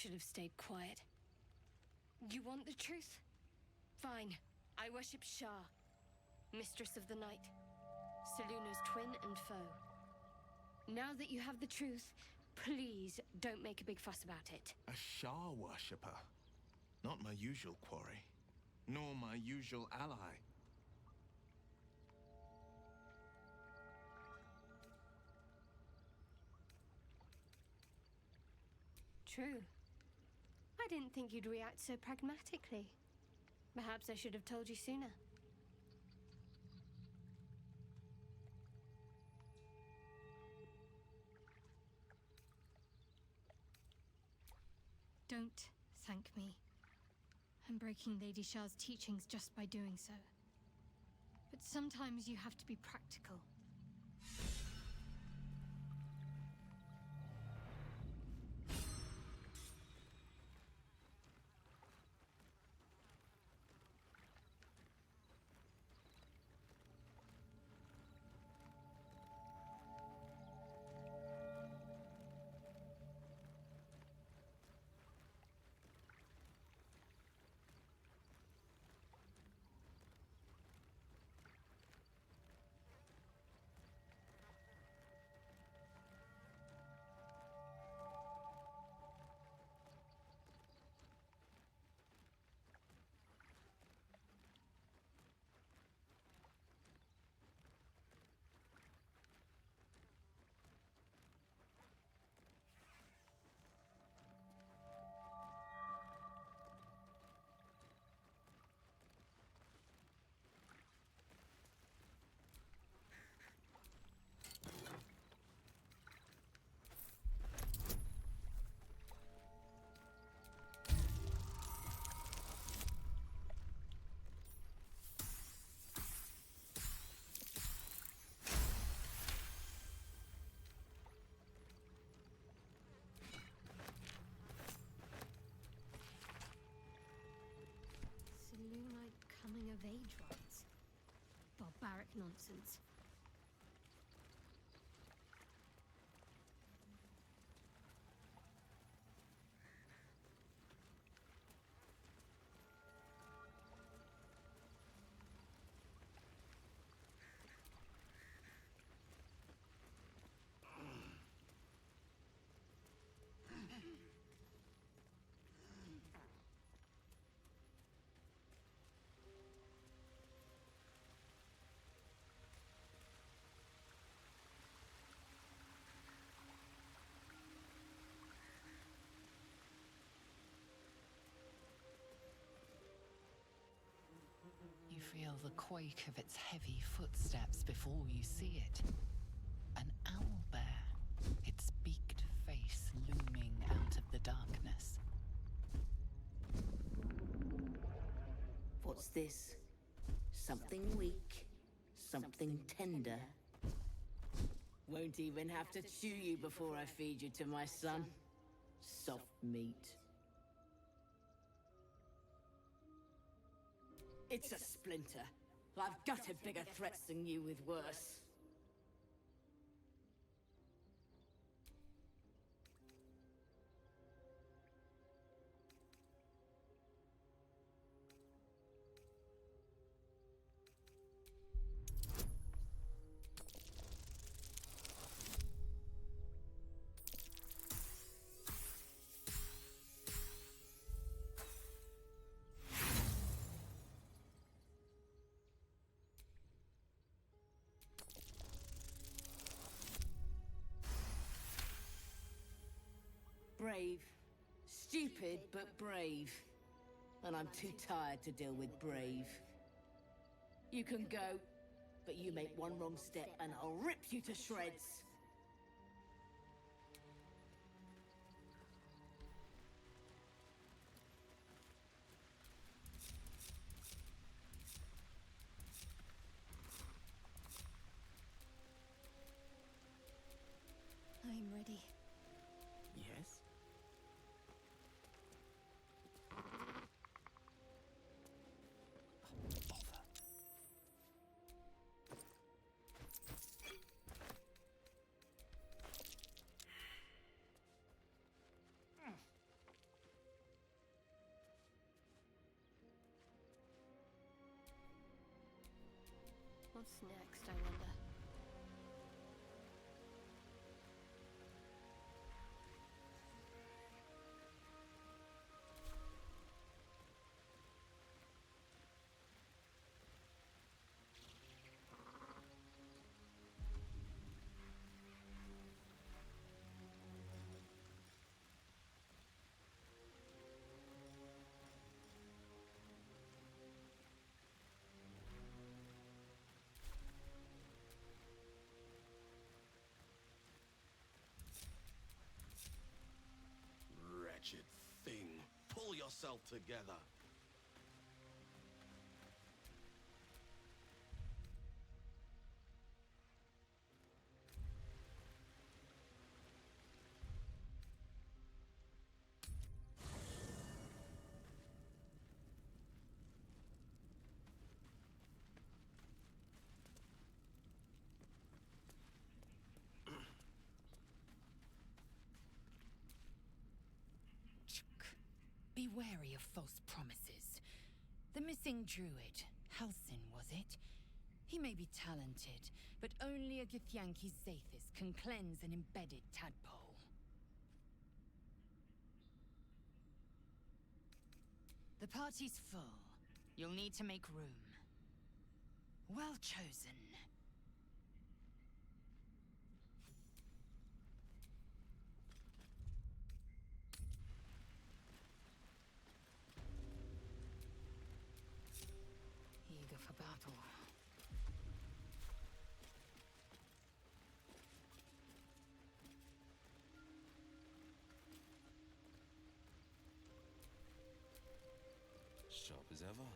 should have stayed quiet. You want the truth? Fine. I worship Shah, Mistress of the Night, Seluna's twin and foe. Now that you have the truth, please don't make a big fuss about it. A Shah worshipper. Not my usual quarry, nor my usual ally. True. I didn't think you'd react so pragmatically. Perhaps I should have told you sooner. Don't thank me. I'm breaking Lady Shah's teachings just by doing so. But sometimes you have to be practical. Coming of age rites. Barbaric nonsense. You feel the quake of its heavy footsteps before you see it. An owlbear, its beaked face looming out of the darkness. What's this? Something weak, something tender. Won't even have to chew you before I feed you to my son. Soft meat. It's a splinter. I've gutted bigger threats than you with worse. Brave. Stupid, but brave. And I'm too tired to deal with brave. You can go, but you make one wrong step and I'll rip you to shreds. I'm ready. Yes? Bother. What's next, I wonder? Wretched thing. Pull yourself together. Be wary of false promises. The missing druid, Halsin, was it? He may be talented, but only a Githyanki Zathis can cleanse an embedded tadpole. The party's full. You'll need to make room. Well chosen. Eager for battle. Sharp as ever.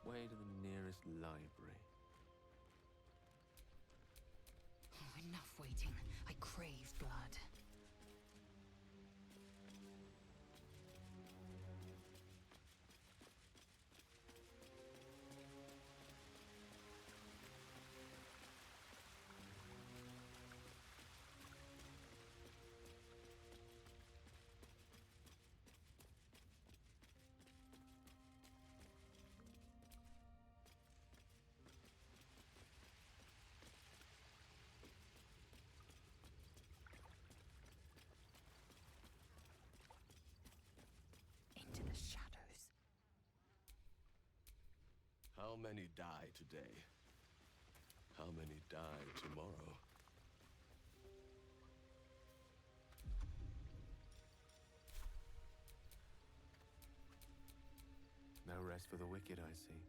way to the nearest library. Oh, enough waiting. I crave blood. Into the shadows. How many die today? How many die tomorrow? No rest for the wicked, I see.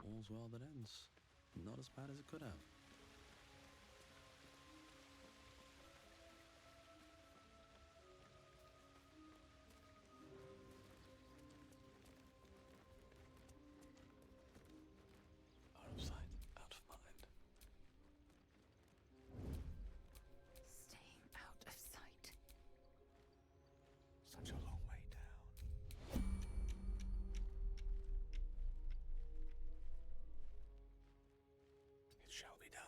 All's well that ends. Not as bad as it could have. Out of sight, out of mind. Staying out of sight. Such a long way down. It shall be done.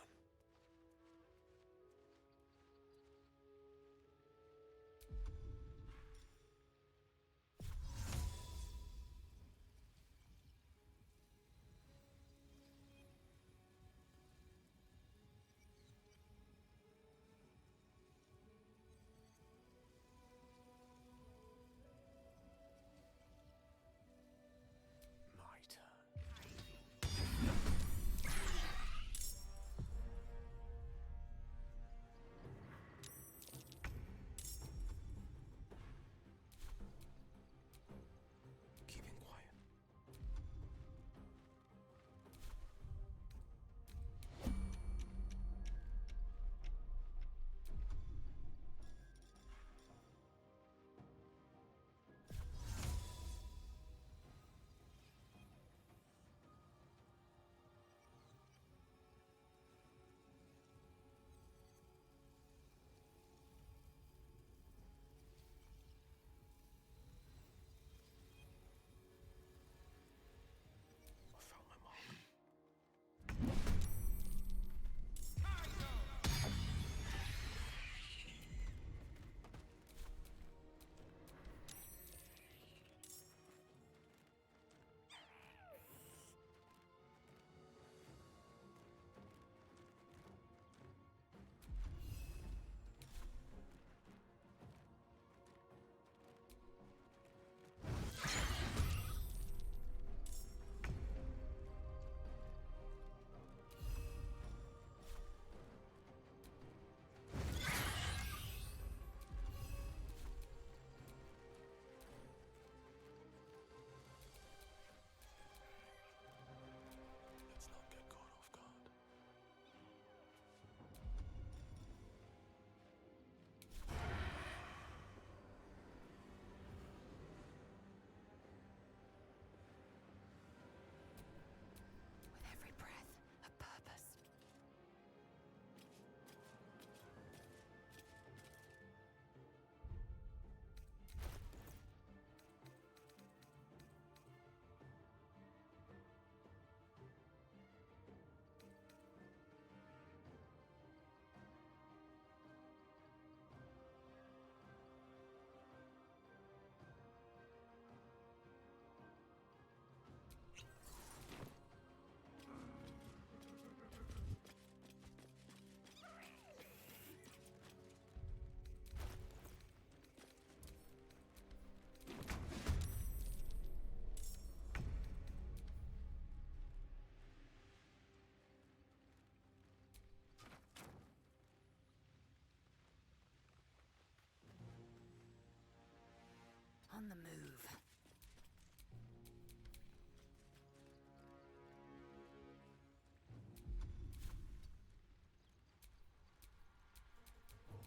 On the move.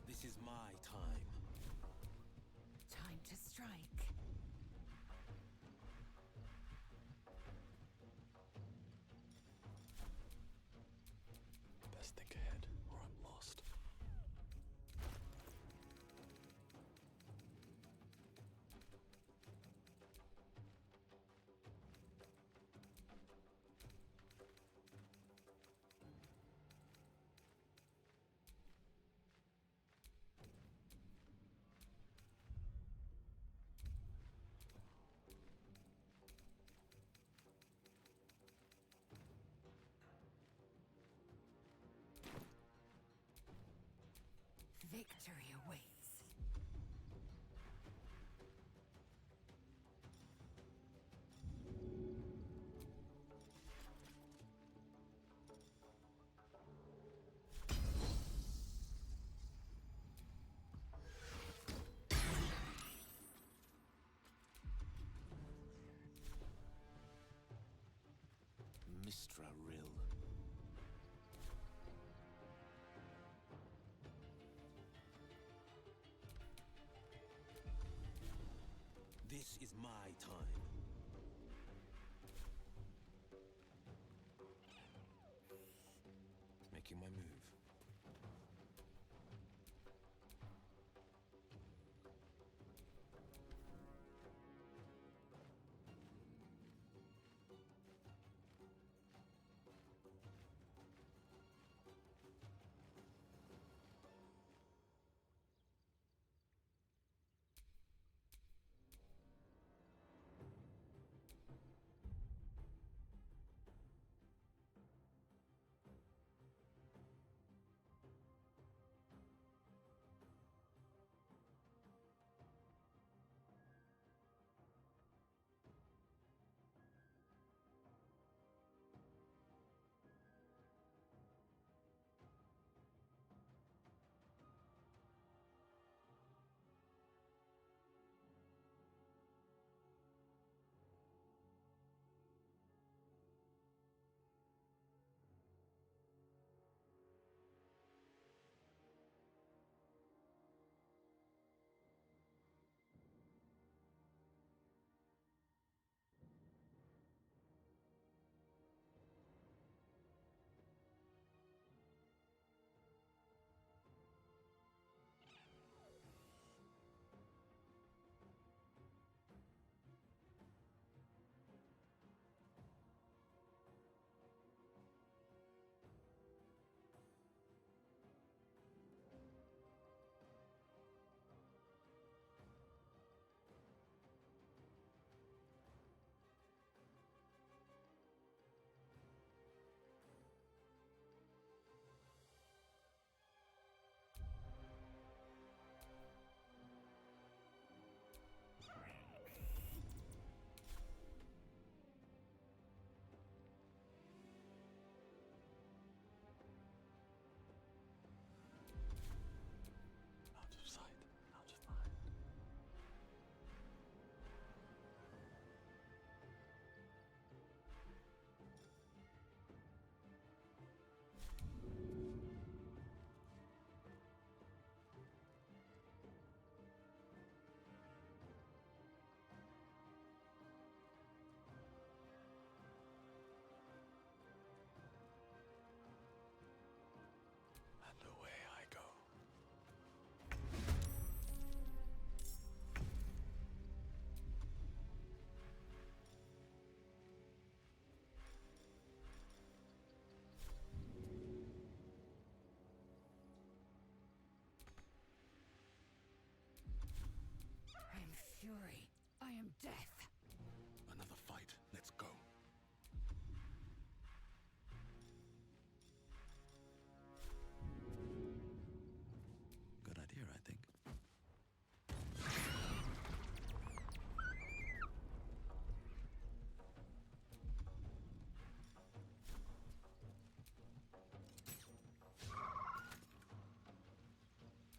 This is my time. Time to strike. Best think ahead, or I'm lost. Victory awaits. Mistra Rill. This is my time. Making my move. Out of sight, out of mind. And away I go. I am fury. I am death. Another fight. Let's go. Good idea, I think.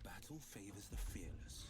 Battle favors the fearless.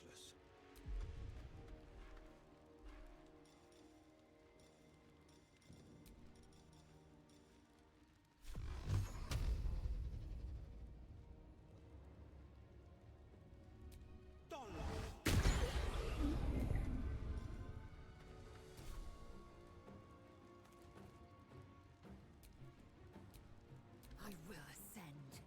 useless. I will ascend.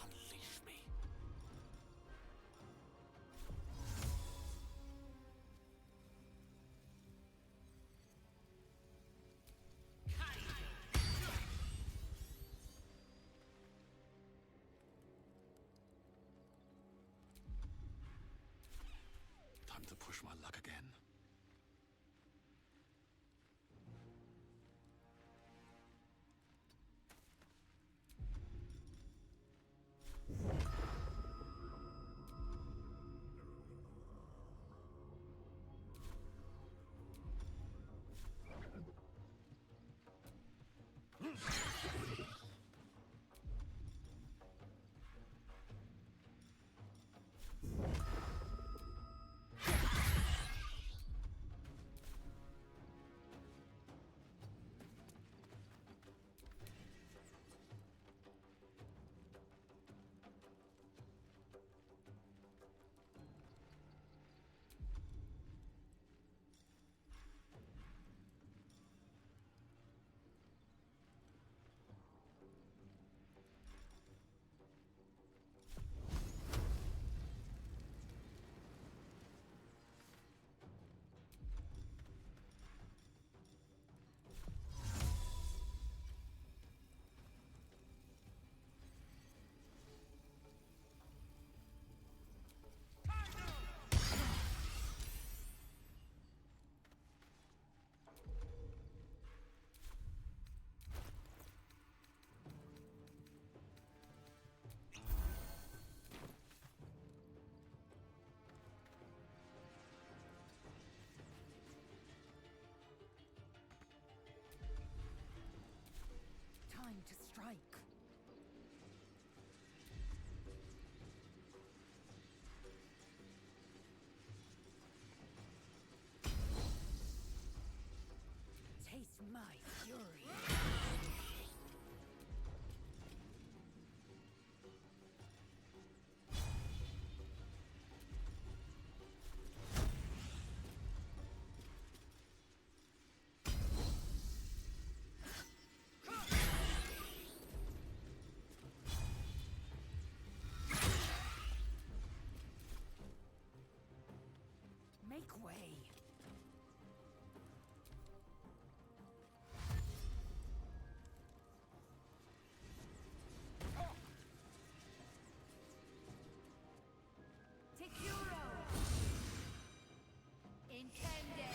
Unleash me. Time to push my luck again. Time to strike. Taste my fury. Make way. Securo. Intended.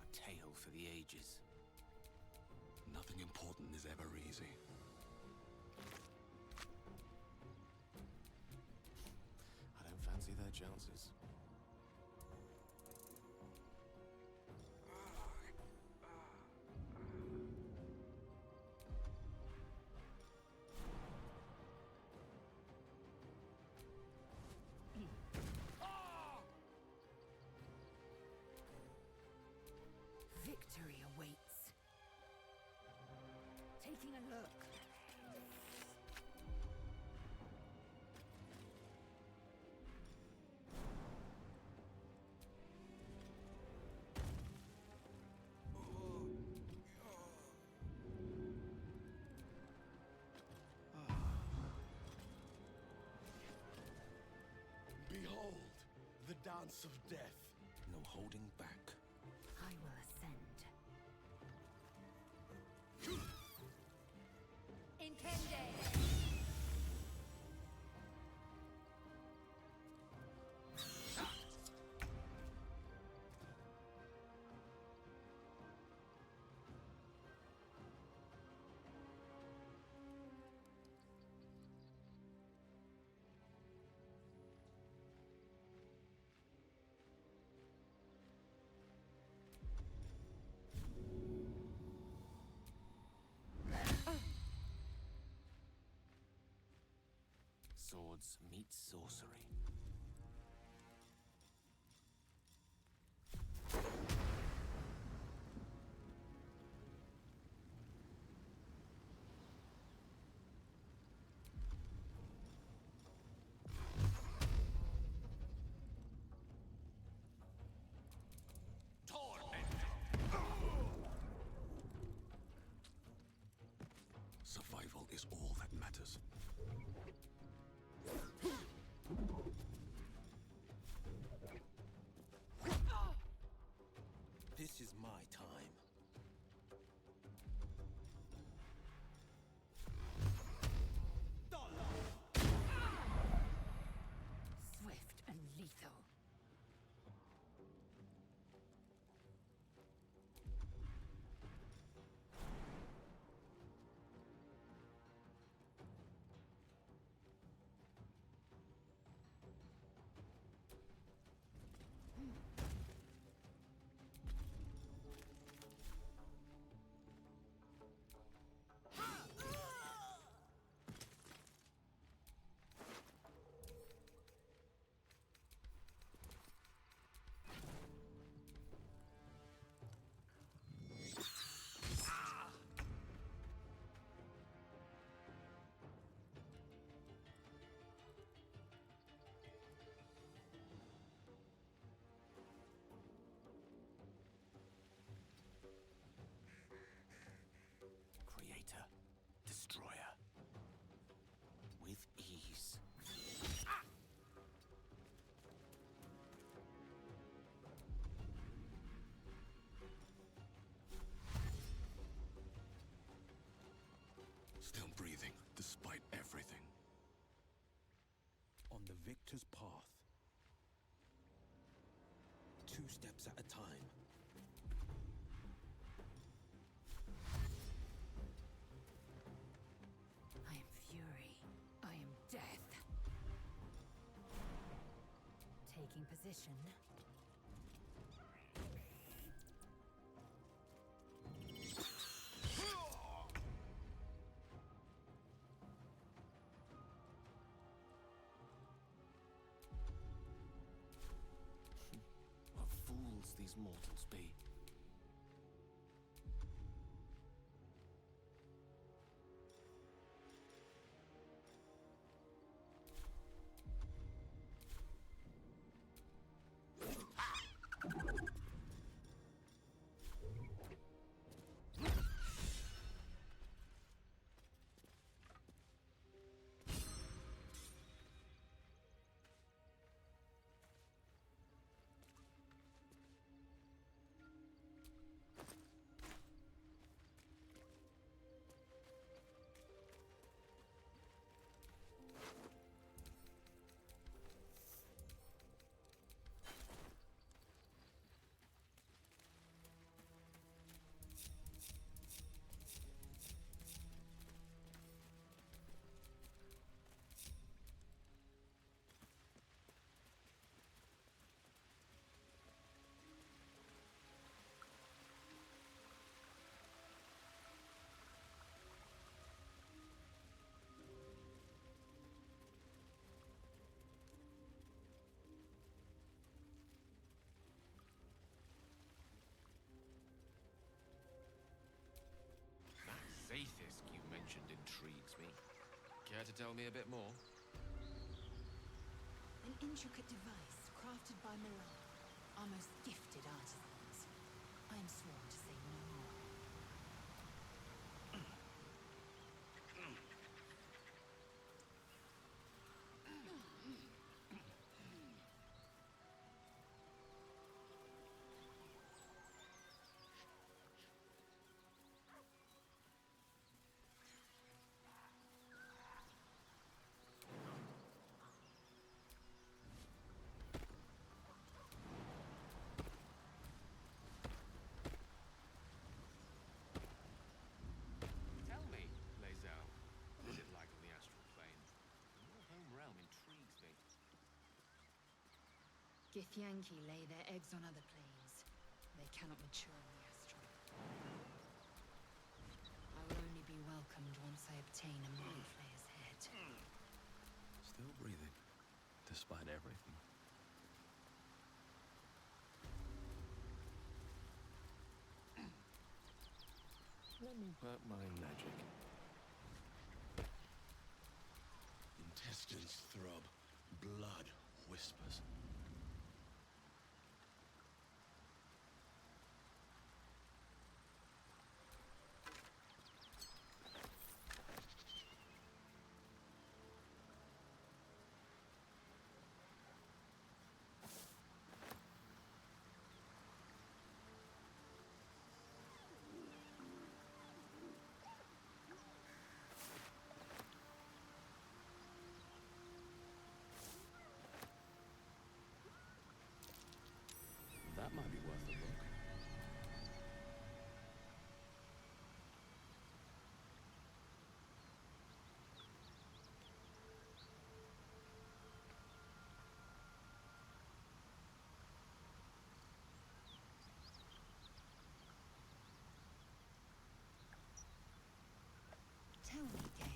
A tale for the ages. Nothing important is ever easy. I don't fancy their chances. victory awaits. Taking a look. Behold, the dance of death. No holding back. I will ascend. Intende! Swords meet sorcery. Survival is all that matters. This is my time. Swift and lethal. Creator, destroyer. With ease. Still breathing, despite everything. On the victor's path. 2 steps at a time. I am fury. I am death. Taking position. What fools these mortals be. Care to tell me a bit more? An intricate device crafted by Milan, our most gifted artisans. I am sworn to say no more. Tell me, Lae'zel, what is it like on the astral plane? Your home realm intrigues me. Githyanki lay their eggs on other planes. They cannot mature in the astral. I will only be welcomed once I obtain a Mind Flayer's head. Still breathing, despite everything. Let me work my magic. Intestines throb, blood whispers. That might be worth a look. Tell me, Gale,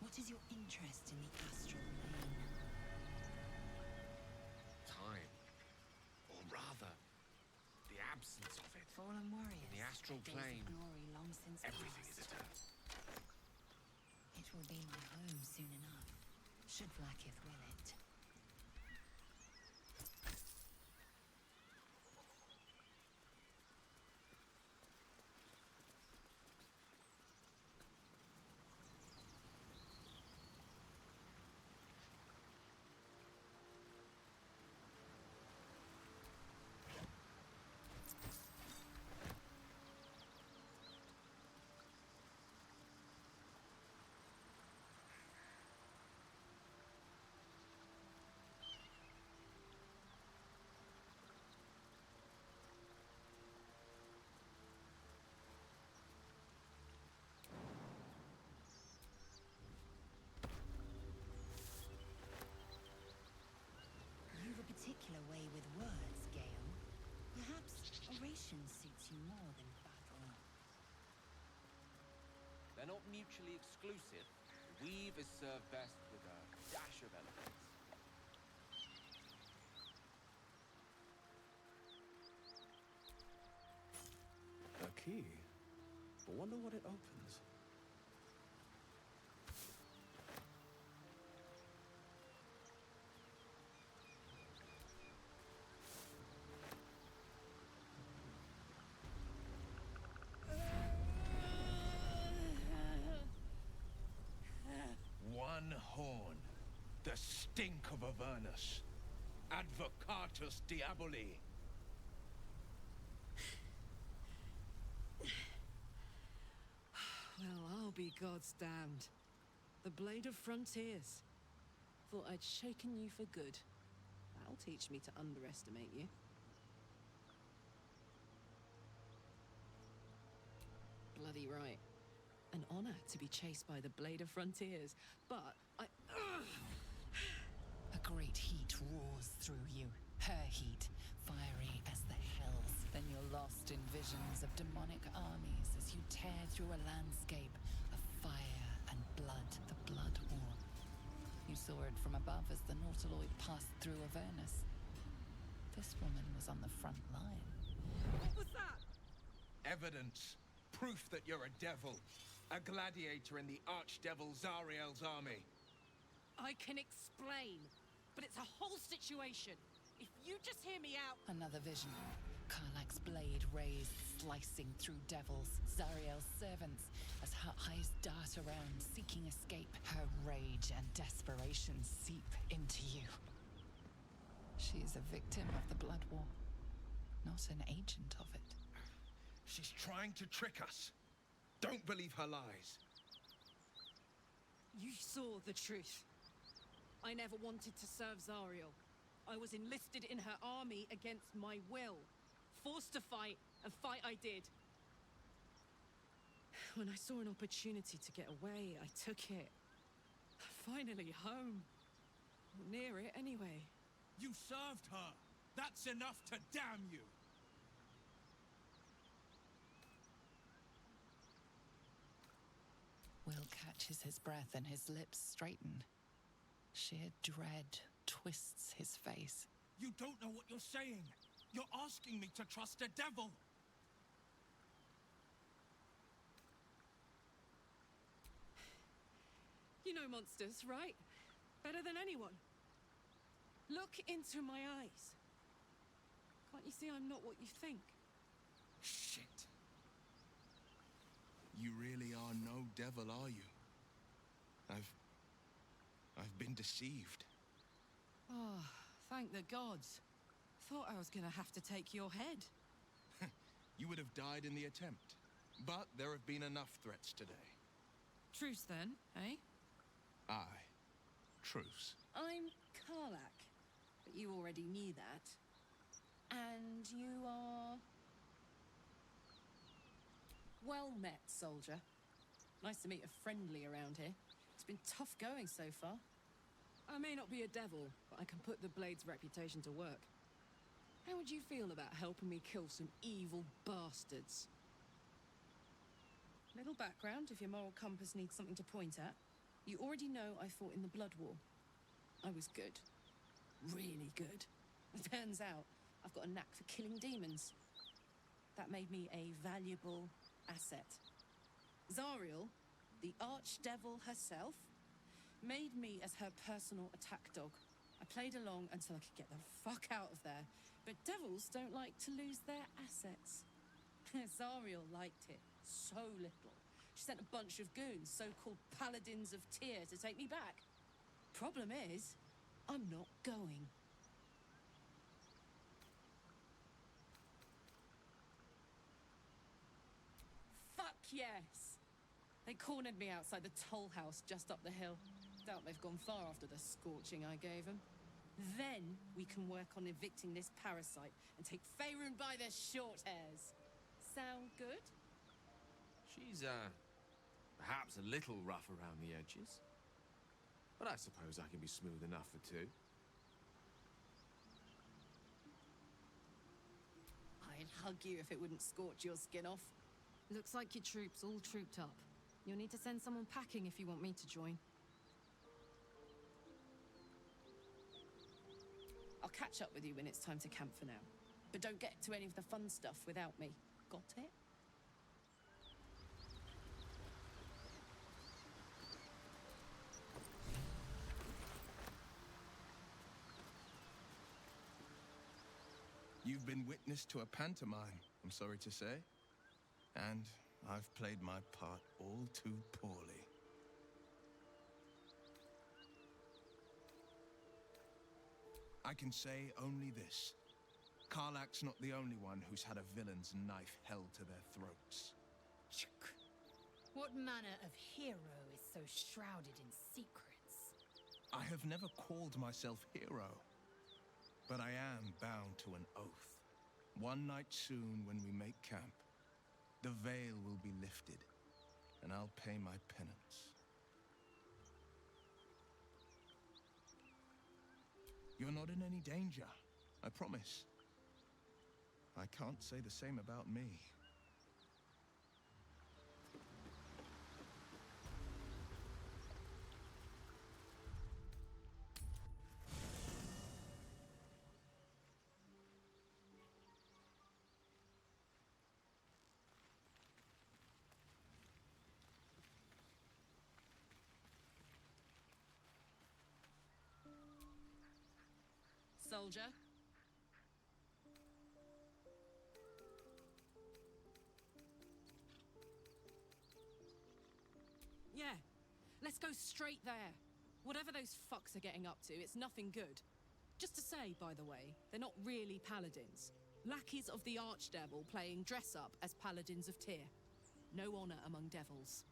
what is your interest in the astral plane? Time. Or rather, the absence of it. Fallen warriors. In the astral their days plane, of glory long since Everything is past. eternal. It will be my home soon enough, should Vlaakith will it. You've a particular way with words, Gale. Perhaps oration suits you more than battle. They're not mutually exclusive. Weave is served best with a dash of elegance. A key? I wonder what it opens. One horn. The stink of Avernus. Advocatus Diaboli. Well, I'll be God's damned. The Blade of Frontiers. Thought I'd shaken you for good. That'll teach me to underestimate you. Bloody right. An honor to be chased by the Blade of Frontiers, but I... A great heat roars through you. Her heat, fiery as the hells. Then you're lost in visions of demonic armies as you tear through a landscape of fire and blood, the Blood War. You saw it from above as the Nautiloid passed through Avernus. This woman was on the front line. What was that? Evidence. Proof that you're a devil. A gladiator in the archdevil Zariel's army. I can explain, but it's a whole situation. If you just hear me out... Another vision. Karlak's blade raised, slicing through devils, Zariel's servants, as her eyes dart around, seeking escape. Her rage and desperation seep into you. She is a victim of the Blood War, not an agent of it. She's trying to trick us. Don't believe her lies. You saw the truth. I never wanted to serve Zariel. I was enlisted in her army against my will. Forced to fight, and fight I did. When I saw an opportunity to get away, I took it. Finally home. Or near it, anyway. You served her. That's enough to damn you. Will catches his breath and his lips straighten. Sheer dread twists his face. You don't know what you're saying. You're asking me to trust a devil. You know monsters, right? Better than anyone. Look into my eyes. Can't you see I'm not what you think? Shit. You really are no devil, are you? I've been deceived. Oh, thank the gods. Thought I was gonna have to take your head. You would have died in the attempt. But there have been enough threats today. Truce then, eh? Aye. Truce. I'm Karlak, but you already knew that. And you are... Well met, soldier. Nice to meet a friendly around here. It's been tough going so far. I may not be a devil, but I can put the Blade's reputation to work. How would you feel about helping me kill some evil bastards? Little background, if your moral compass needs something to point at. You already know I fought in the Blood War. I was good. Really good. Turns out, I've got a knack for killing demons. That made me a valuable asset. Zariel, the archdevil herself, made me as her personal attack dog. I played along until I could get the fuck out of there. But devils don't like to lose their assets. Zariel liked it so little. She sent a bunch of goons, so-called paladins of Tyr, to take me back. Problem is, I'm not going. Fuck yes! They cornered me outside the toll house just up the hill. Doubt they've gone far after the scorching I gave them. Then we can work on evicting this parasite and take Faerun by the short hairs. Sound good? She's, perhaps a little rough around the edges. But I suppose I can be smooth enough for two. I'd hug you if it wouldn't scorch your skin off. Looks like your troops all trooped up. You'll need to send someone packing if you want me to join. I'll catch up with you when it's time to camp for now. But don't get to any of the fun stuff without me. Got it? You've been witness to a pantomime, I'm sorry to say. And I've played my part all too poorly. I can say only this. Karlak's not the only one who's had a villain's knife held to their throats. What manner of hero is so shrouded in secrets? I have never called myself hero, but I am bound to an oath. One night soon when we make camp, the veil will be lifted, and I'll pay my penance. You're not in any danger, I promise. I can't say the same about me. soldier. Yeah, let's go straight there. Whatever those fucks are getting up to, it's nothing good. Just to say, by the way, they're not really paladins. Lackeys of the Archdevil playing dress-up as paladins of Tyr. No honor among devils.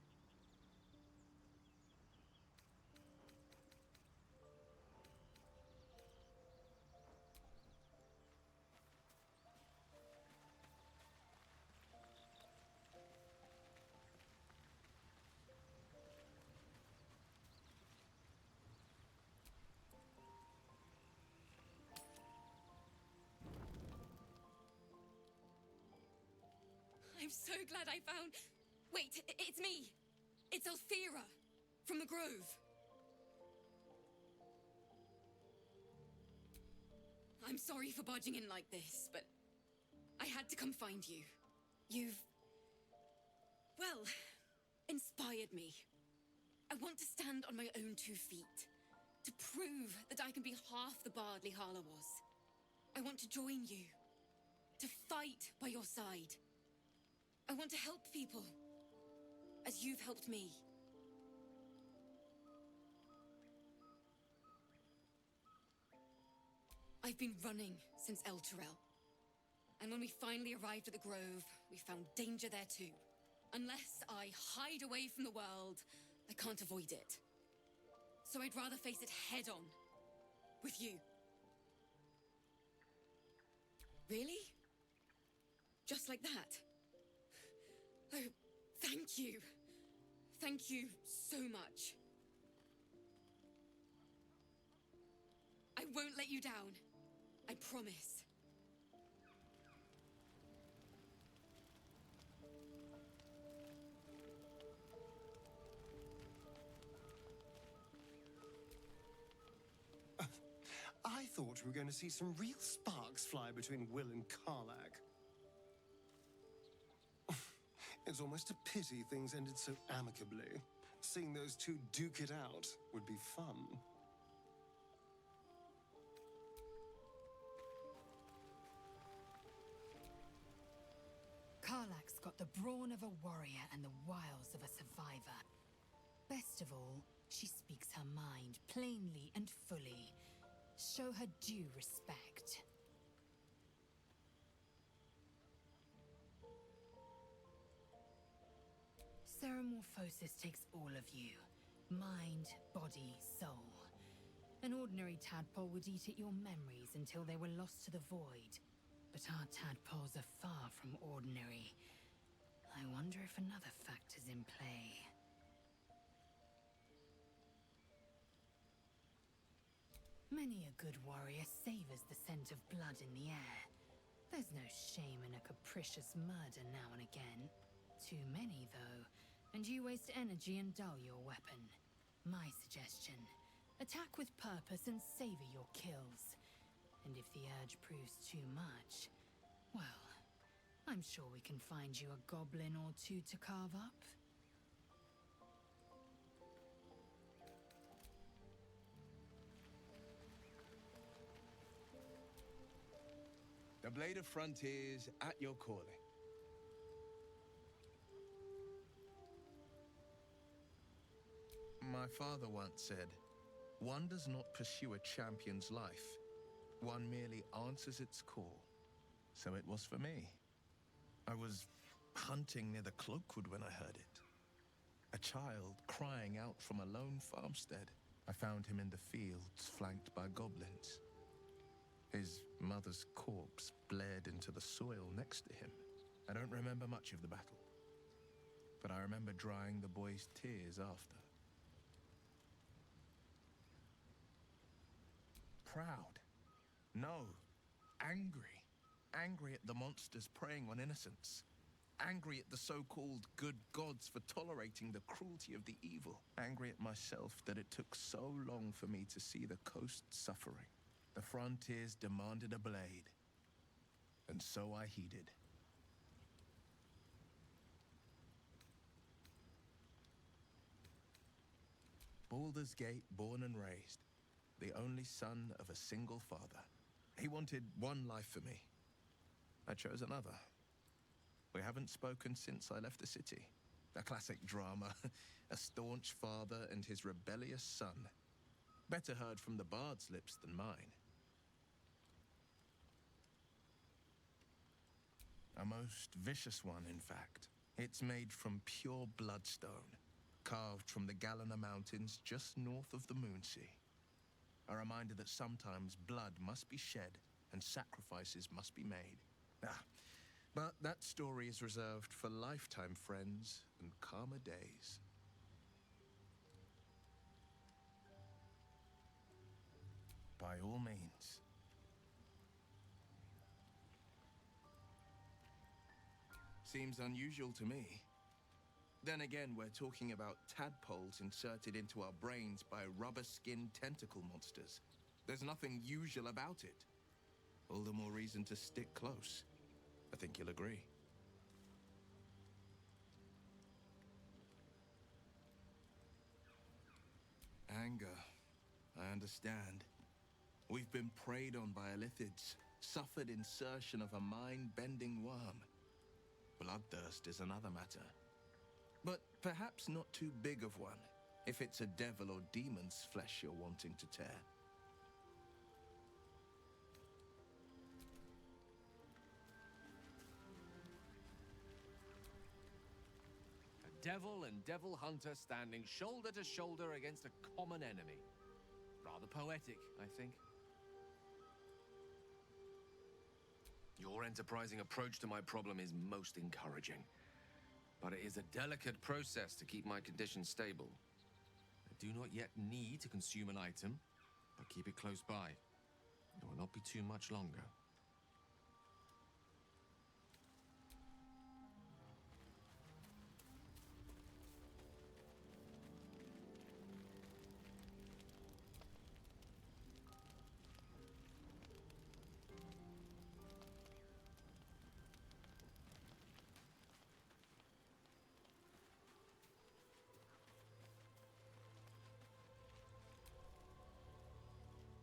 I'm so glad I found... Wait, it's me! It's Althera, from the Grove. I'm sorry for barging in like this, but I had to come find you. You've... well, inspired me. I want to stand on my own 2 feet, to prove that I can be half the bard Lihala was. I want to join you, to fight by your side. I want to help people, as you've helped me. I've been running since El Turel. And when we finally arrived at the Grove, we found danger there too. Unless I hide away from the world, I can't avoid it. So I'd rather face it head on, with you. Really? Just like that? Oh, thank you. Thank you so much. I won't let you down. I promise. I thought we were going to see some real sparks fly between Will and Karlach. It's almost a pity things ended so amicably. Seeing those two duke it out would be fun. Karlach's got the brawn of a warrior and the wiles of a survivor. Best of all, she speaks her mind plainly and fully. Show her due respect. Ceramorphosis takes all of you. Mind, body, soul. An ordinary tadpole would eat at your memories until they were lost to the void. But our tadpoles are far from ordinary. I wonder if another factor's in play. Many a good warrior savors the scent of blood in the air. There's no shame in a capricious murder now and again. Too many, though, and you waste energy and dull your weapon. My suggestion, attack with purpose and savor your kills. And if the urge proves too much, well, I'm sure we can find you a goblin or two to carve up. The Blade of Frontiers at your calling. My father once said, "One does not pursue a champion's life. One merely answers its call." So it was for me. I was hunting near the Cloakwood when I heard it. A child crying out from a lone farmstead. I found him in the fields, flanked by goblins. His mother's corpse bled into the soil next to him. I don't remember much of the battle, but I remember drying the boy's tears after. Proud. No. Angry. Angry at the monsters preying on innocents. Angry at the so-called good gods for tolerating the cruelty of the evil. Angry at myself that it took so long for me to see the coast suffering. The Frontiers demanded a blade, and so I heeded. Baldur's Gate, born and raised, the only son of a single father. He wanted one life for me. I chose another. We haven't spoken since I left the city. A classic drama. A staunch father and his rebellious son. Better heard from the bard's lips than mine. A most vicious one, in fact. It's made from pure bloodstone, carved from the Galena Mountains just north of the Moonsea. A reminder that sometimes blood must be shed and sacrifices must be made. But that story is reserved for lifetime friends and calmer days. By all means. Seems unusual to me. Then again, we're talking about tadpoles inserted into our brains by rubber-skinned tentacle monsters. There's nothing usual about it. All the more reason to stick close. I think you'll agree. Anger. I understand. We've been preyed on by illithids, suffered insertion of a mind-bending worm. Bloodthirst is another matter. But perhaps not too big of one, if it's a devil or demon's flesh you're wanting to tear. A devil and devil hunter standing shoulder to shoulder against a common enemy. Rather poetic, I think. Your enterprising approach to my problem is most encouraging. But it is a delicate process to keep my condition stable. I do not yet need to consume an item, but keep it close by. It will not be too much longer.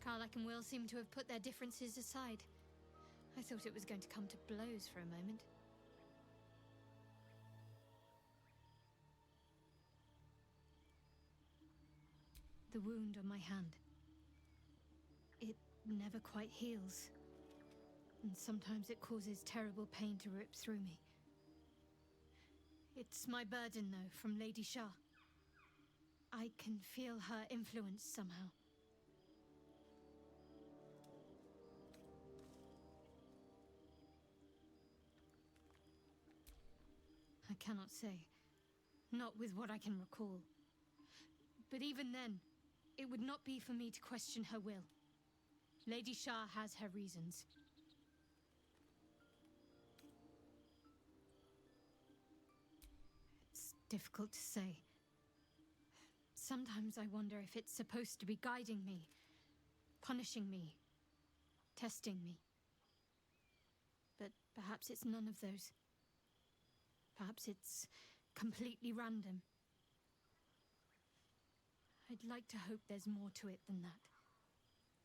Karlak and Will seem to have put their differences aside. I thought it was going to come to blows for a moment. The wound on my hand. It never quite heals. And sometimes it causes terrible pain to rip through me. It's my burden, though, from Lady Shah. I can feel her influence somehow. I cannot say. Not with what I can recall. But even then, it would not be for me to question her will. Lady Shah has her reasons. It's difficult to say. Sometimes I wonder if it's supposed to be guiding me, punishing me, testing me. But perhaps it's none of those. Perhaps it's completely random. I'd like to hope there's more to it than that.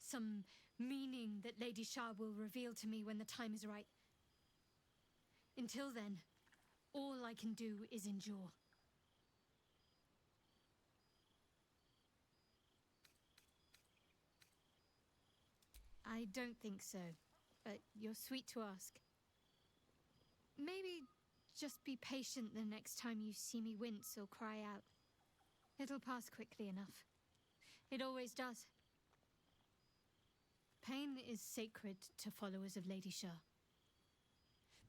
Some meaning that Lady Shah will reveal to me when the time is right. Until then, all I can do is endure. I don't think so, but you're sweet to ask. Maybe just be patient the next time you see me wince or cry out. It'll pass quickly enough. It always does. Pain is sacred to followers of Lady Shah.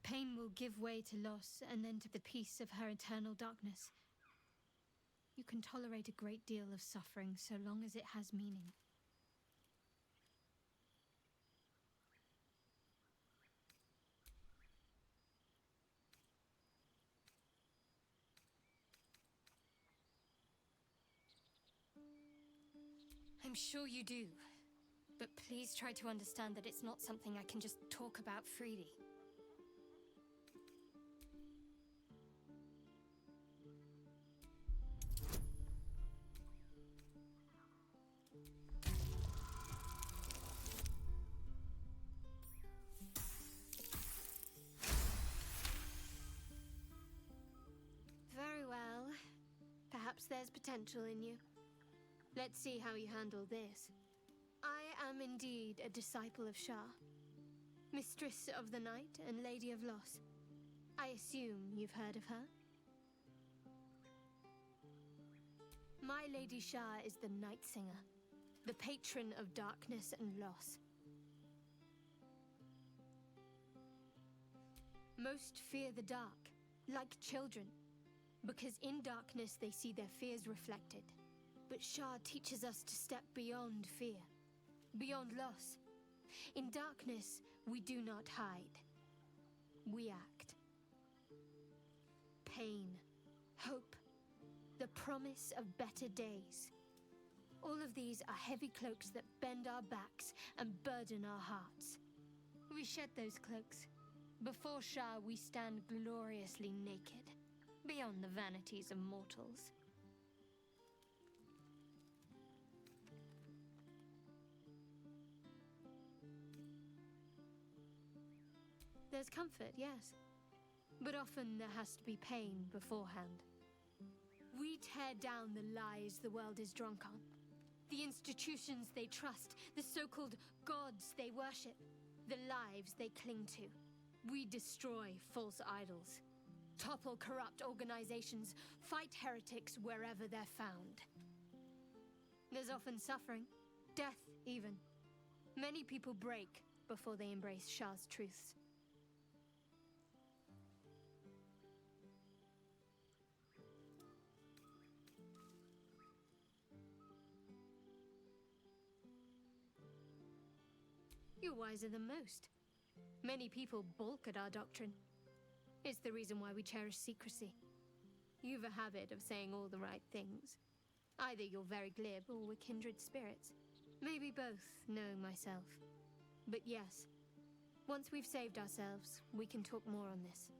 Pain will give way to loss and then to the peace of her eternal darkness. You can tolerate a great deal of suffering so long as it has meaning. I'm sure you do, but please try to understand that it's not something I can just talk about freely. potential in you. Let's see how you handle this. I am indeed a disciple of Shah, Mistress of the Night and Lady of Loss. I assume you've heard of her? My Lady Shah is the Night Singer, the patron of darkness and loss. Most fear the dark, like children, because in darkness they see their fears reflected. But Shah teaches us to step beyond fear, beyond loss. In darkness, we do not hide. We act. Pain, hope, the promise of better days. All of these are heavy cloaks that bend our backs and burden our hearts. We shed those cloaks. Before Shah, we stand gloriously naked, beyond the vanities of mortals. There's comfort, yes. But often there has to be pain beforehand. We tear down the lies the world is drunk on. The institutions they trust, the so-called gods they worship, the lives they cling to. We destroy false idols, topple corrupt organizations, fight heretics wherever they're found. There's often suffering, death even. Many people break before they embrace Shah's truths. You're wiser than most. Many people balk at our doctrine. It's the reason why we cherish secrecy. You've a habit of saying all the right things. Either you're very glib or we're kindred spirits. Maybe both, knowing myself. But yes, once we've saved ourselves, we can talk more on this.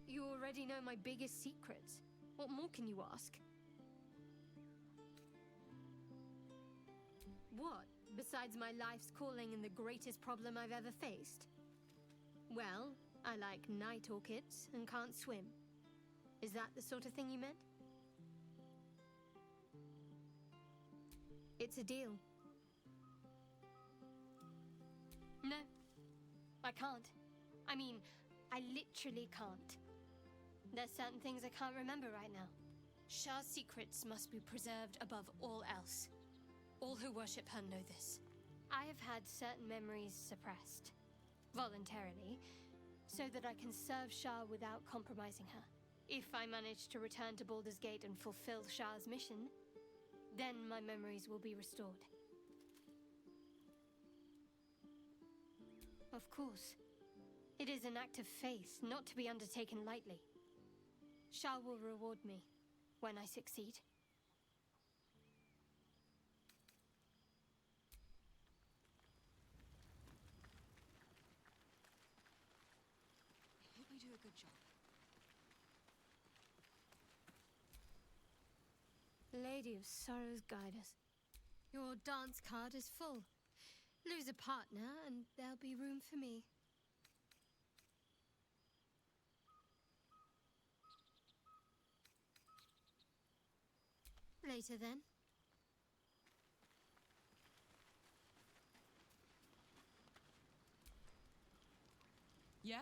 You already know my biggest secrets. What more can you ask? What, besides my life's calling and the greatest problem I've ever faced? Well, I like night orchids and can't swim. Is that the sort of thing you meant? It's a deal. No, I can't. I mean, I literally can't. There's certain things I can't remember right now. Shah's secrets must be preserved above all else. All who worship her know this. I have had certain memories suppressed, voluntarily, so that I can serve Shah without compromising her. If I manage to return to Baldur's Gate and fulfill Shah's mission, then my memories will be restored. Of course. It is an act of faith, not to be undertaken lightly. Shah will reward me when I succeed. I hope I do a good job. Lady of Sorrows, guide us. Your dance card is full. Lose a partner, and there'll be room for me. Later, then. Yeah?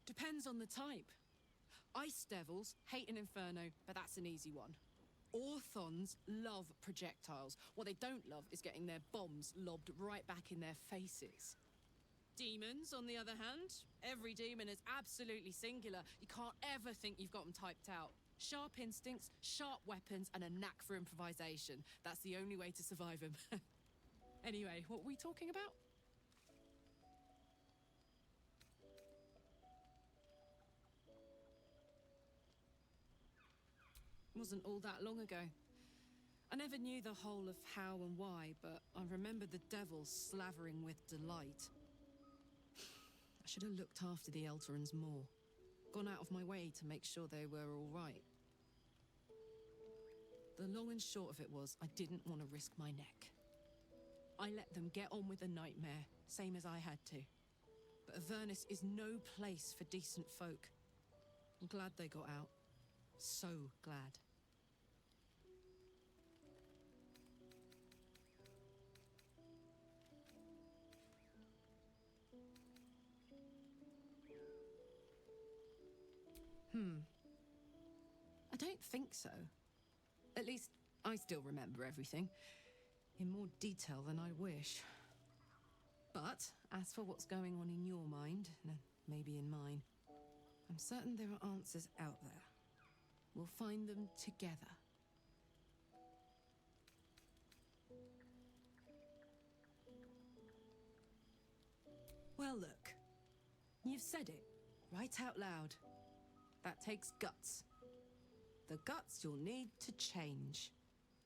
Depends on the type. Ice devils hate an inferno, but that's an easy one. Orthons love projectiles. What they don't love is getting their bombs lobbed right back in their faces. Demons, on the other hand, every demon is absolutely singular. You can't ever think you've got them typed out. Sharp instincts, sharp weapons, and a knack for improvisation. That's the only way to survive them. Anyway, what were we talking about? Wasn't all that long ago. I never knew the whole of how and why, but I remember the devil slavering with delight. I should have looked after the Elterans more. Gone out of my way to make sure they were all right. The long and short of it was, I didn't want to risk my neck. I let them get on with the nightmare, same as I had to. But Avernus is no place for decent folk. I'm glad they got out. So glad. I don't think so. At least, I still remember everything. In more detail than I wish. But, as for what's going on in your mind, and maybe in mine, I'm certain there are answers out there. We'll find them together. Well, look. You've said it, right out loud. That takes guts. The guts you'll need to change.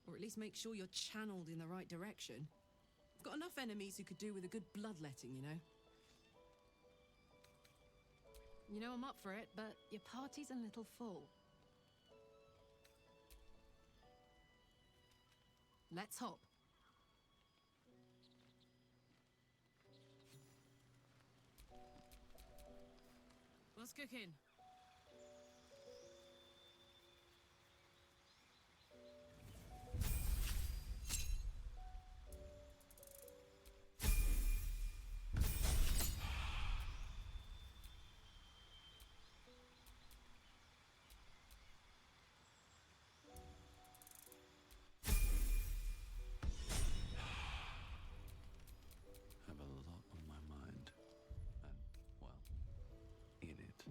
Or at least make sure you're channeled in the right direction. I've got enough enemies who could do with a good bloodletting, you know? You know I'm up for it, but your party's a little full. Let's hop. What's cooking? Have a lot on my mind. And, well, in it.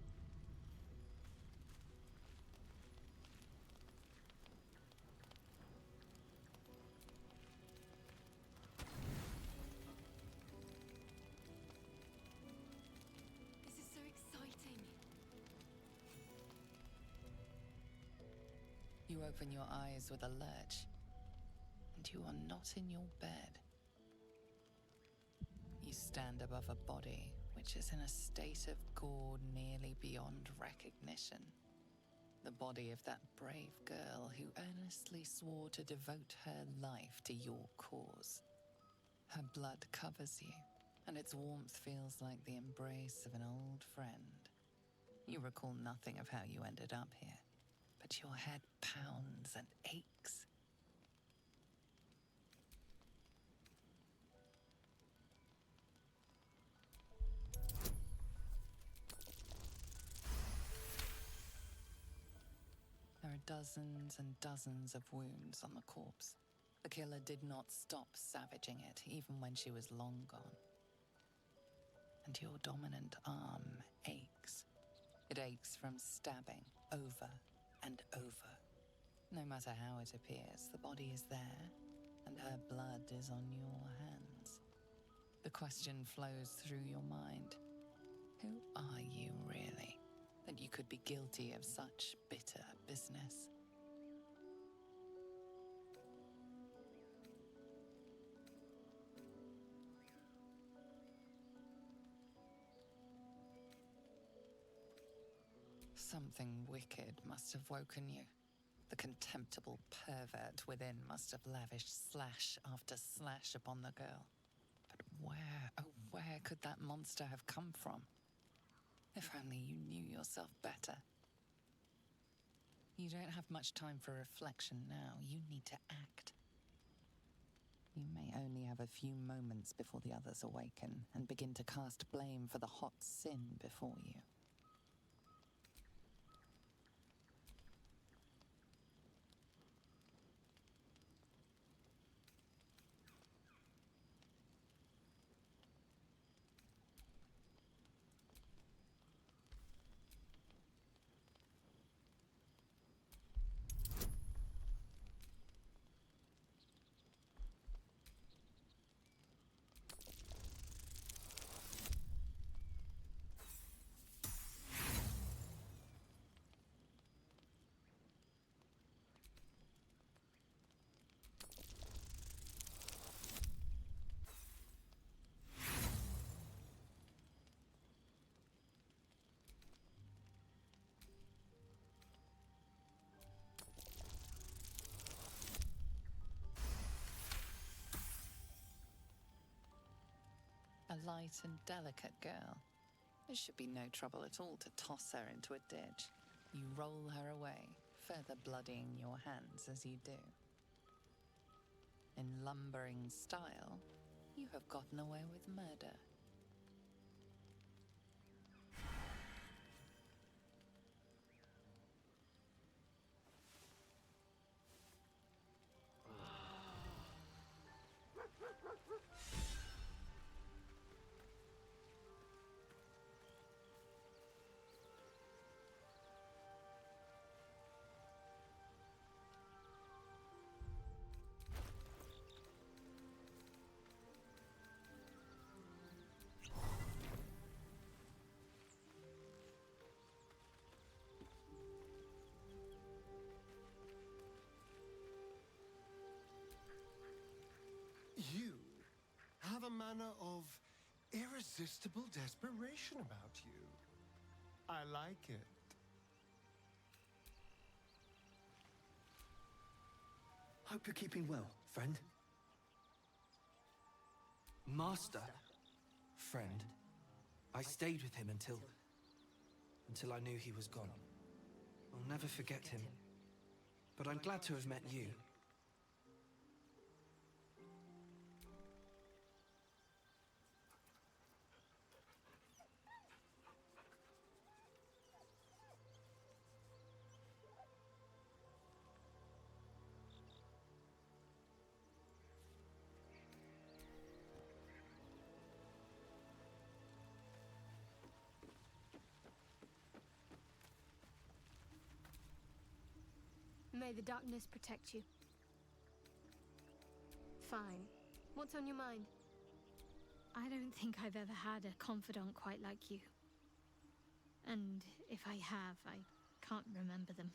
This is so exciting. You open your eyes with a lurch, and you are not in your bed. You stand above a body which is in a state of gore nearly beyond recognition. The body of that brave girl who earnestly swore to devote her life to your cause. Her blood covers you, and its warmth feels like the embrace of an old friend. You recall nothing of how you ended up here, but your head pounds and aches. There are dozens and dozens of wounds on the corpse. The killer did not stop savaging it, even when she was long gone. And your dominant arm aches. It aches from stabbing over and over. No matter how it appears, the body is there, and her blood is on your hands. The question flows through your mind. Who are you, really, that you could be guilty of such bitter business? Something wicked must have woken you. The contemptible pervert within must have lavished slash after slash upon the girl. But where, oh where could that monster have come from? If only you knew yourself better. You don't have much time for reflection now. You need to act. You may only have a few moments before the others awaken and begin to cast blame for the hot sin before you. A light and delicate girl. It should be no trouble at all to toss her into a ditch. You roll her away, further bloodying your hands as you do. In lumbering style, you have gotten away with murder. You have a manner of irresistible desperation about you. I like it. Hope you're keeping well, friend. Master? Friend. I stayed with him until I knew he was gone. I'll never forget him. But I'm glad to have met you. May the darkness protect you. Fine. What's on your mind? I don't think I've ever had a confidant quite like you. And if I have, I can't remember them.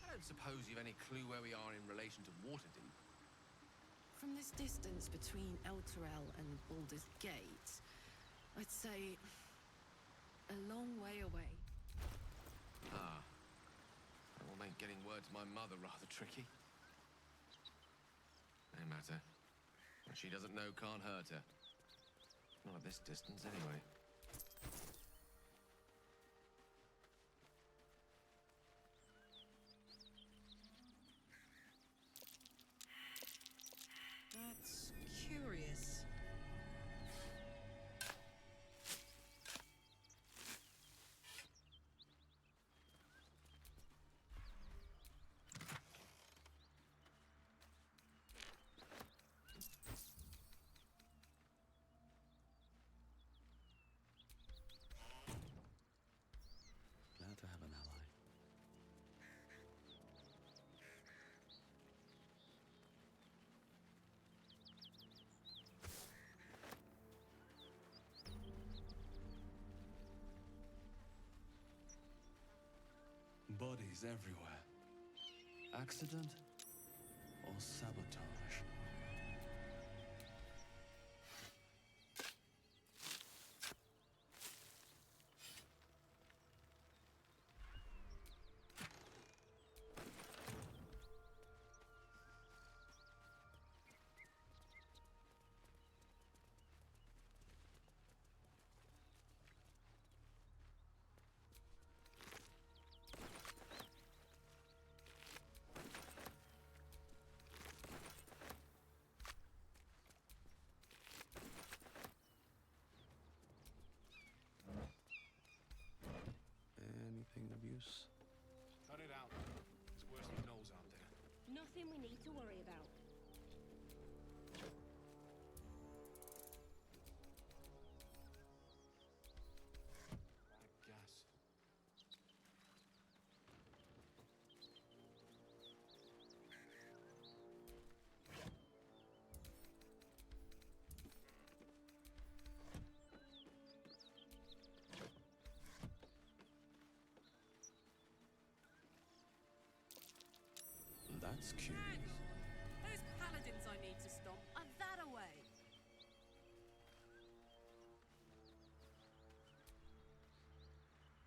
I don't suppose you've any clue where we are in relation to Waterdeep. From this distance between Elturel and Baldur's Gate, I'd say a long way away. Ah. That will make getting word to my mother rather tricky. No matter. What she doesn't know can't hurt her. Not at this distance, anyway. That's curious. Glad to have an ally. Bodies everywhere. Accident or sabotage? Anything of use? Cut it out. It's worse than nose out there. Nothing we need to worry about. I guess. That's curious. Those paladins I need to stop are that away.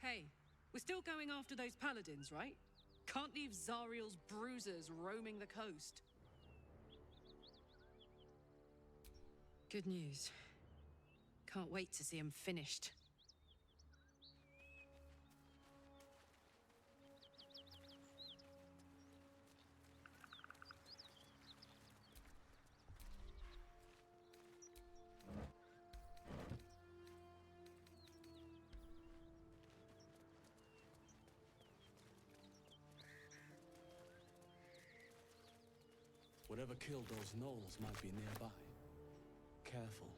Hey, we're still going after those paladins, right? Can't leave Zariel's bruisers roaming the coast. Good news. Can't wait to see him finished. Whatever killed those gnolls might be nearby. Careful.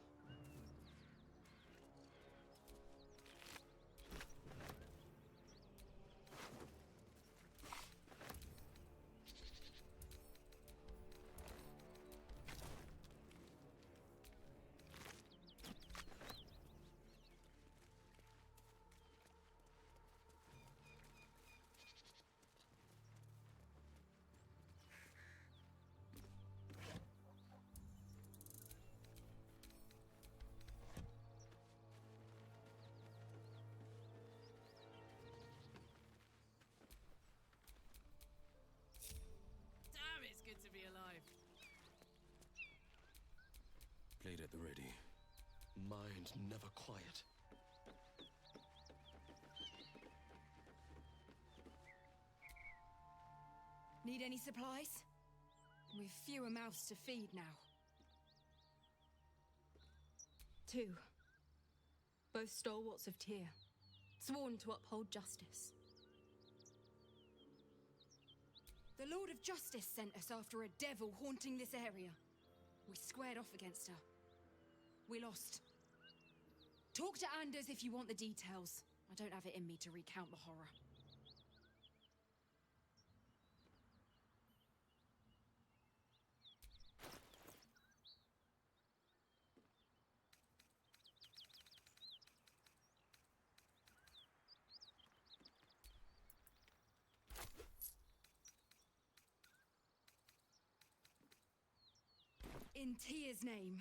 Damn, it's good to be alive. Blade at the ready. Mind never quiet. Need any supplies? We've fewer mouths to feed now. 2. Both stalwarts of Tyr, sworn to uphold justice. The Lord of Justice sent us after a devil haunting this area. We squared off against her. We lost. Talk to Anders if you want the details. I don't have it in me to recount the horror. In Tyr's name.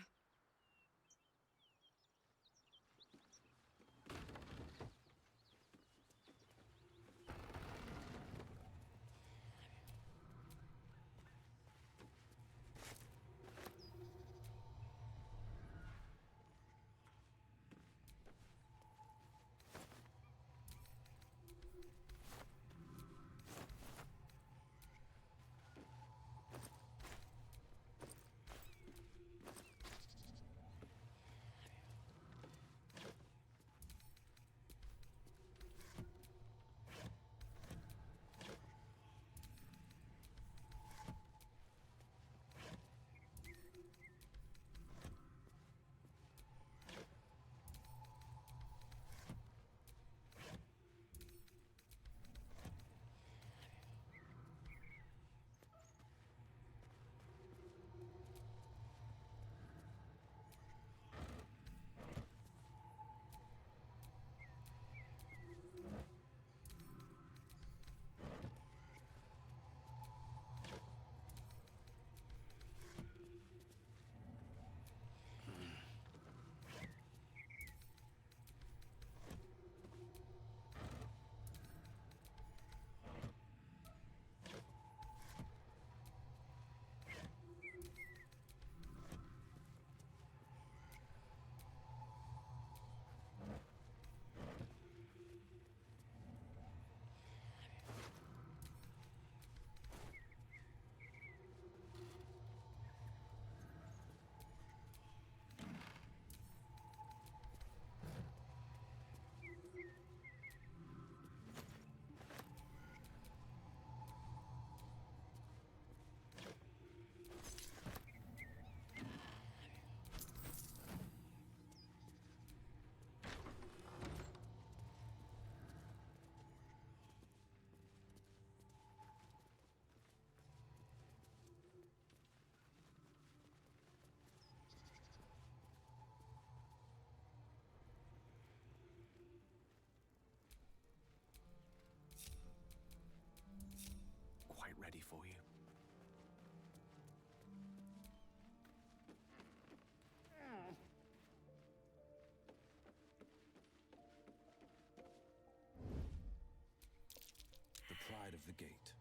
the gate.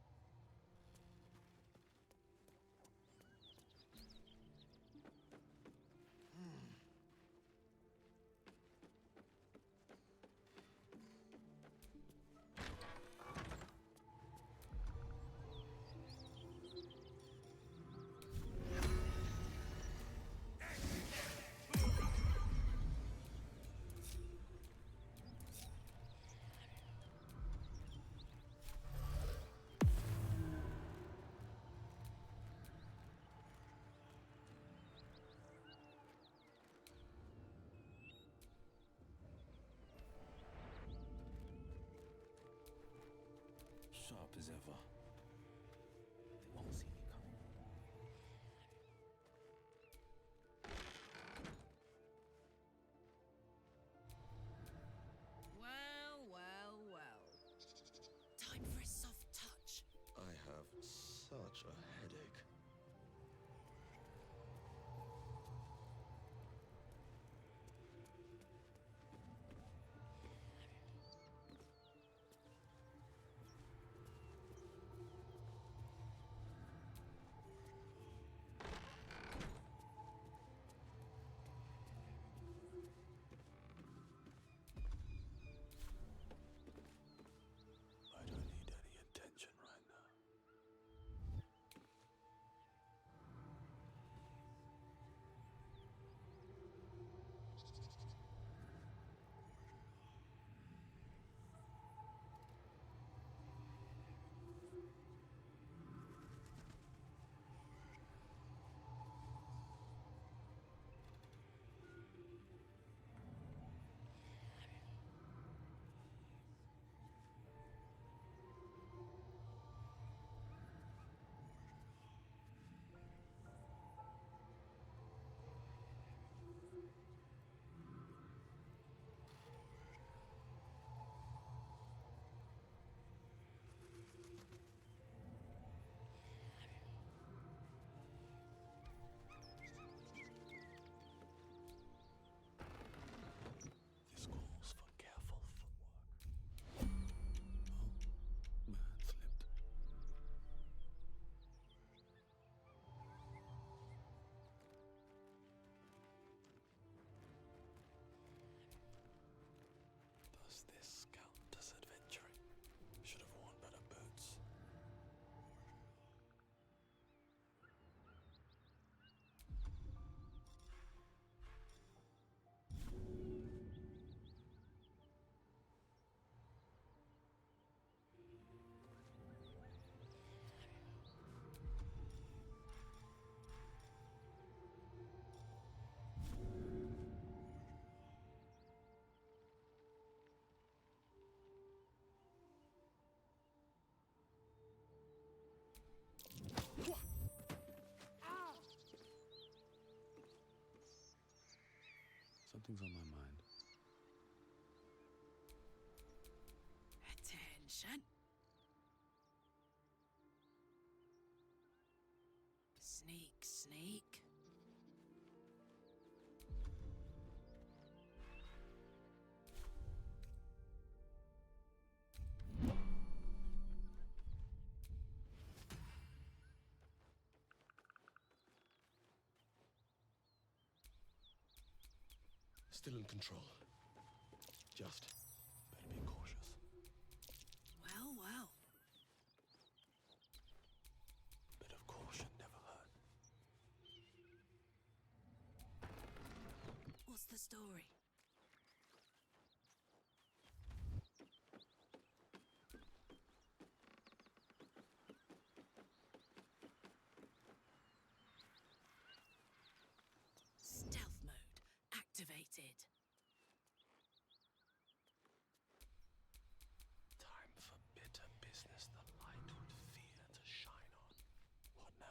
Sharp as ever. They won't see me coming. Well, well, well. Time for a soft touch. I have such a headache. I don't need any attention right now. This calls for careful footwork. Oh, man slipped. Does this count as adventuring? Should have worn better boots. Something's on my mind. Attention. Sneak, sneak. Still in control. Just better be cautious. Well, well. Bit of caution never hurt. What's the story? Stealth mode activated. Time for bitter business the light would fear to shine on. What now?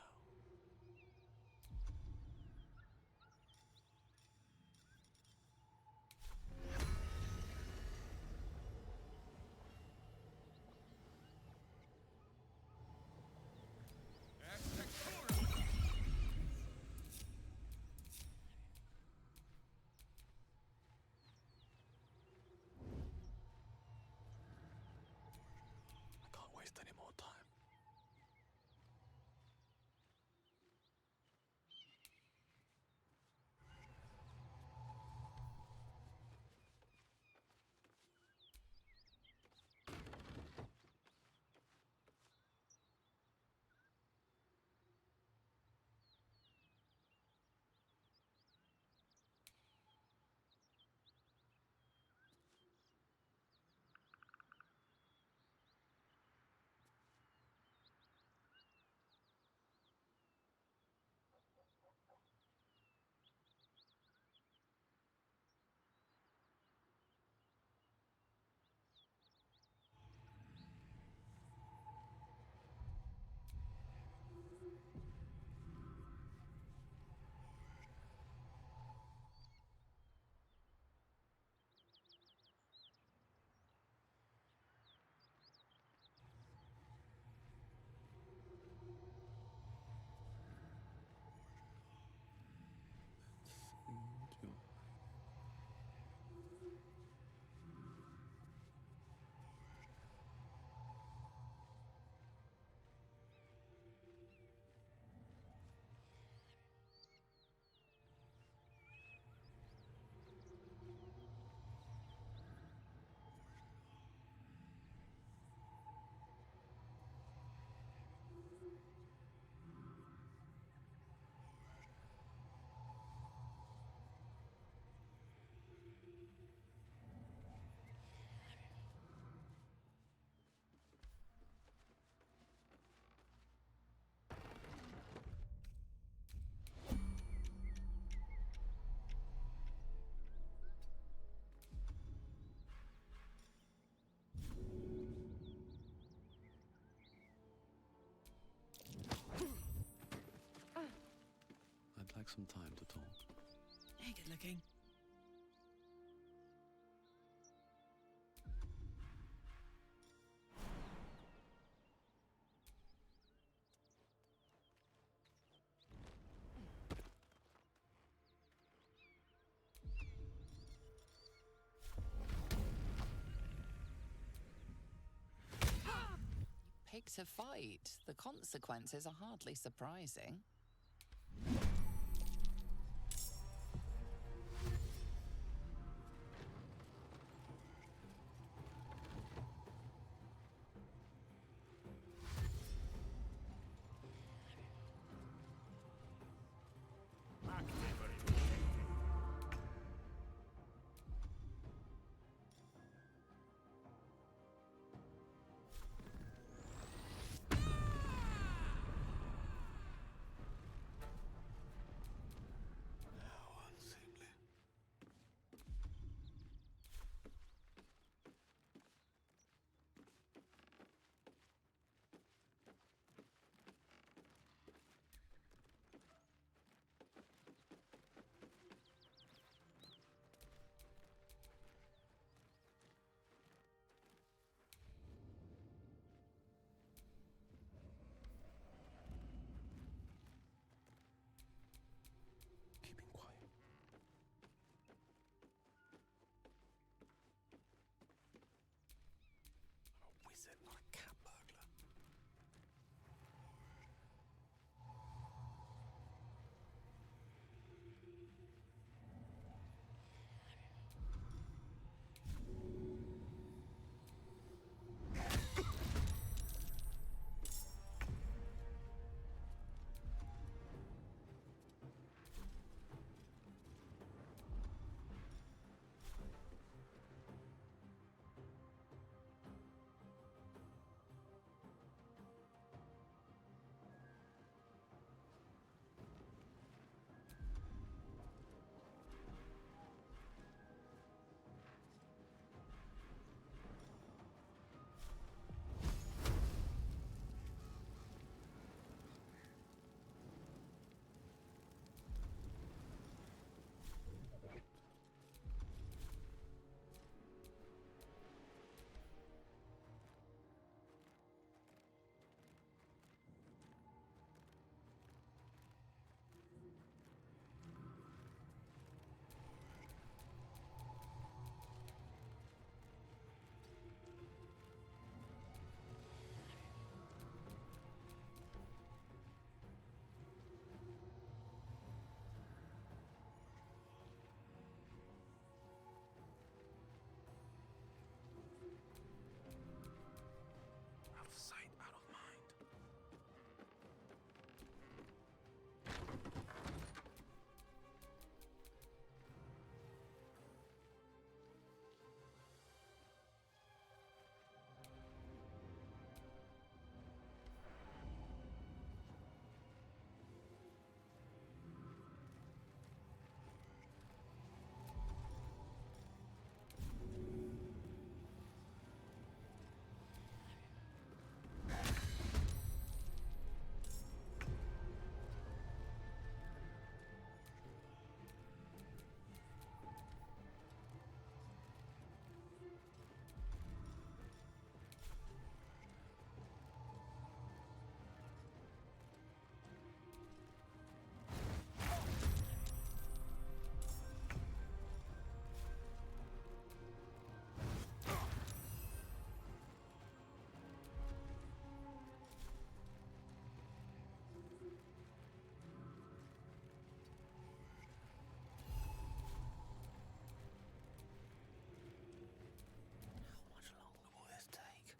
some time to talk. Hey, good looking. Picked a fight. The consequences are hardly surprising. Keeping quiet. I'm a wizard, not a cat burglar. Out of sight, out of mind. How much longer will this take?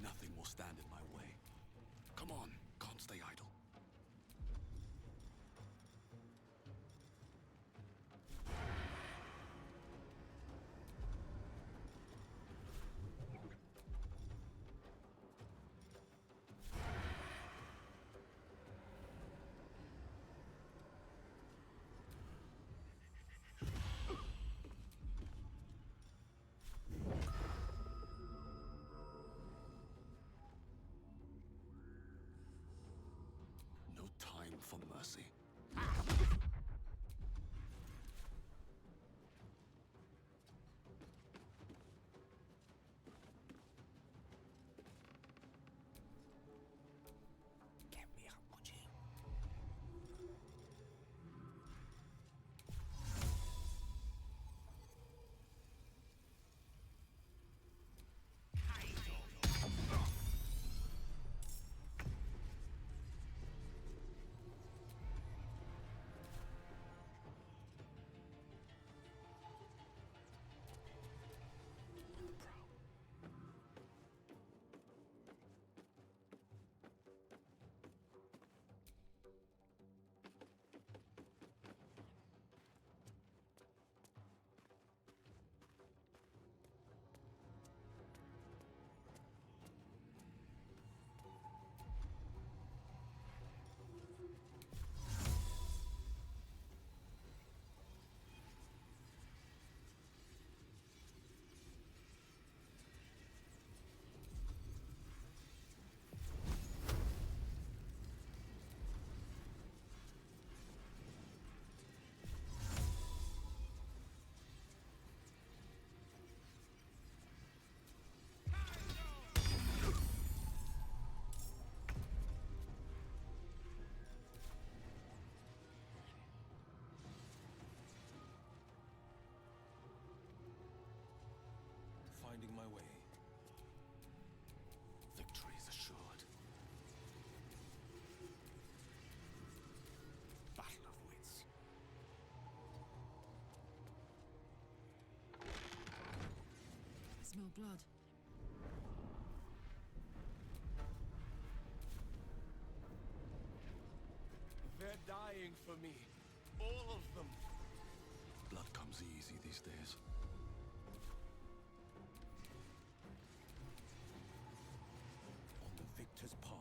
Nothing will stand in my way. Come on, can't stay idle. mercy. Get me up, would you? Finding my way. Victory is assured. Battle of wits. I smell blood. They're dying for me. All of them. Blood comes easy these days. On the victor's path.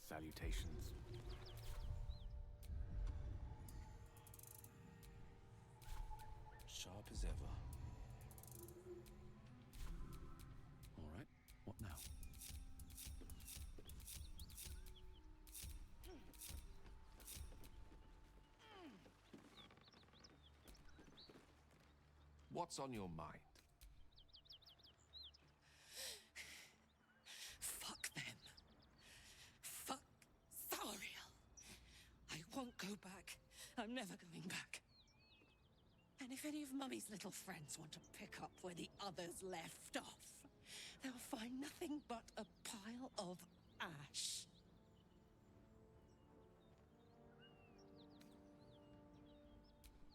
Salutations. Sharp as ever. All right, what now? What's on your mind? Fuck them. Fuck Zariel. I won't go back. I'm never going back. And if any of Mummy's little friends want to pick up where the others left off, they'll find nothing but a pile of ash.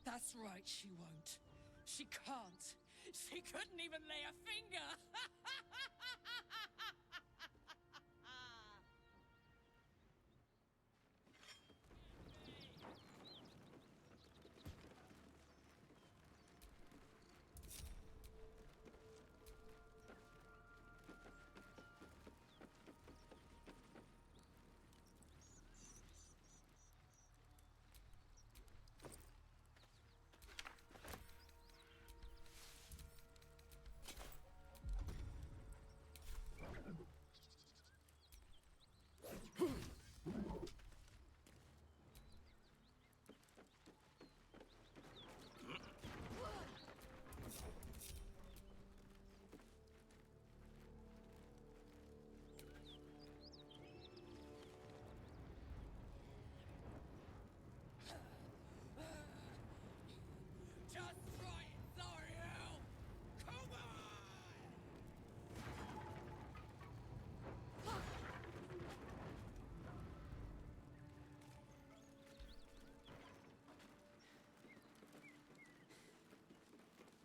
That's right, she won't. She can't. She couldn't even lay a finger.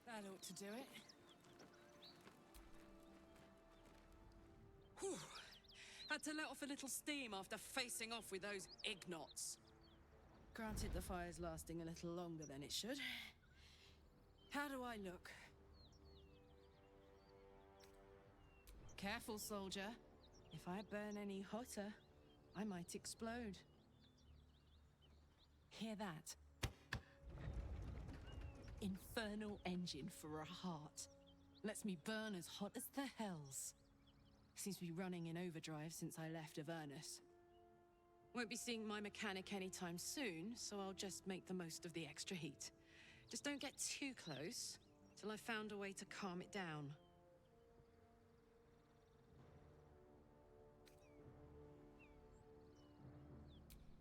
That ought to do it. Whew. Had to let off a little steam after facing off with those ignots. Granted, the fire's lasting a little longer than it should. How do I look? Careful, soldier. If I burn any hotter, I might explode. Hear that? Infernal engine for a heart. Lets me burn as hot as the hells. Seems to be running in overdrive since I left Avernus. Won't be seeing my mechanic anytime soon, so I'll just make the most of the extra heat. Just don't get too close, till I've found a way to calm it down.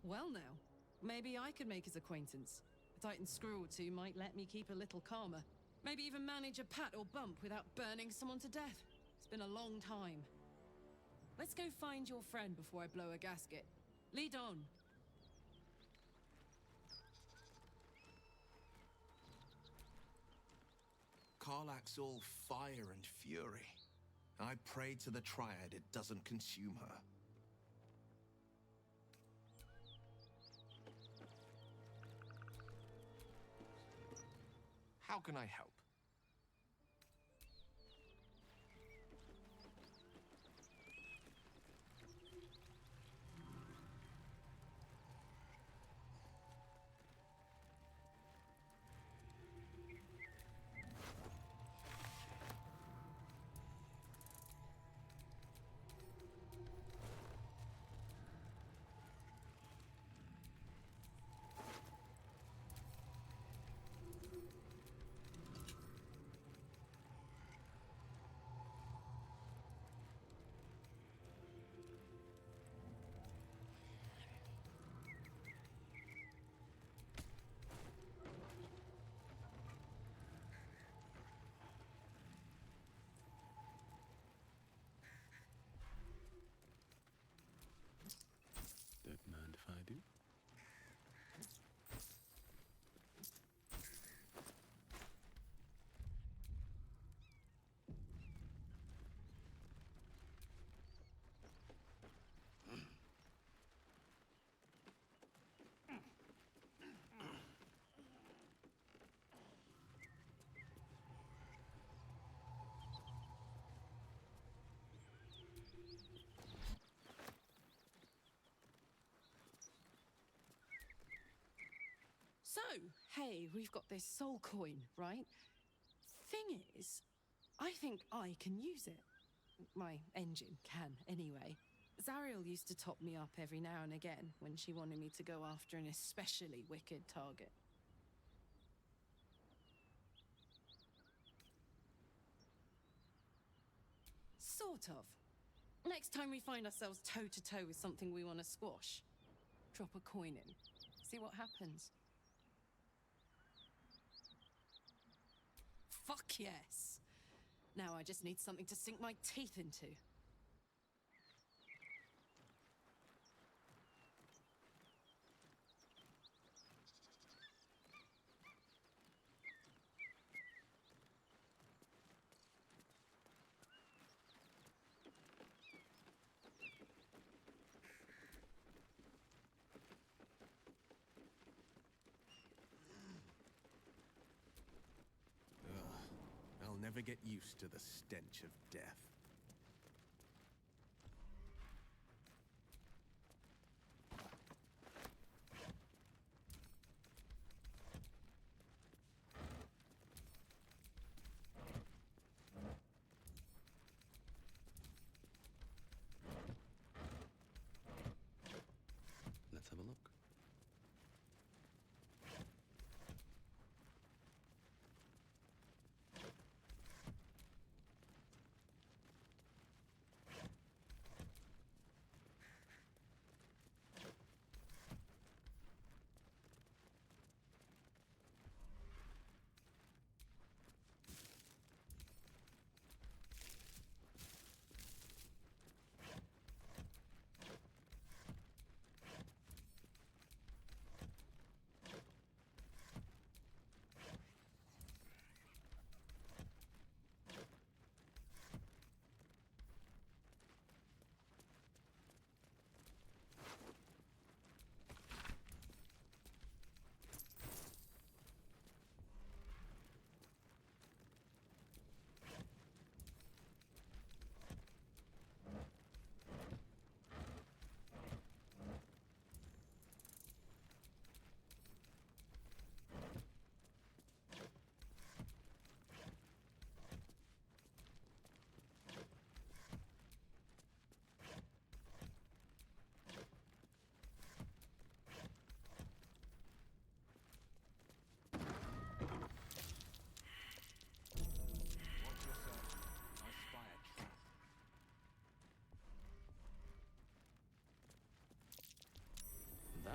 Well now, maybe I could make his acquaintance. A tight screw or two might let me keep a little calmer. Maybe even manage a pat or bump without burning someone to death. It's been a long time. Let's go find your friend before I blow a gasket. Lead on. Karlach's all fire and fury. I pray to the Triad it doesn't consume her. How can I help? Don't mind if I do. So, hey, we've got this soul coin, right? Thing is, I think I can use it. My engine can, anyway. Zariel used to top me up every now and again when she wanted me to go after an especially wicked target. Sort of. Next time we find ourselves toe-to-toe with something we want to squash, drop a coin in. See what happens. Fuck yes! Now I just need something to sink my teeth into. I'll never get used to the stench of death. Let's have a look.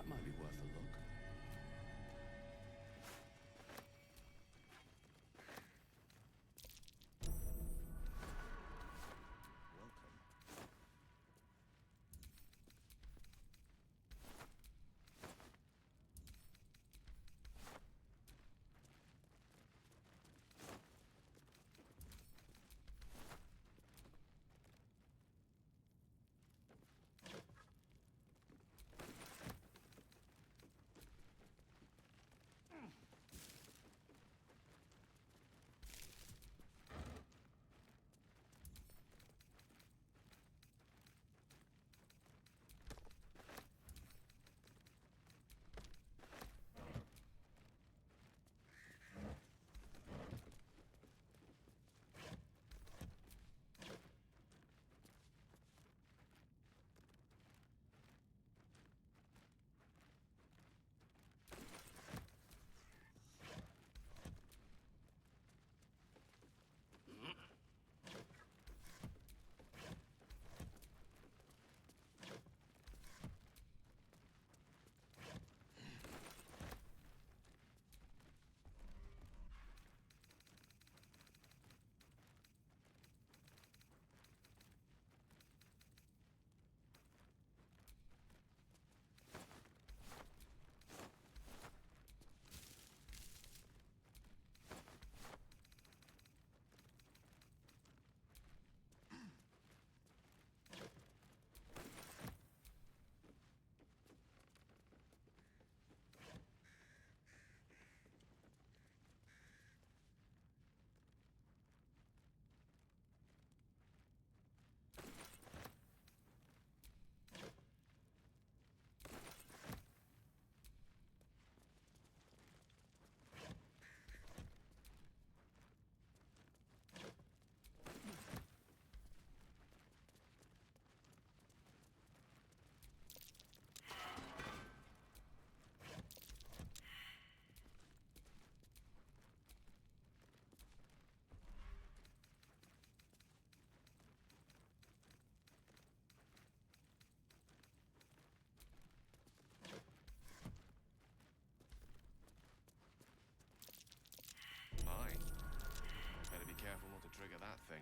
That might be worth a look. Careful not to trigger that thing.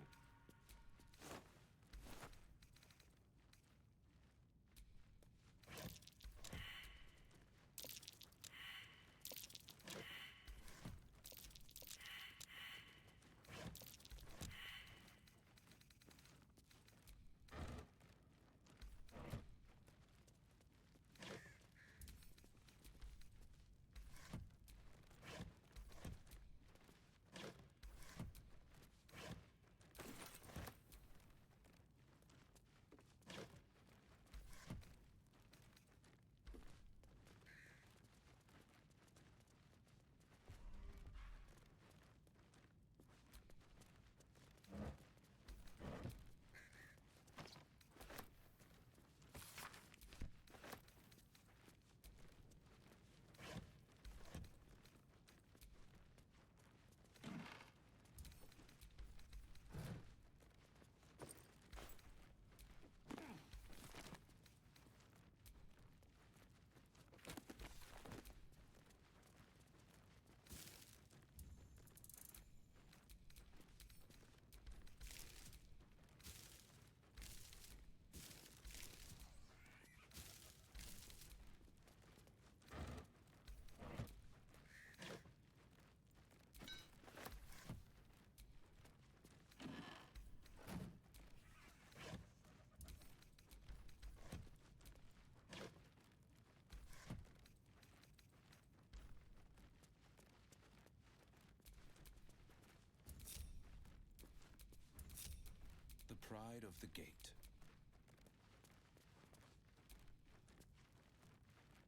Pride of the Gate.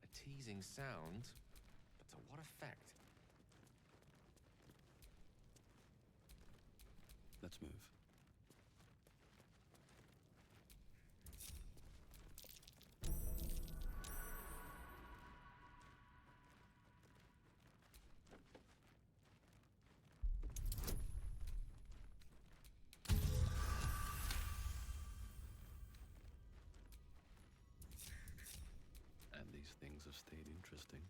A teasing sound, but to what effect? Let's move. these things have stayed interesting.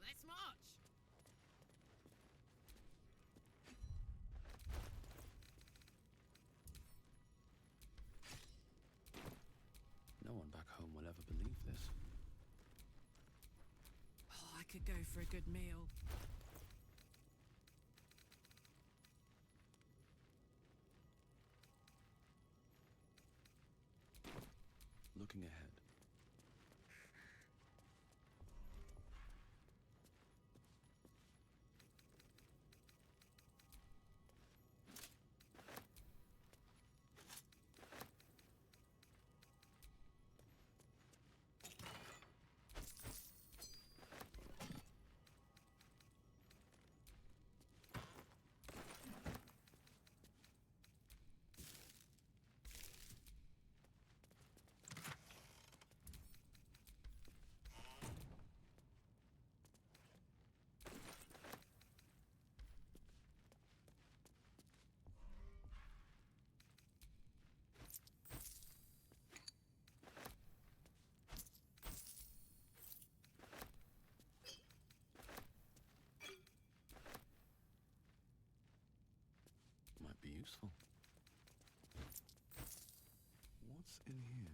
Let's march! No one back home will ever believe this. Oh, I could go for a good meal. Looking ahead. Might be useful. What's in here?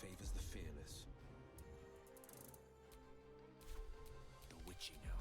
favors the fearless. The witching hour.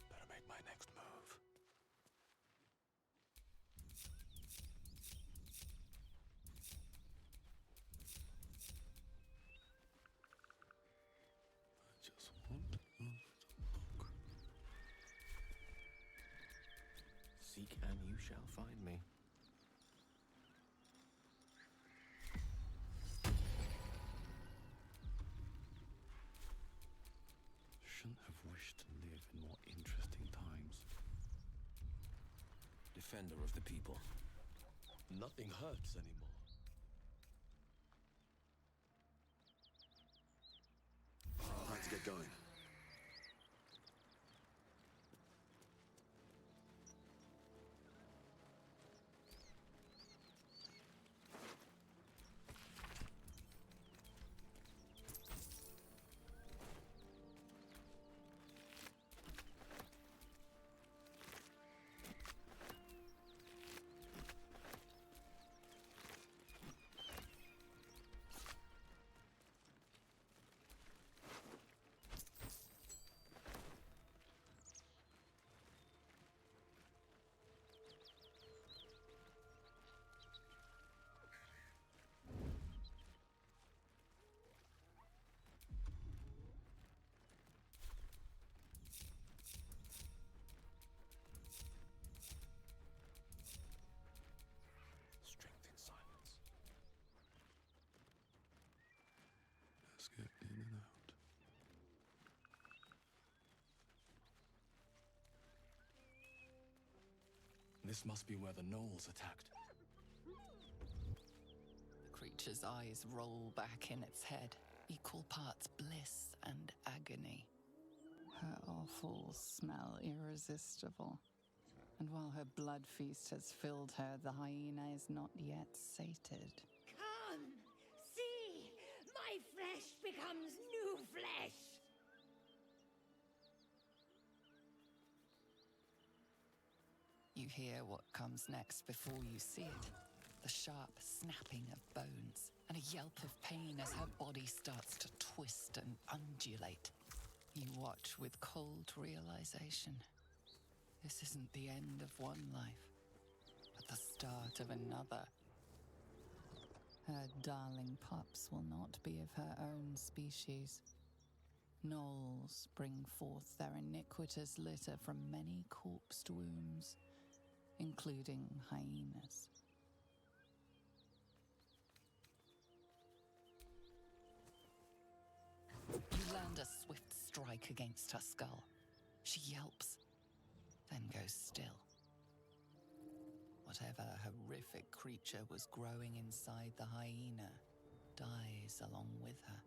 Better make my next move. I just want to look. Seek and you shall find me. Shouldn't have wished to live in more interesting times. Defender of the people. Nothing hurts anymore. Time to get going. Strength in silence. Let's get in and out. This must be where the gnolls attacked. The creature's eyes roll back in its head, equal parts bliss and agony. Her offal smell irresistible. And while her blood feast has filled her, the hyena is not yet sated. Come, see! My flesh becomes new flesh! You hear what comes next before you see it. The sharp snapping of bones, and a yelp of pain as her body starts to twist and undulate. You watch with cold realization. This isn't the end of one life, but the start of another. Her darling pups will not be of her own species. Gnolls bring forth their iniquitous litter from many corpsed wombs, including hyenas. You land a swift strike against her skull. She yelps, then goes still. Whatever horrific creature was growing inside the hyena dies along with her.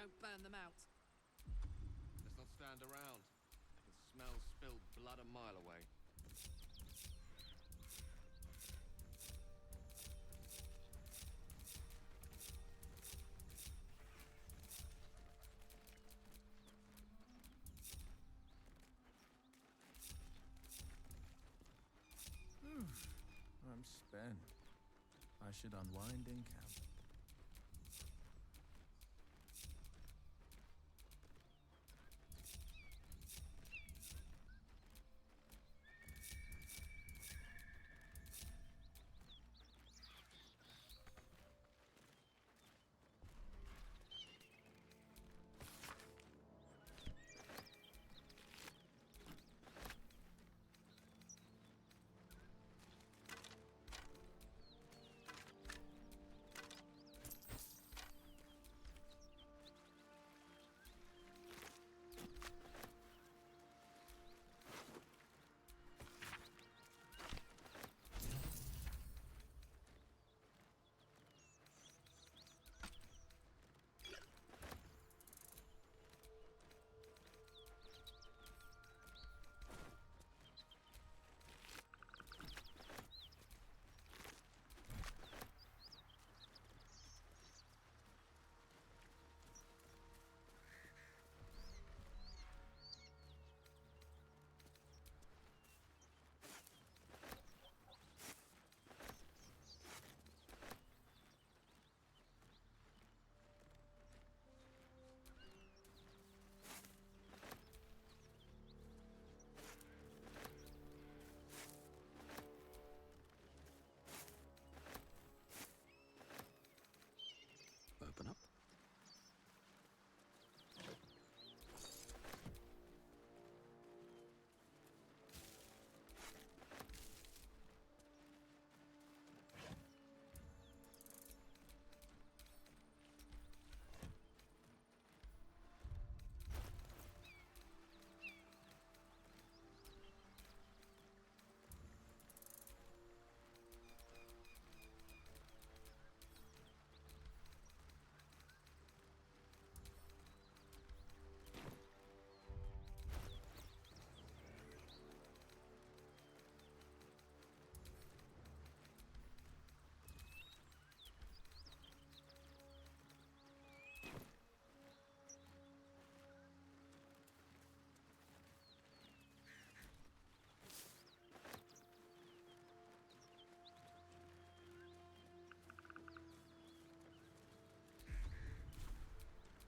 Don't burn them out. Let's not stand around. I can smell spilled blood a mile away. I'm spent. I should unwind in camp. Open up.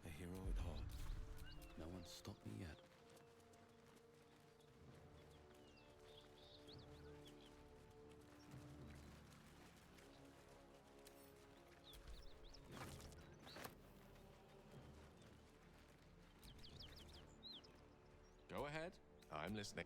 A hero at heart. No one's stopped me yet. Go ahead. I'm listening.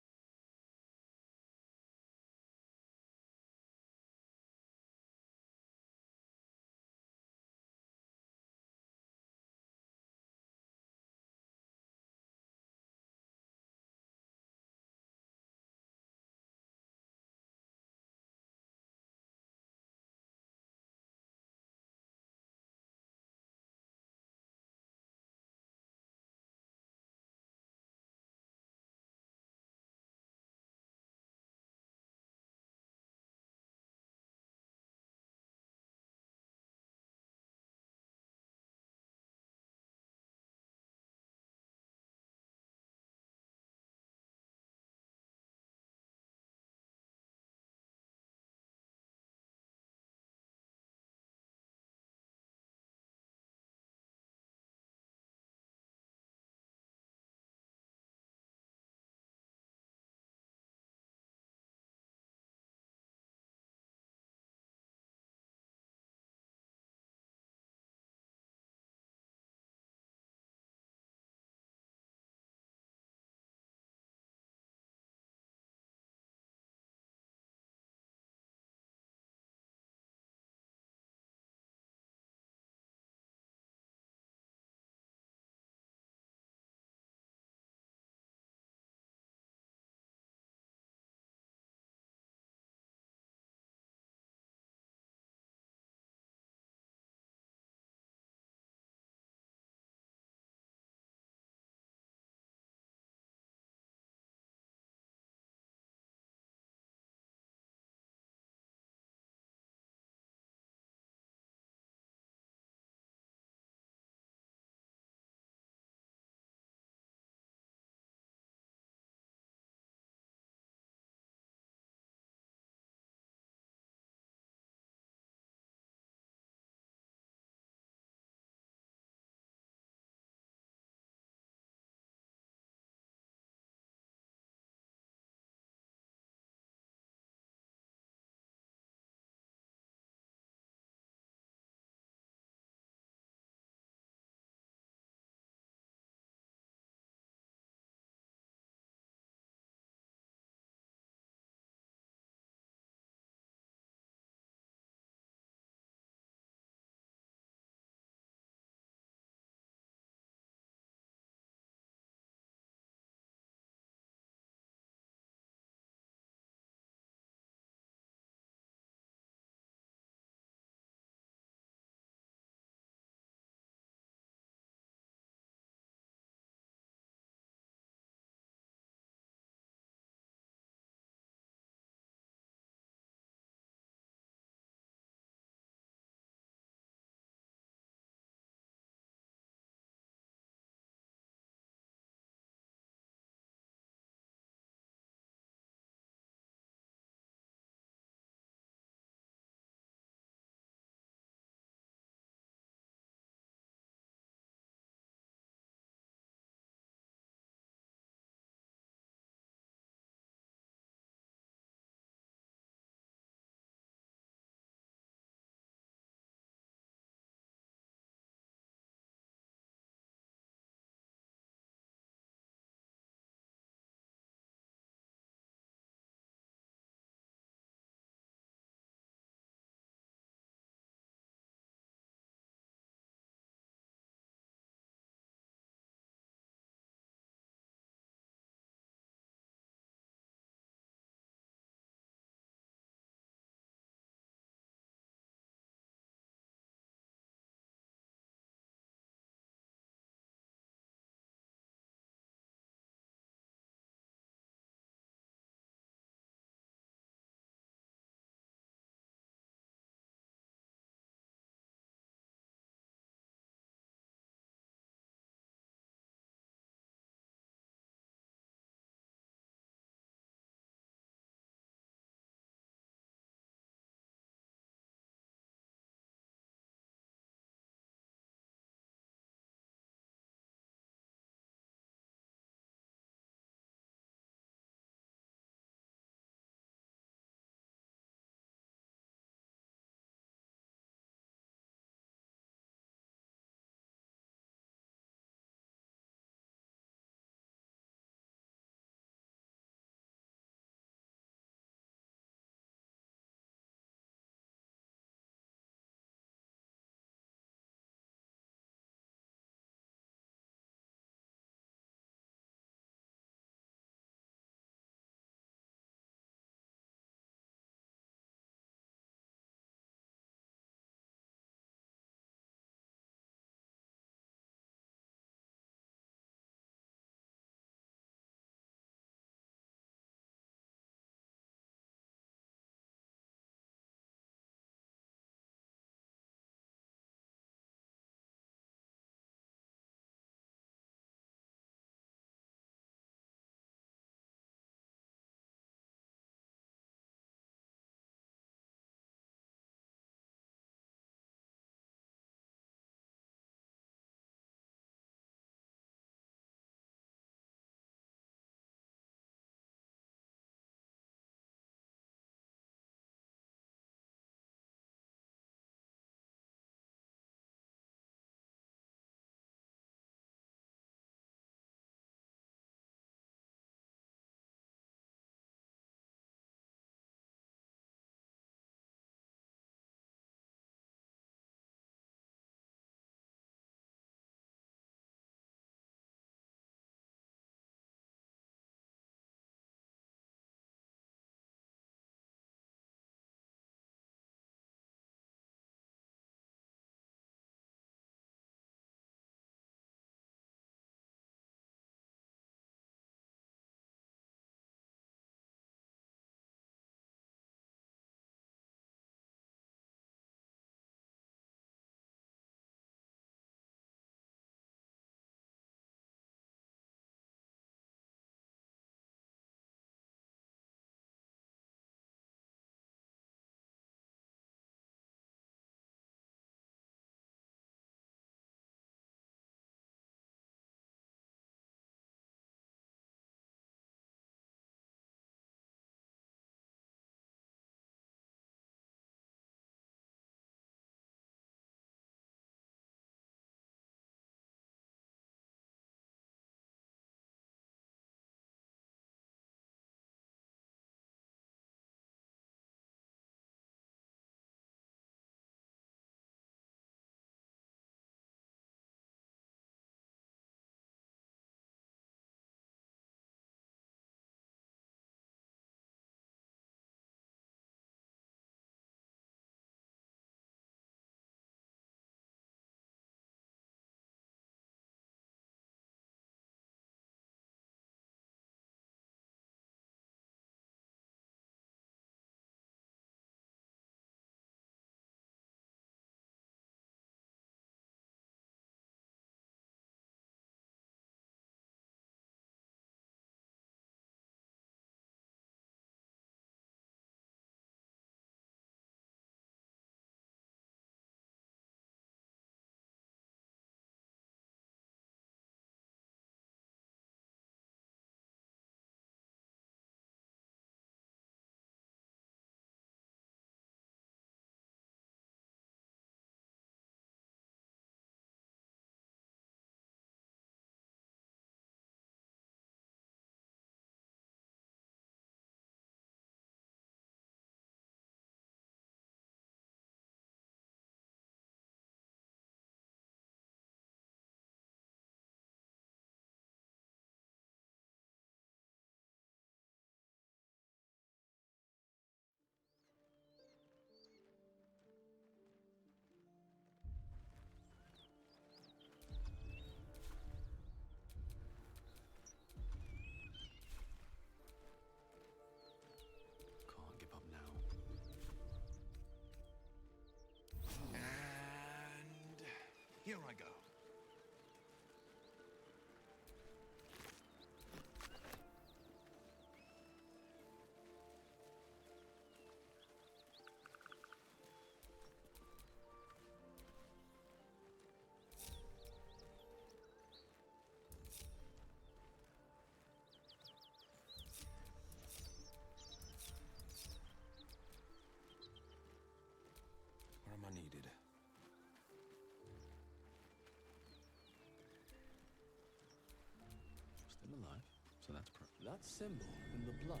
That symbol in the blood,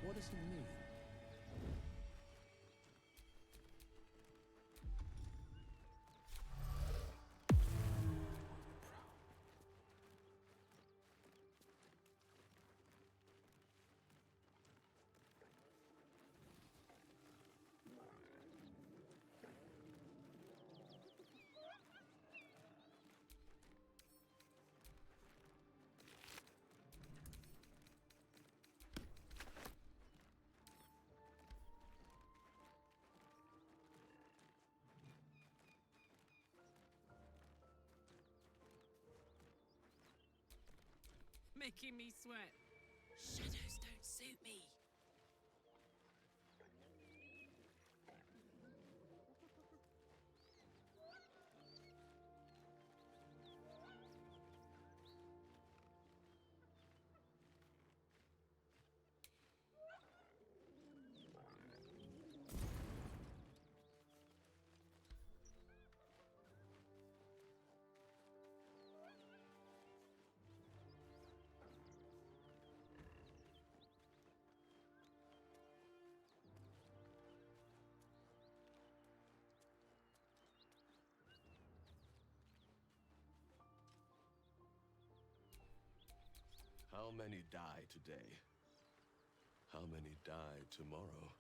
what does it mean? Making me sweat. Shadows don't suit me. How many die today? How many die tomorrow?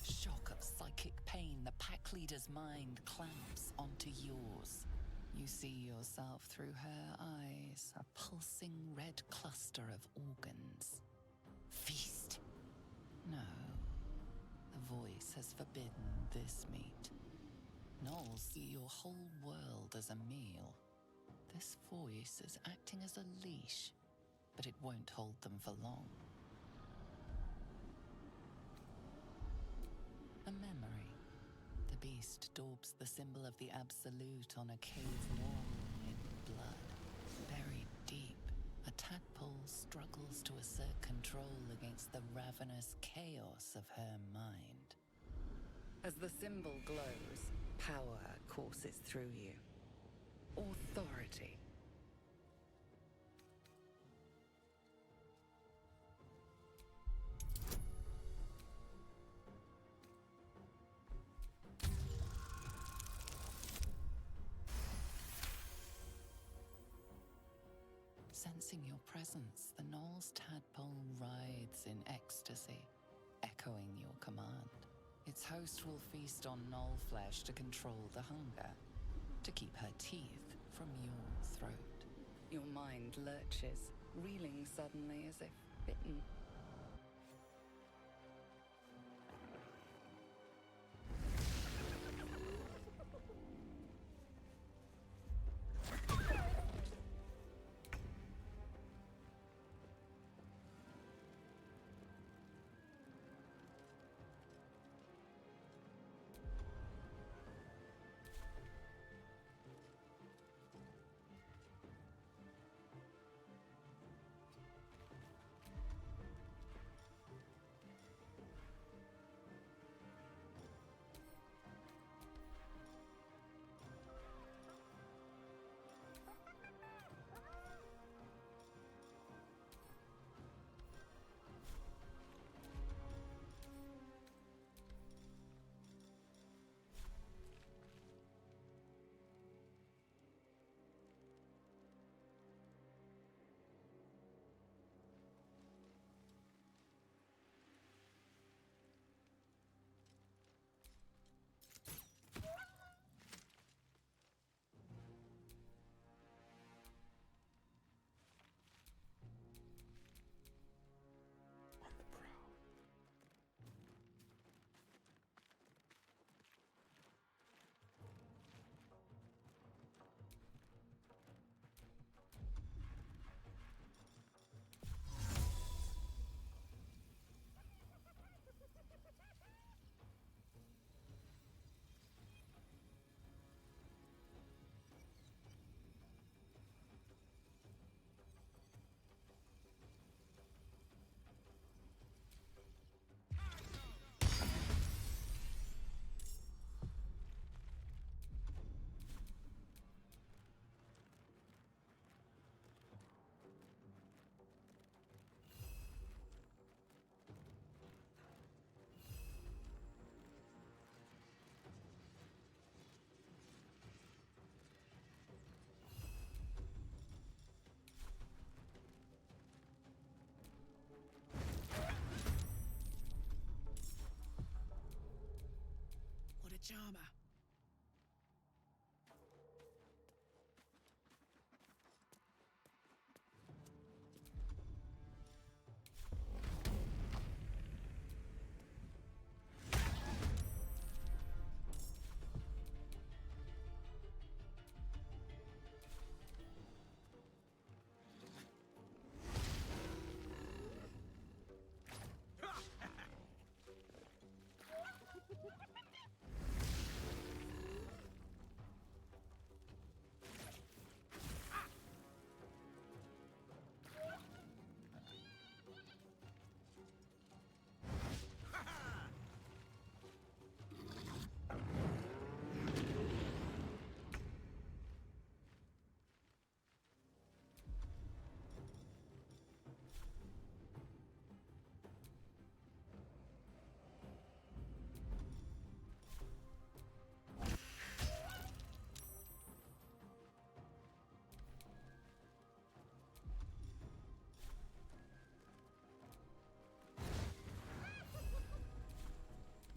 Shock of psychic pain, the pack leader's mind clamps onto yours. You see yourself through her eyes, a pulsing red cluster of organs. Feast. No. The voice has forbidden this meat. Gnolls see your whole world as a meal. This voice is acting as a leash, but it won't hold them for long. A memory. The beast daubs the symbol of the Absolute on a cave wall in blood. Buried deep, a tadpole struggles to assert control against the ravenous chaos of her mind. As the symbol glows, power courses through you. Authority. Sensing your presence, the Gnoll's tadpole writhes in ecstasy, echoing your command. Its host will feast on Gnoll flesh to control the hunger, to keep her teeth from your throat. Your mind lurches, reeling suddenly as if bitten. charmer.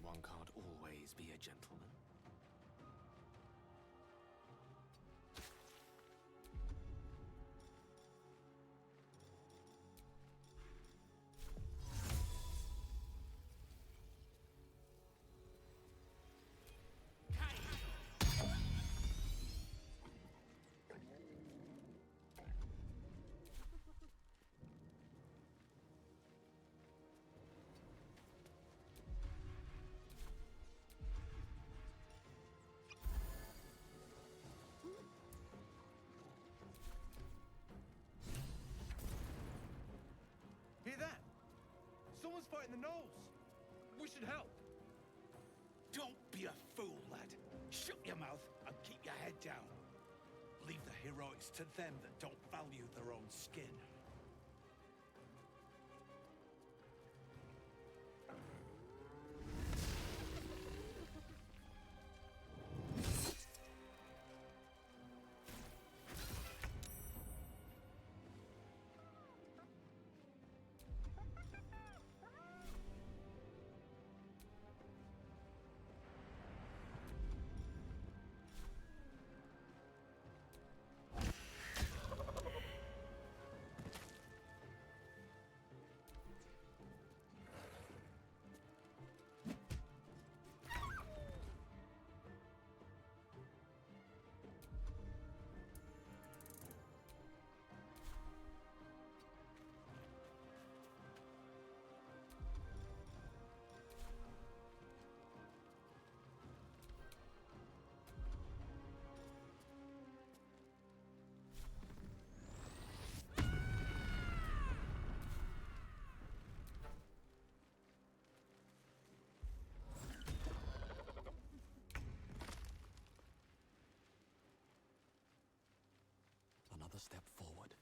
One can't always be a gentleman. Hear that? Someone's fighting the gnolls. We should help. Don't be a fool, lad. Shut your mouth and keep your head down. Leave the heroics to them that don't value their own skin. Another step forward.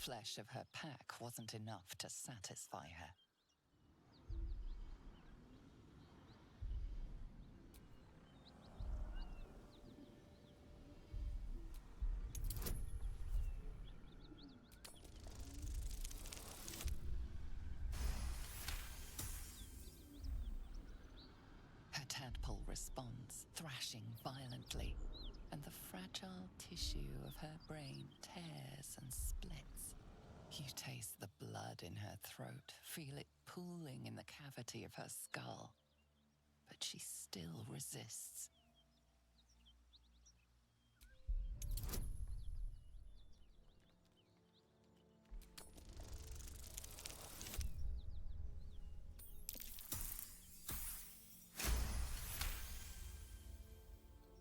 flesh of her pack wasn't enough to satisfy her. Her tadpole responds, thrashing violently, and the fragile tissue of her brain tears and splits. You taste the blood in her throat, feel it pooling in the cavity of her skull. But she still resists.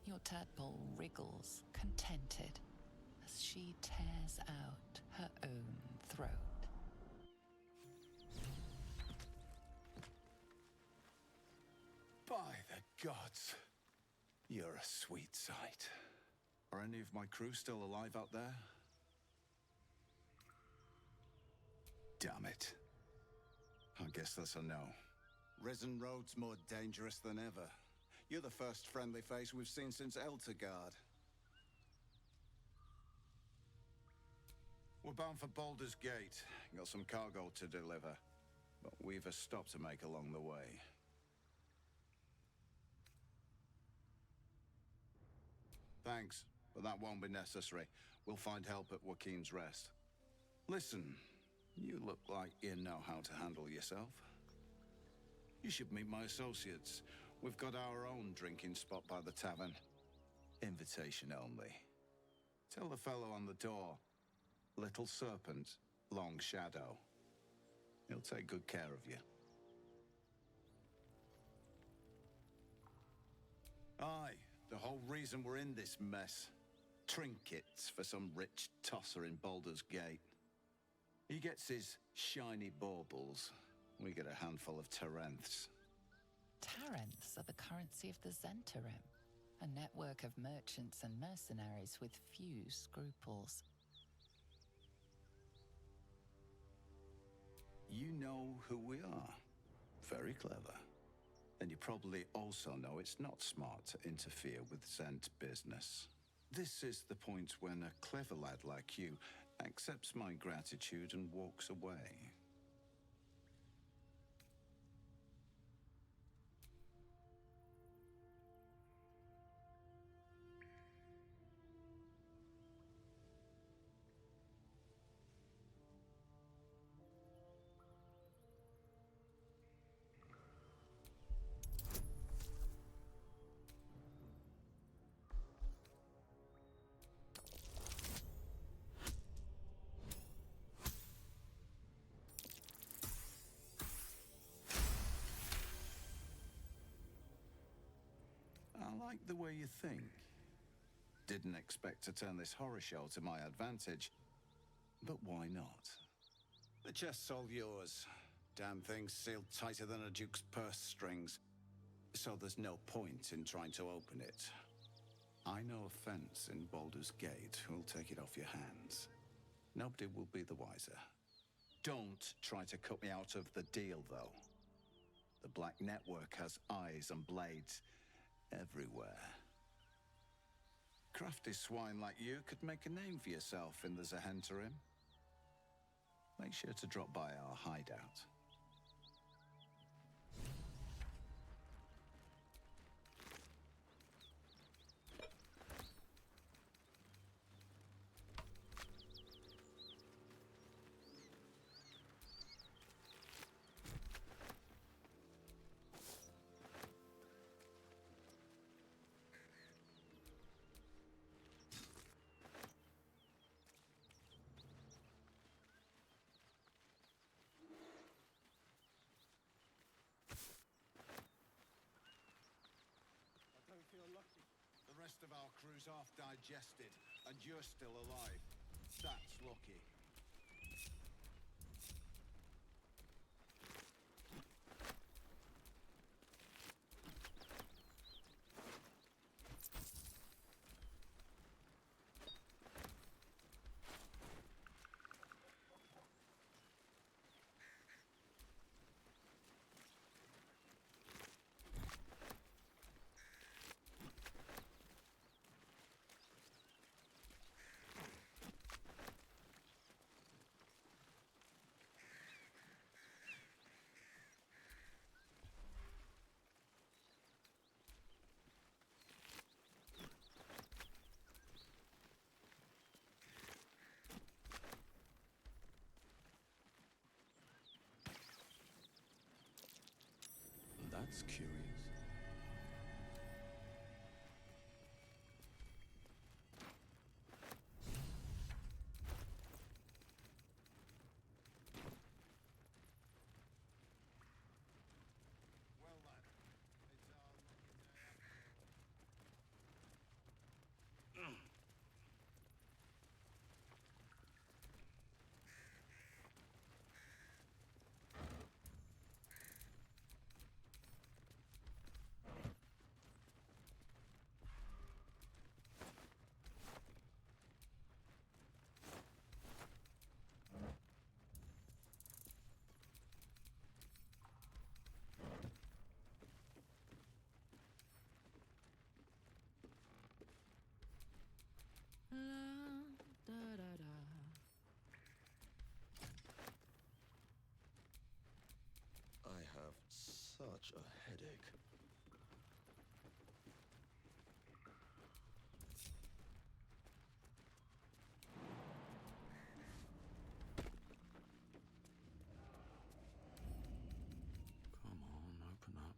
Your tadpole wriggles, contented, as she tears out her own throat. By the gods, you're a sweet sight. Are any of my crew still alive out there? Damn it. I guess that's a no. Risen Road's more dangerous than ever. You're the first friendly face we've seen since Eltergard. We're bound for Baldur's Gate. Got some cargo to deliver. But we've a stop to make along the way. Thanks, but that won't be necessary. We'll find help at Joaquin's Rest. Listen, you look like you know how to handle yourself. You should meet my associates. We've got our own drinking spot by the tavern. Invitation only. Tell the fellow on the door. Little Serpent, Long Shadow. He'll take good care of you. Aye, the whole reason we're in this mess. Trinkets for some rich tosser in Baldur's Gate. He gets his shiny baubles. We get a handful of Tarenths. Tarenths are the currency of the Zentarim, a network of merchants and mercenaries with few scruples. You know who we are. Very clever. And you probably also know it's not smart to interfere with Zent business. This is the point when a clever lad like you accepts my gratitude and walks away. I like the way you think. Didn't expect to turn this horror show to my advantage, but why not? The chest's all yours. Damn thing's sealed tighter than a duke's purse strings. So there's no point in trying to open it. I know a fence in Baldur's Gate who'll take it off your hands. Nobody will be the wiser. Don't try to cut me out of the deal, though. The Black Network has eyes and blades everywhere. Crafty swine like you could make a name for yourself in the Zahentarim. Make sure to drop by our hideout. The rest of our crew's half digested, and you're still alive. That's lucky. That's curious. I have such a headache. Come on, open up.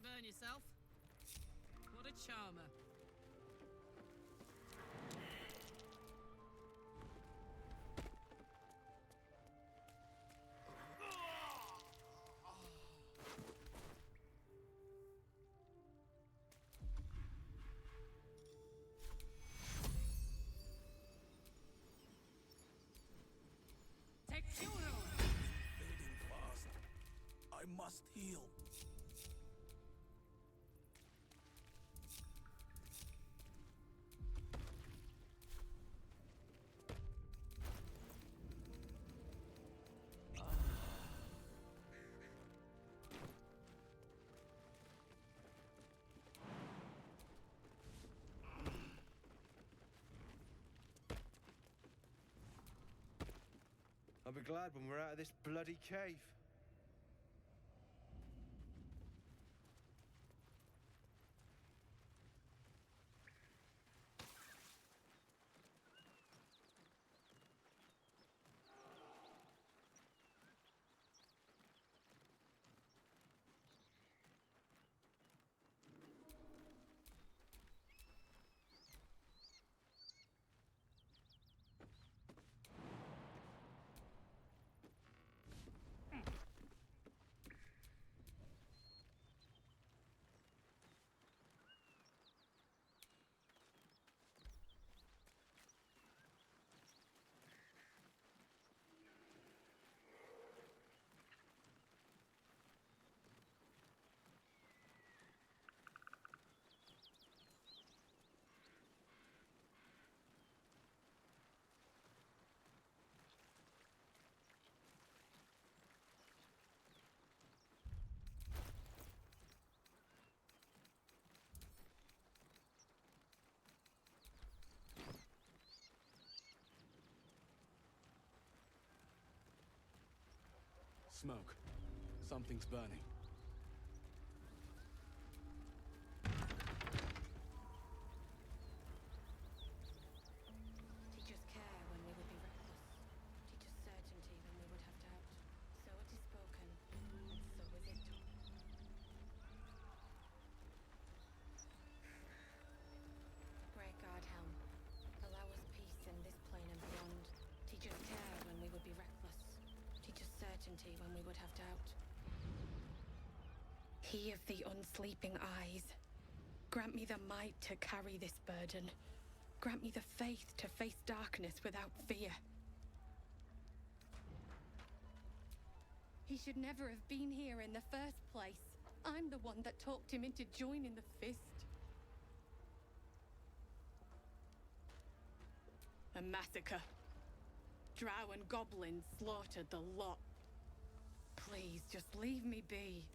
Burn yourself. What a charmer. must heal. I'll be glad when we're out of this bloody cave. Smoke. Something's burning. Teach us care when we would be reckless. Teach us certainty when we would have doubt. So it is spoken, and so is it done. Great God, Helm, allow us peace in this plane and beyond. Teach us care when we would be reckless. Teach us certainty when we would have doubt. He of the unsleeping eyes, grant me the might to carry this burden. Grant me the faith to face darkness without fear. He should never have been here in the first place. I'm the one that talked him into joining the Fist. A massacre. Drow and goblins slaughtered the lot. Please, just leave me be.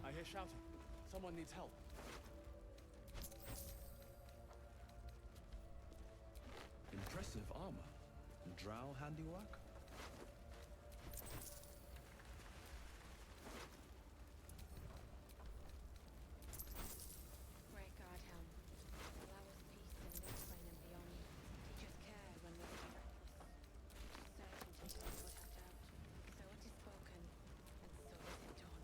I hear shouting. Someone needs help. Impressive armor. Drow handiwork? Great God, Helm, allow us peace in this plane and beyond. Teach us care when we would be reckless. Teach us certainty when we would have doubt. So it is spoken, and so is it done.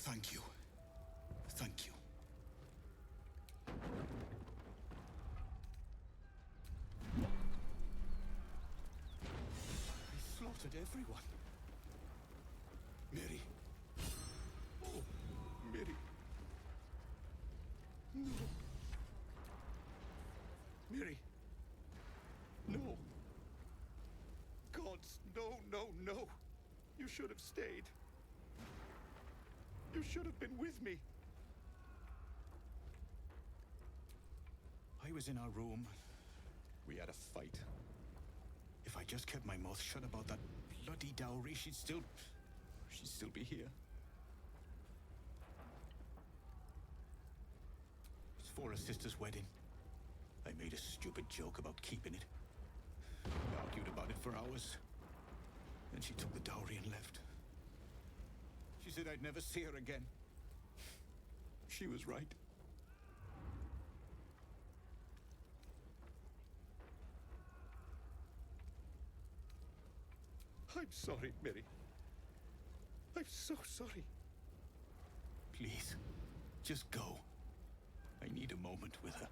Thank you. Thank you. He slaughtered everyone. Mary. Oh, Mary. No. Mary. No. Gods, no, no, no. You should have stayed. You should have been with me. I was in our room. We had a fight. If I just kept my mouth shut about that bloody dowry, she'd still be here. It's for her sister's wedding. I made a stupid joke about keeping it. We argued about it for hours. Then she took the dowry and left. She said I'd never see her again. She was right. I'm sorry, Mary. I'm so sorry. Please, just go. I need a moment with her.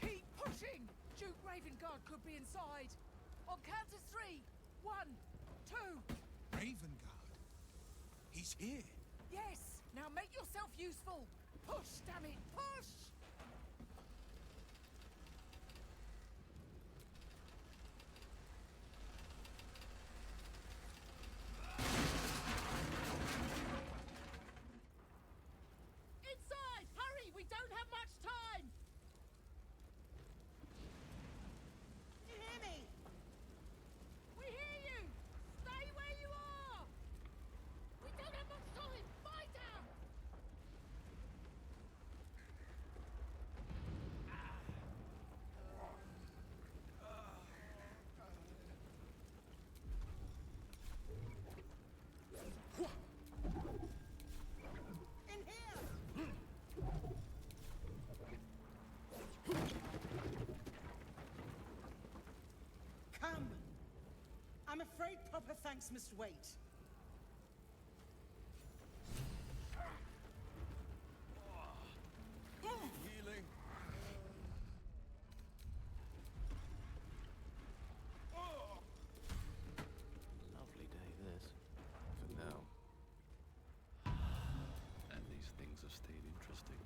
Keep pushing! Duke Ravengard could be inside. On count of 3. 1, 2. Ravengard? He's here. Yes! Now make yourself useful! Push, damn it! Push! Inside! Hurry! We don't have much time! You hear me? We hear you! Stay where you are! We don't have much time! Fight down! In here! Come. I'm afraid proper thanks must wait. Healing. Lovely day, this. For now. And these things have stayed interesting.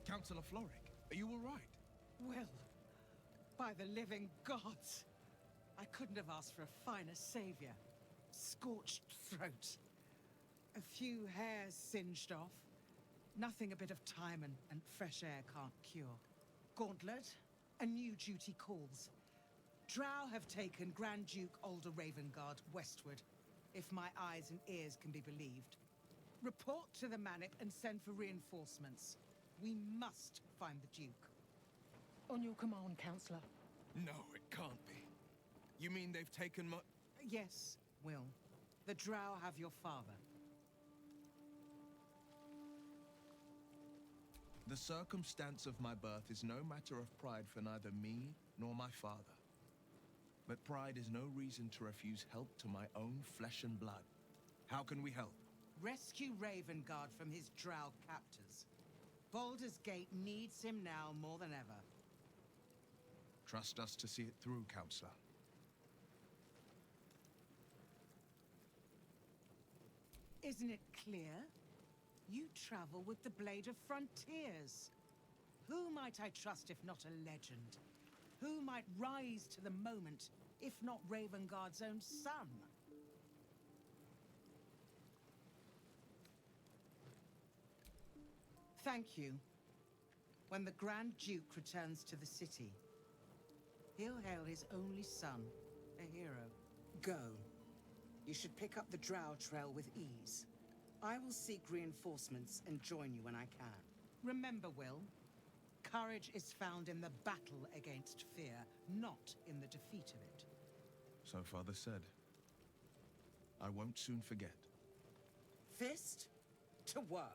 Councillor Floric, are you all right? Well, by the living gods, I couldn't have asked for a finer savior. Scorched throat. A few hairs singed off. Nothing a bit of time and fresh air can't cure. Gauntlet, a new duty calls. Drow have taken Grand Duke Alder Ravengard westward, if my eyes and ears can be believed. Report to the Manip and send for reinforcements. We must find the Duke. On your command, Councillor. No, it can't be. You mean they've taken my... Yes, Will. The Drow have your father. The circumstance of my birth is no matter of pride for neither me nor my father. But pride is no reason to refuse help to my own flesh and blood. How can we help? Rescue Ravengard from his Drow captors. Baldur's Gate needs him now more than ever. Trust us to see it through, Counselor. Isn't it clear? You travel with the Blade of Frontiers. Who might I trust if not a legend? Who might rise to the moment if not Ravengard's own son? Thank you. When the Grand Duke returns to the city, he'll hail his only son, a hero. Go, You should pick up the Drow trail with ease. I will seek reinforcements and join you when I can. Remember, Will, courage is found in the battle against fear, not in the defeat of it. So Father said. I won't soon forget. Fist to work.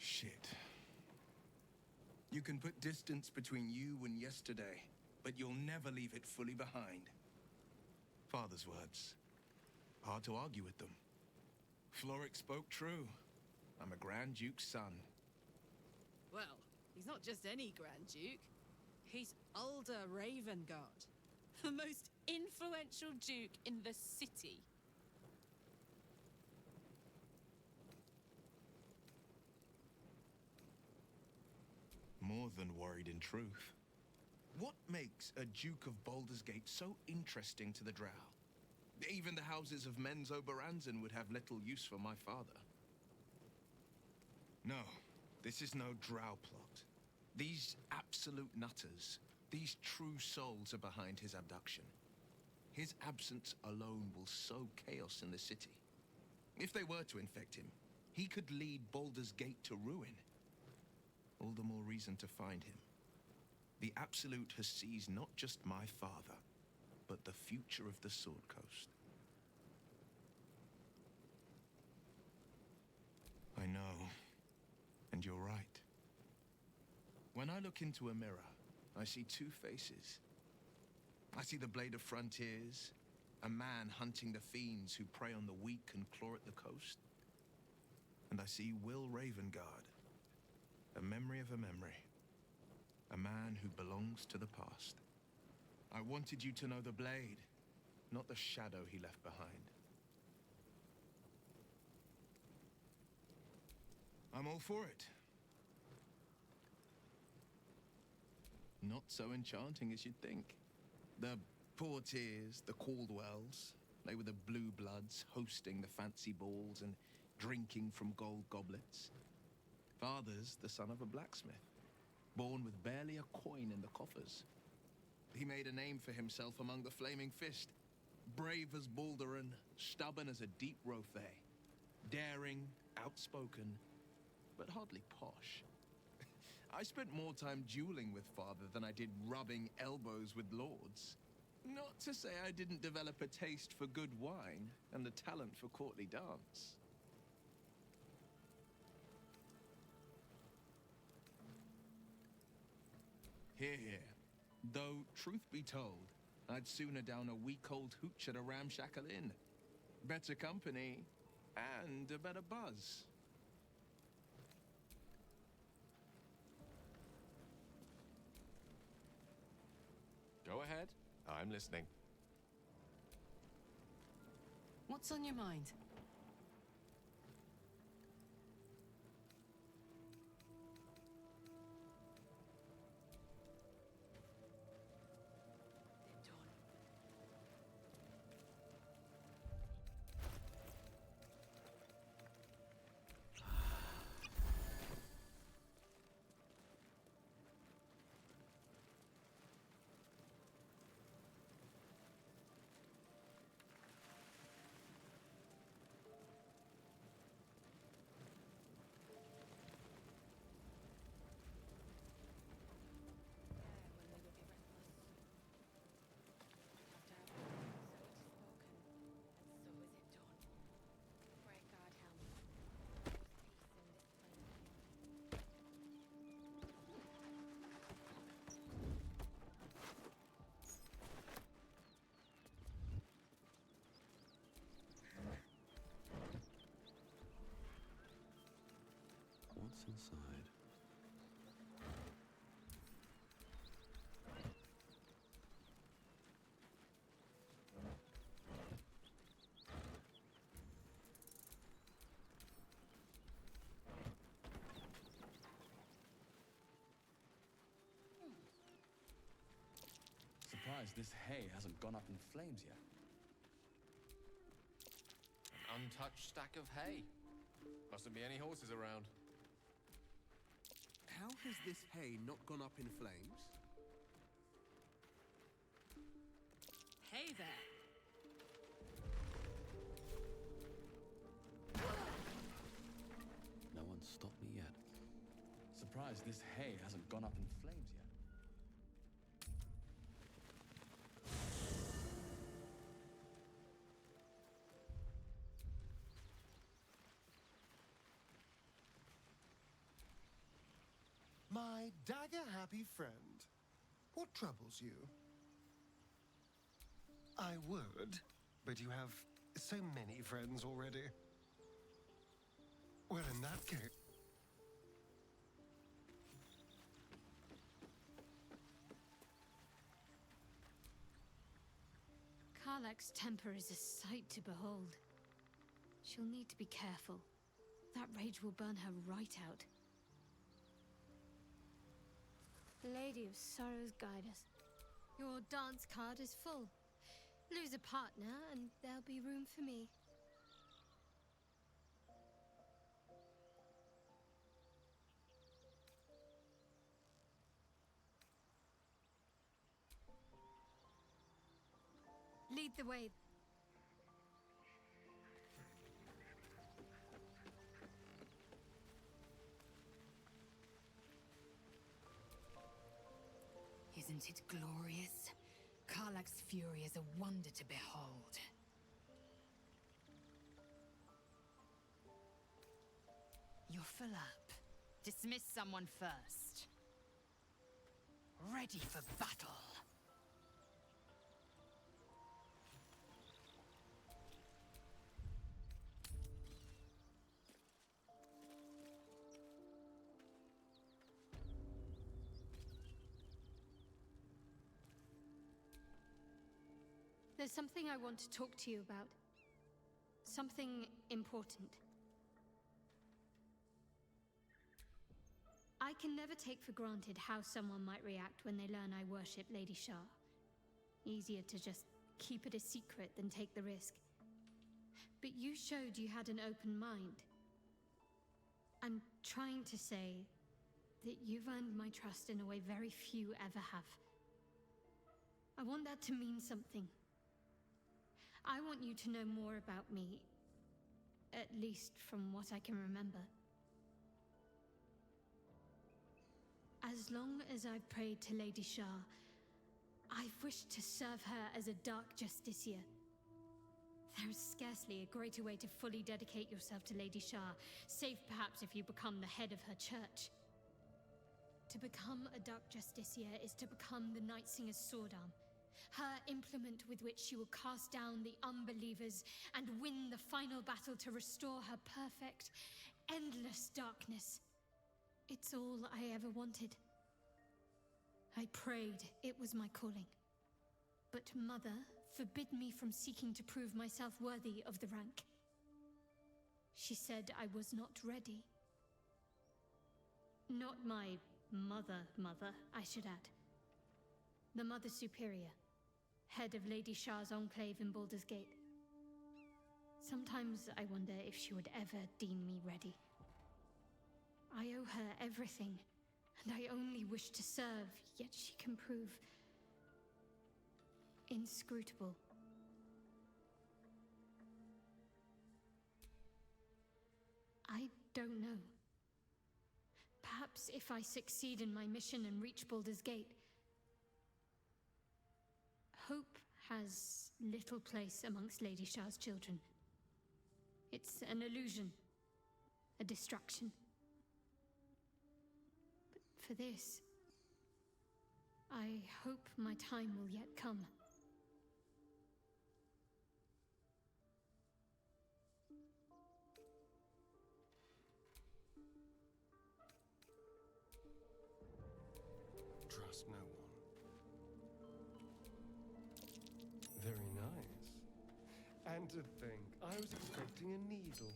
Shit. You can put distance between you and yesterday, but you'll never leave it fully behind. Father's words. Hard to argue with them. Floric spoke true. I'm a Grand Duke's son. Well, he's not just any Grand Duke. He's Ulder Ravengard, the most influential Duke in the city. More than worried in truth. What makes a Duke of Baldur's Gate so interesting to the Drow? Even the houses of Menzo Baranzan would have little use for my father. No, this is no Drow plot. These absolute nutters, these true souls are behind his abduction. His absence alone will sow chaos in the city. If they were to infect him, he could lead Baldur's Gate to ruin. All the more reason to find him. The Absolute has seized not just my father, but the future of the Sword Coast. I know, and you're right. When I look into a mirror, I see two faces. I see the Blade of Frontiers, a man hunting the fiends who prey on the weak and claw at the coast. And I see Will Ravengard, a memory of a memory. A man who belongs to the past. I wanted you to know the Blade, not the shadow he left behind. I'm all for it. Not so enchanting as you'd think. The Portiers, the Caldwells, they were the blue bloods hosting the fancy balls and drinking from gold goblets. Father's the son of a blacksmith, born with barely a coin in the coffers. He made a name for himself among the Flaming Fist. Brave as Balduran, stubborn as a deep Rothay. Daring, outspoken, but hardly posh. I spent more time dueling with Father than I did rubbing elbows with lords. Not to say I didn't develop a taste for good wine and the talent for courtly dance. Hear, hear. Though, truth be told, I'd sooner down a week-old hooch at a ramshackle inn. Better company, and a better buzz. Go ahead. I'm listening. What's on your mind? What's inside? Surprised this hay hasn't gone up in flames yet. An untouched stack of hay. Mustn't be any horses around. How has this hay not gone up in flames? Hey there. No one's stopped me yet. Surprised this hay hasn't gone up in flames yet. My dagger-happy friend, what troubles you? I would, but you have so many friends already. Well, in that case... Karlach's temper is a sight to behold. She'll need to be careful. That rage will burn her right out. Lady of Sorrows, guide us. Your dance card is full. Lose a partner, and there'll be room for me. Lead the way. Isn't it glorious? Karlach's fury is a wonder to behold. You're full up. Dismiss someone first. Ready for battle. There's something I want to talk to you about. Something important. I can never take for granted how someone might react when they learn I worship Lady Shah. Easier to just keep it a secret than take the risk. But you showed you had an open mind. I'm trying to say that you've earned my trust in a way very few ever have. I want that to mean something. I want you to know more about me, at least from what I can remember. As long as I've prayed to Lady Shah, I've wished to serve her as a Dark Justiciar. There is scarcely a greater way to fully dedicate yourself to Lady Shah, save perhaps if you become the head of her church. To become a Dark Justiciar is to become the Night Singer's sword arm, her implement with which she will cast down the unbelievers and win the final battle to restore her perfect, endless darkness. It's all I ever wanted. I prayed it was my calling. But Mother forbid me from seeking to prove myself worthy of the rank. She said I was not ready. Not my mother, I should add. The Mother Superior, head of Lady Shah's enclave in Baldur's Gate. Sometimes I wonder if she would ever deem me ready. I owe her everything, and I only wish to serve, yet she can prove inscrutable. I don't know. Perhaps if I succeed in my mission and reach Baldur's Gate, hope has little place amongst Lady Shah's children. It's an illusion, a distraction. But for this, I hope my time will yet come. And to think, I was expecting a needle.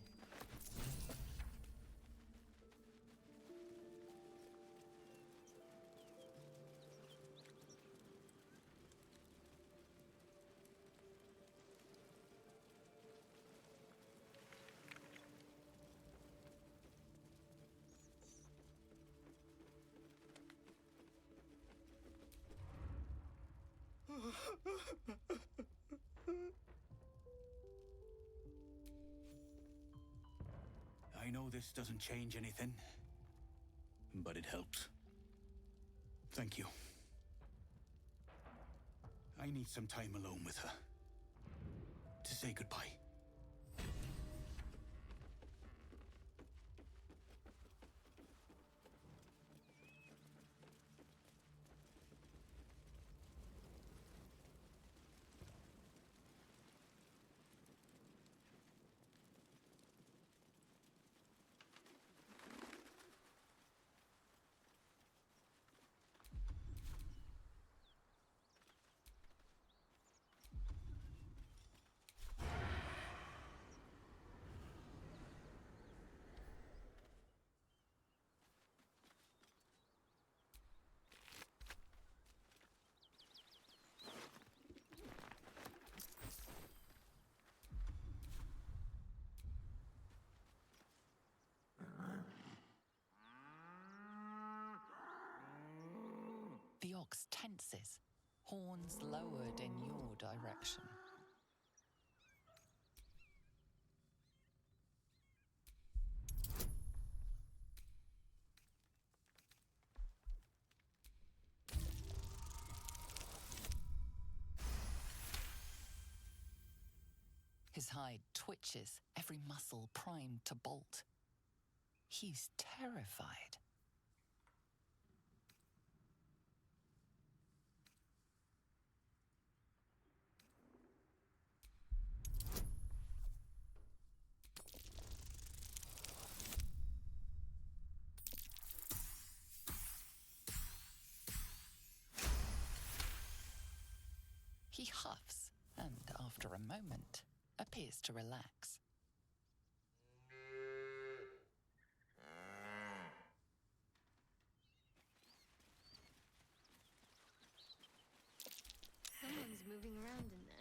I know this doesn't change anything, but it helps. Thank you. I need some time alone with her. To say goodbye. The ox tenses, horns lowered in your direction. His hide twitches, every muscle primed to bolt. He's terrified. He huffs, and after a moment, appears to relax. Someone's moving around in there.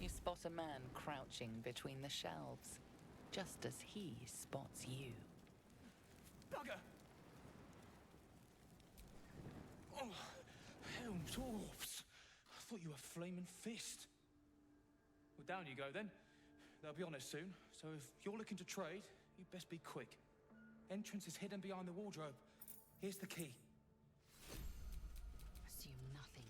You spot a man crouching between the shelves, just as he spots you. Bugger! Oh, hell, dwarves! I thought you were flaming fist. Well, down you go then. They'll be on us soon, so if you're looking to trade, you'd best be quick. Entrance is hidden behind the wardrobe. Here's the key. Assume nothing.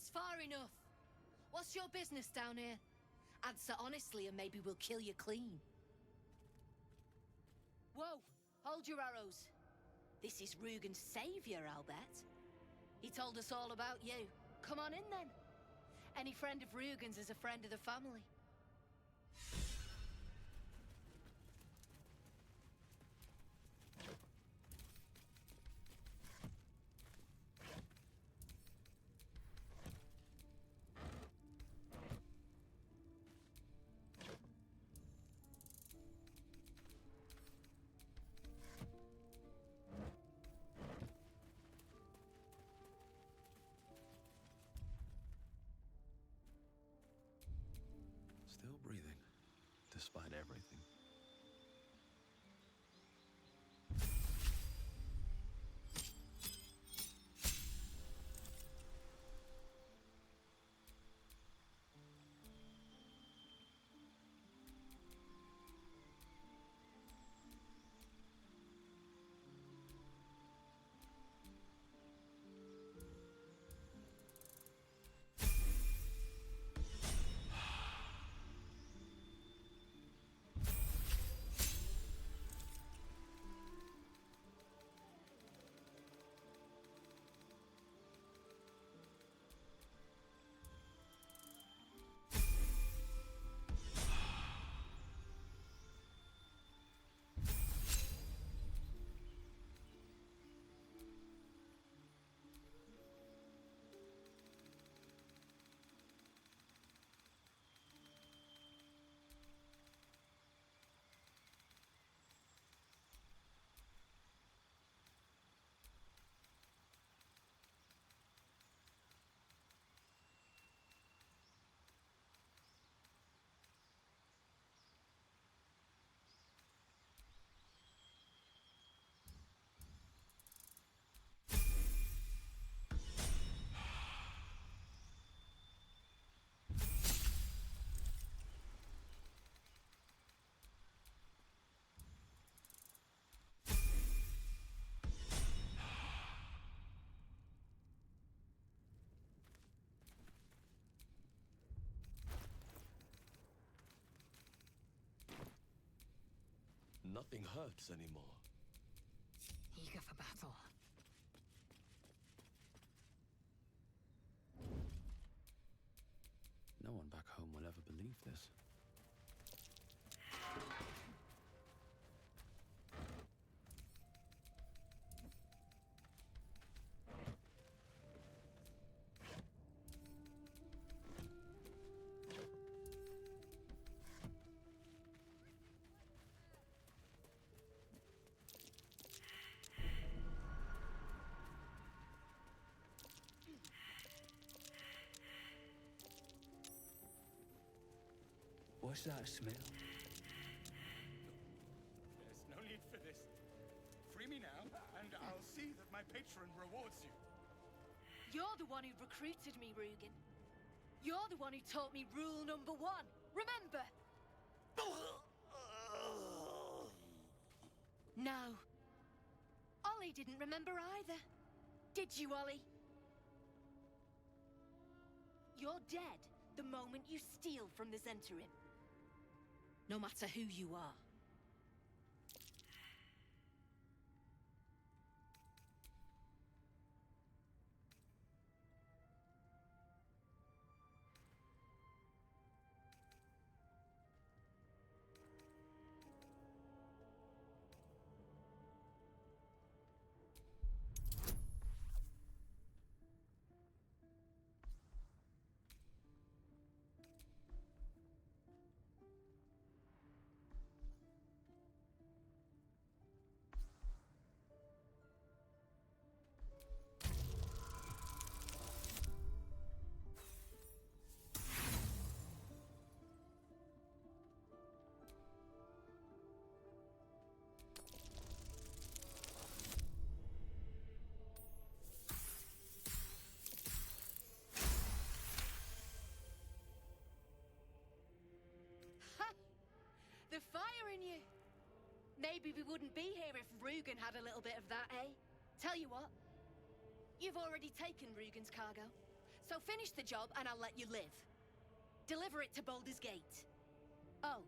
That's far enough. What's your business down here? Answer honestly and maybe we'll kill you clean. Whoa, hold your arrows. This is Rugen's savior, I'll bet. He told us all about you. Come on in then. Any friend of Rugen's is a friend of the family. Still breathing, despite everything. Nothing hurts anymore. Eager for battle. No one back home will ever believe this. What's that smell? There's no need for this. Free me now, and I'll see that my patron rewards you. You're the one who recruited me, Rugen. You're the one who taught me rule number 1. Remember? No. Ollie didn't remember either. Did you, Ollie? You're dead the moment you steal from the Zentarim. No matter who you are. The fire in you! Maybe we wouldn't be here if Rugen had a little bit of that, eh? Tell you what, you've already taken Rugen's cargo. So finish the job and I'll let you live. Deliver it to Baldur's Gate. Oh,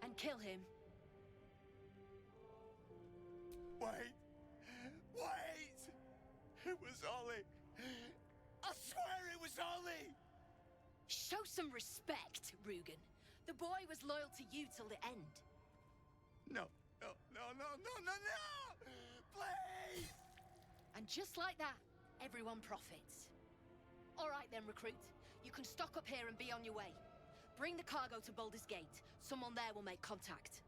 and kill him. Wait! Wait! It was Ollie! I swear it was Ollie! Show some respect, Rugen. The boy was loyal to you till the end. No, no, no, no, no, no, no! Please! And just like that, everyone profits. All right then, recruit. You can stock up here and be on your way. Bring the cargo to Baldur's Gate. Someone there will make contact.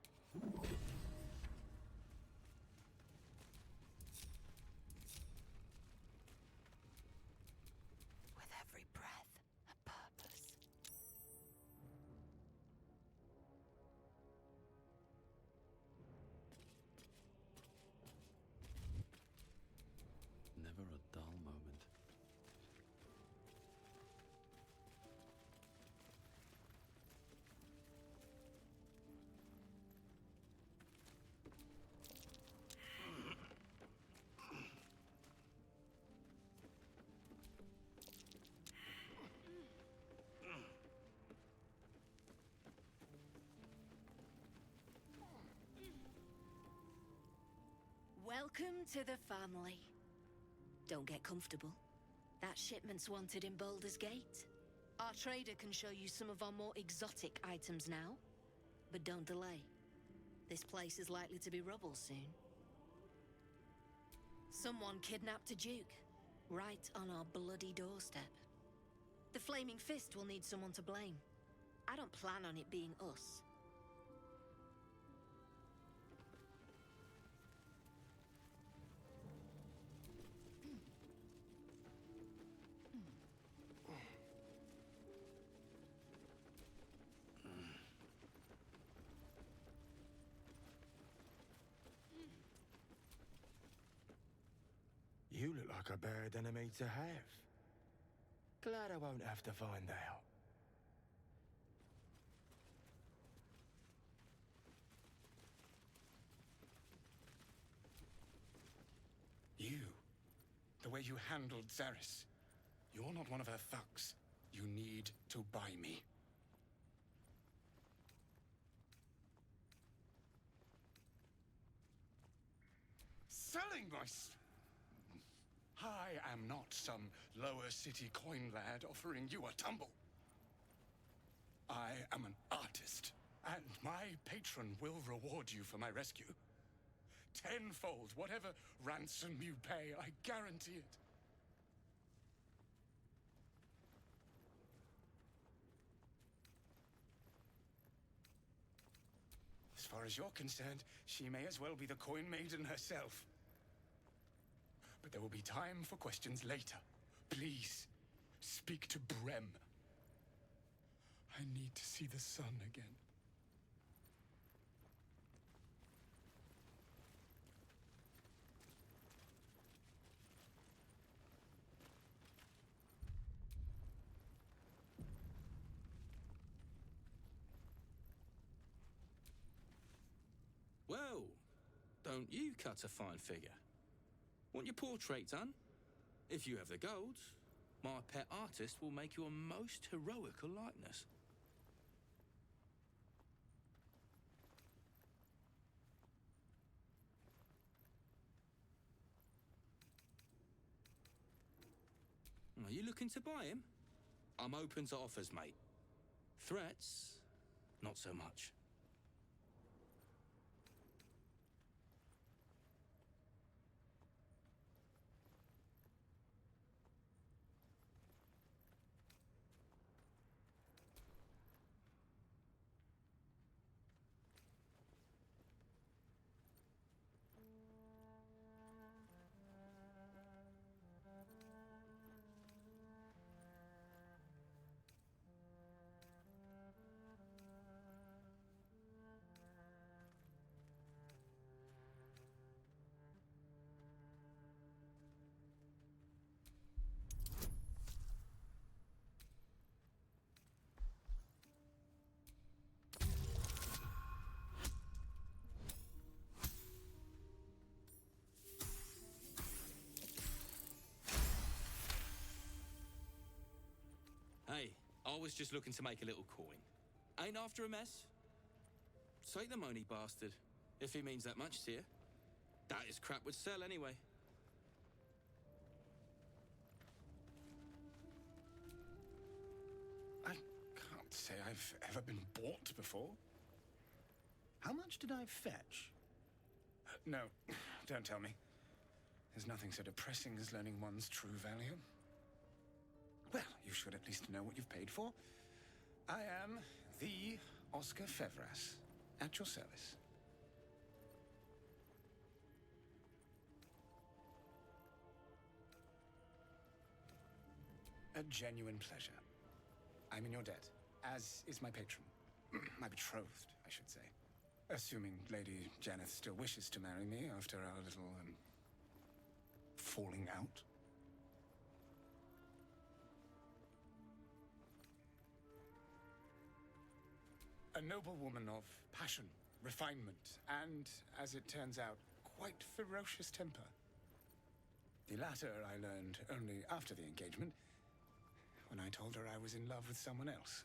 With every breath, a purpose. Never a dull moment. Welcome to the family. Don't get comfortable. That shipment's wanted in Baldur's Gate. Our trader can show you some of our more exotic items now. But don't delay. This place is likely to be rubble soon. Someone kidnapped a duke, right on our bloody doorstep. The Flaming Fist will need someone to blame. I don't plan on it being us. You look like a bad enemy to have. Glad I won't have to find out. You. The way you handled Zaris. You're not one of her thugs. You need to buy me. Selling my... I am not some lower city coin lad offering you a tumble. I am an artist, and my patron will reward you for my rescue. Tenfold, whatever ransom you pay, I guarantee it. As far as you're concerned, she may as well be the coin maiden herself. But there will be time for questions later. Please, speak to Brem. I need to see the sun again. Well, don't you cut a fine figure? Want your portrait done? If you have the gold, my pet artist will make you a most heroical likeness. Are you looking to buy him? I'm open to offers, mate. Threats, not so much. I was just looking to make a little coin. Ain't after a mess. Take the money, bastard, if he means that much to you. That is crap would sell anyway. I can't say I've ever been bought before. How much did I fetch? No, don't tell me. There's nothing so depressing as learning one's true value. Well, you should at least know what you've paid for. I am the Oscar Fevras, at your service. A genuine pleasure. I'm in your debt, as is my patron. My betrothed, I should say. Assuming Lady Janeth still wishes to marry me after our little, falling out. A noble woman of passion, refinement, and, as it turns out, quite ferocious temper. The latter I learned only after the engagement, when I told her I was in love with someone else.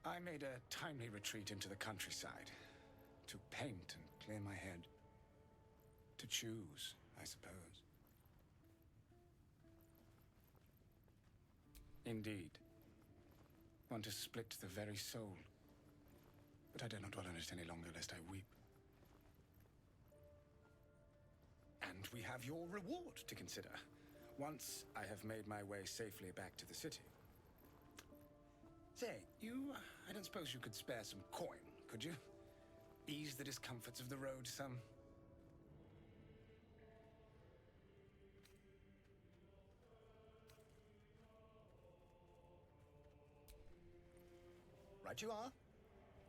I made a timely retreat into the countryside, to paint and clear my head. To choose, I suppose. Indeed. One to split the very soul. But I dare not dwell on it any longer, lest I weep. And we have your reward to consider, once I have made my way safely back to the city. Say, I don't suppose you could spare some coin, could you? Ease the discomforts of the road some. Right you are.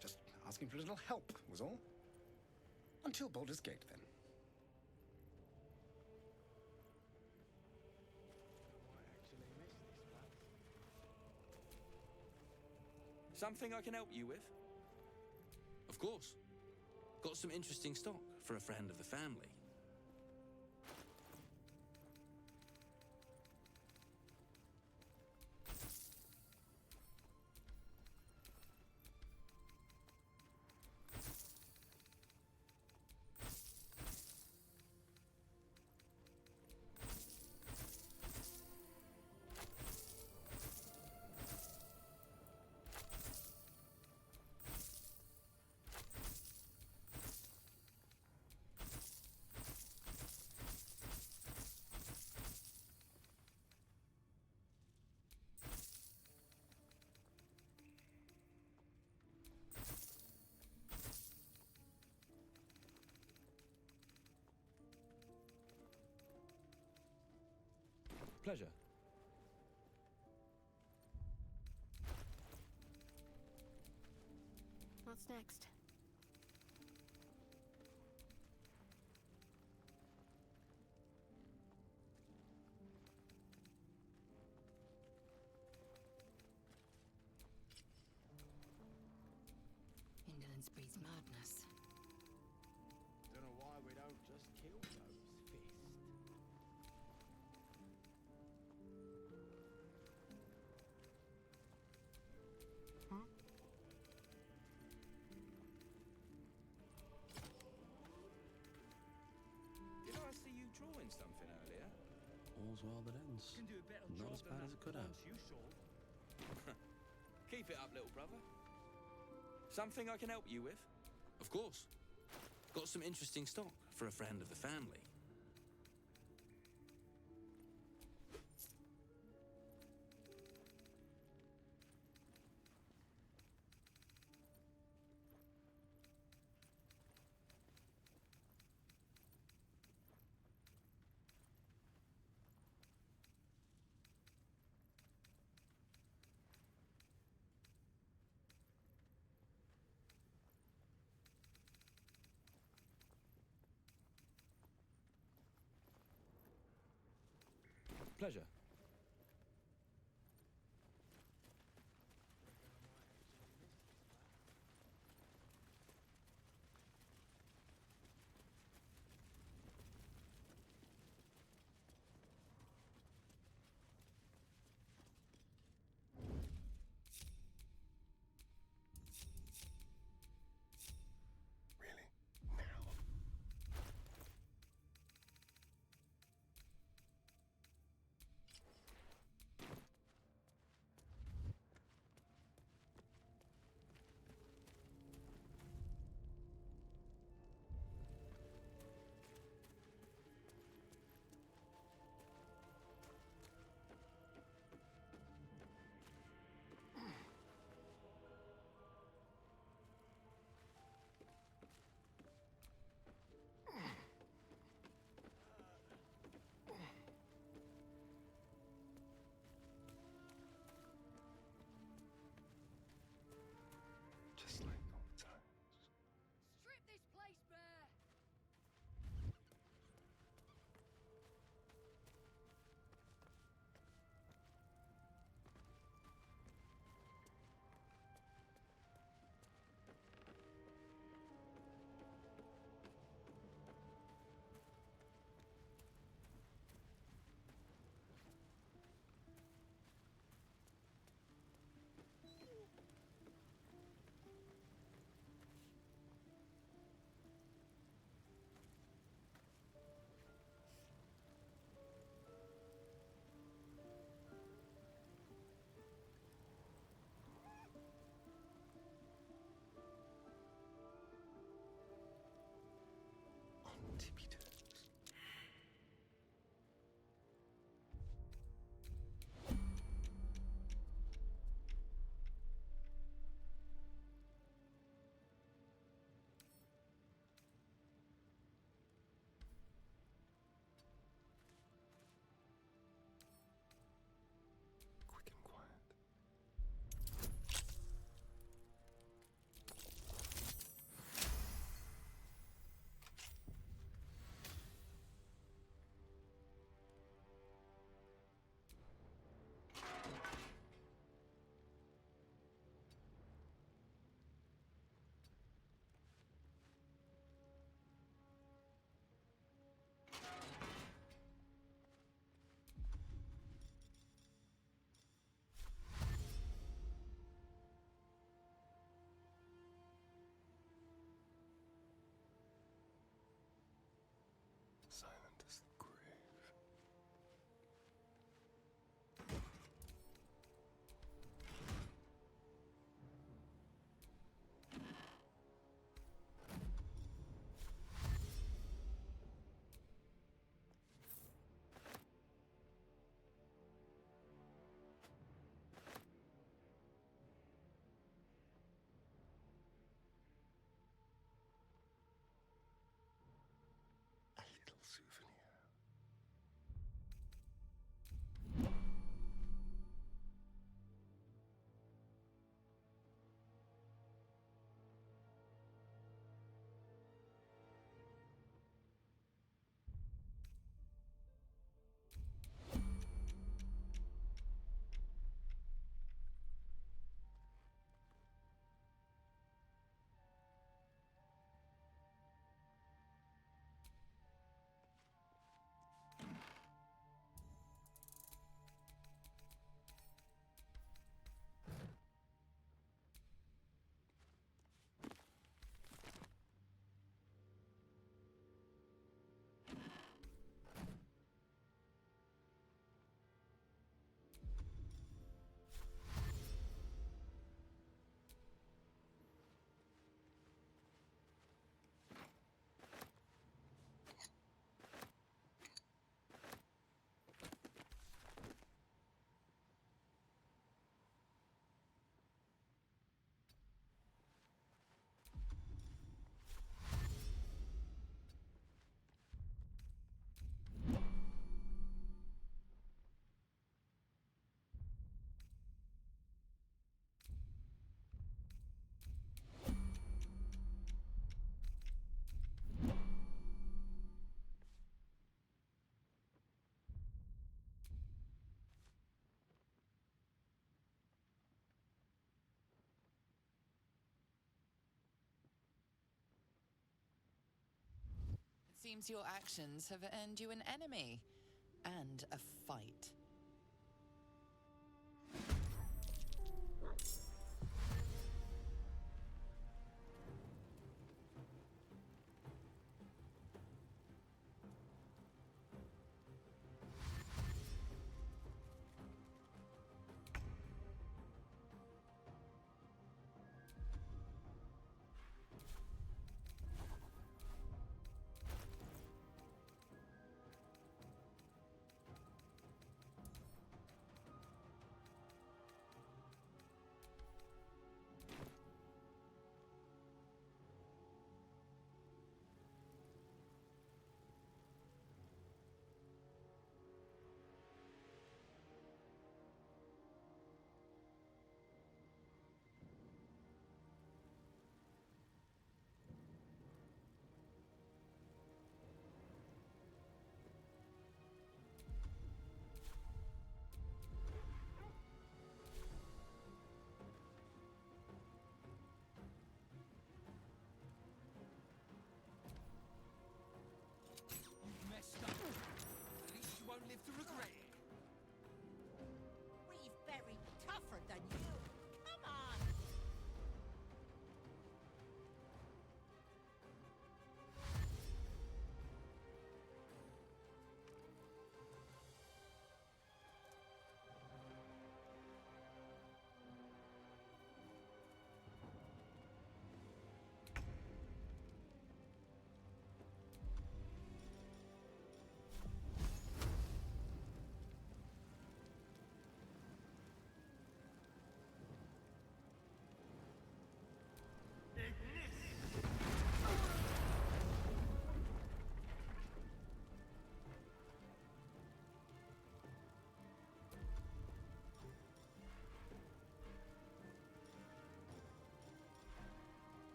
Just asking for a little help, was all. Until Baldur's Gate, then. Something I can help you with? Of course. Got some interesting stock for a friend of the family. Pleasure. What's next? Indolence breeds madness. Don't know why we don't just kill those fists. Did I see you drawing something earlier? All's well that ends. Can do a better Not job as than bad that as it could have. once you saw. Keep it up, little brother. Something I can help you with? Of course. Got some interesting stock for a friend of the family. Pleasure. seems your actions have earned you an enemy and a fight.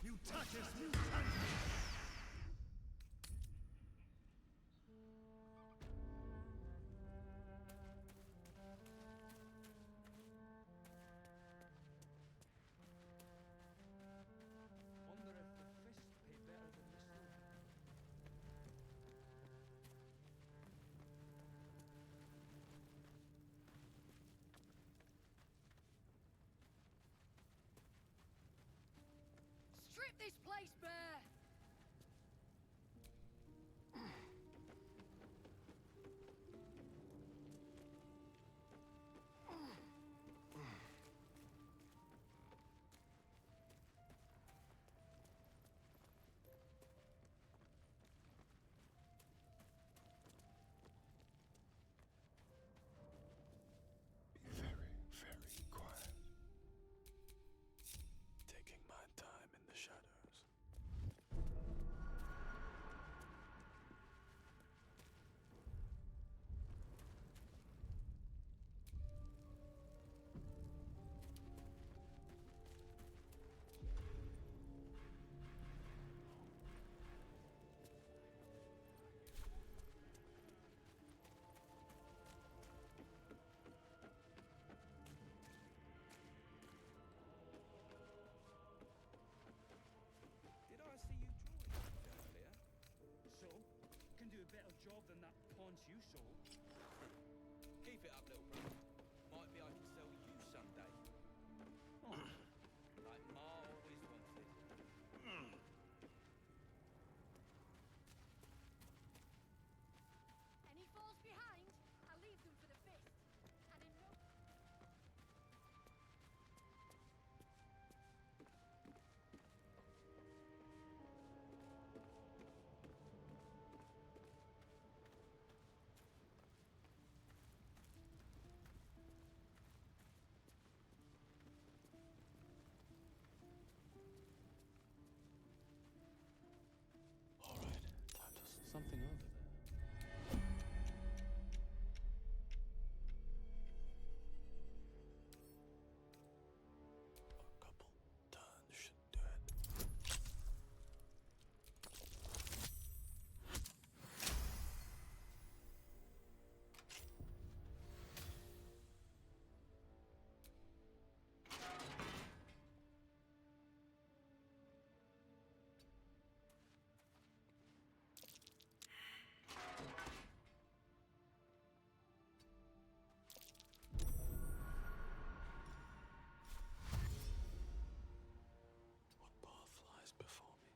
Mutatis mutandis! Wonder if the fist pay better than this one. Strip this place bare! Be very, very quiet. Taking my time in the shadows. Did I see you drawing earlier? So, can do a better job than that paunch you sold. Keep it up, little brother. Might be I can sell you someday. Like Ma always wanted. Any falls behind, I'll leave them for the fist. And in no... All right, time to Something over there. a couple turns should do it. What path lies before me?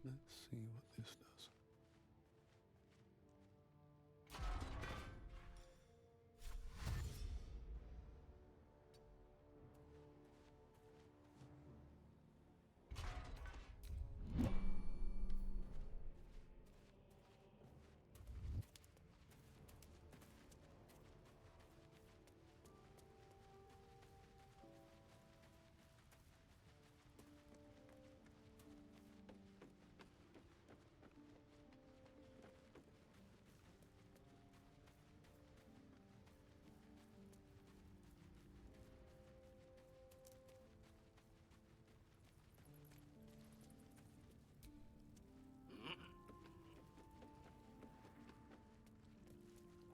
Let's see what this does.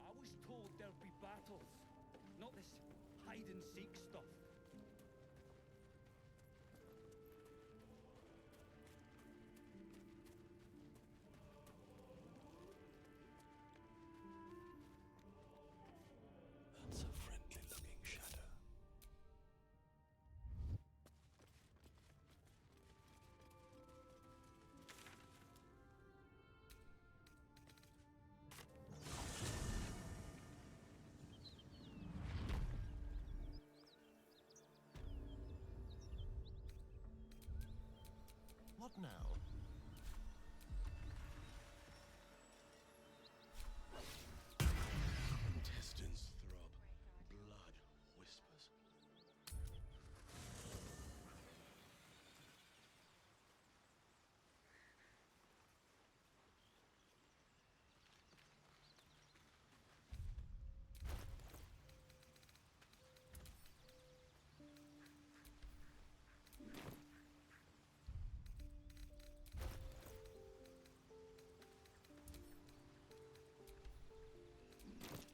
I was told there'd be battles, not this hide and seek stuff. That's a friendly looking shadow. What now? Intestines throb. Blood whispers.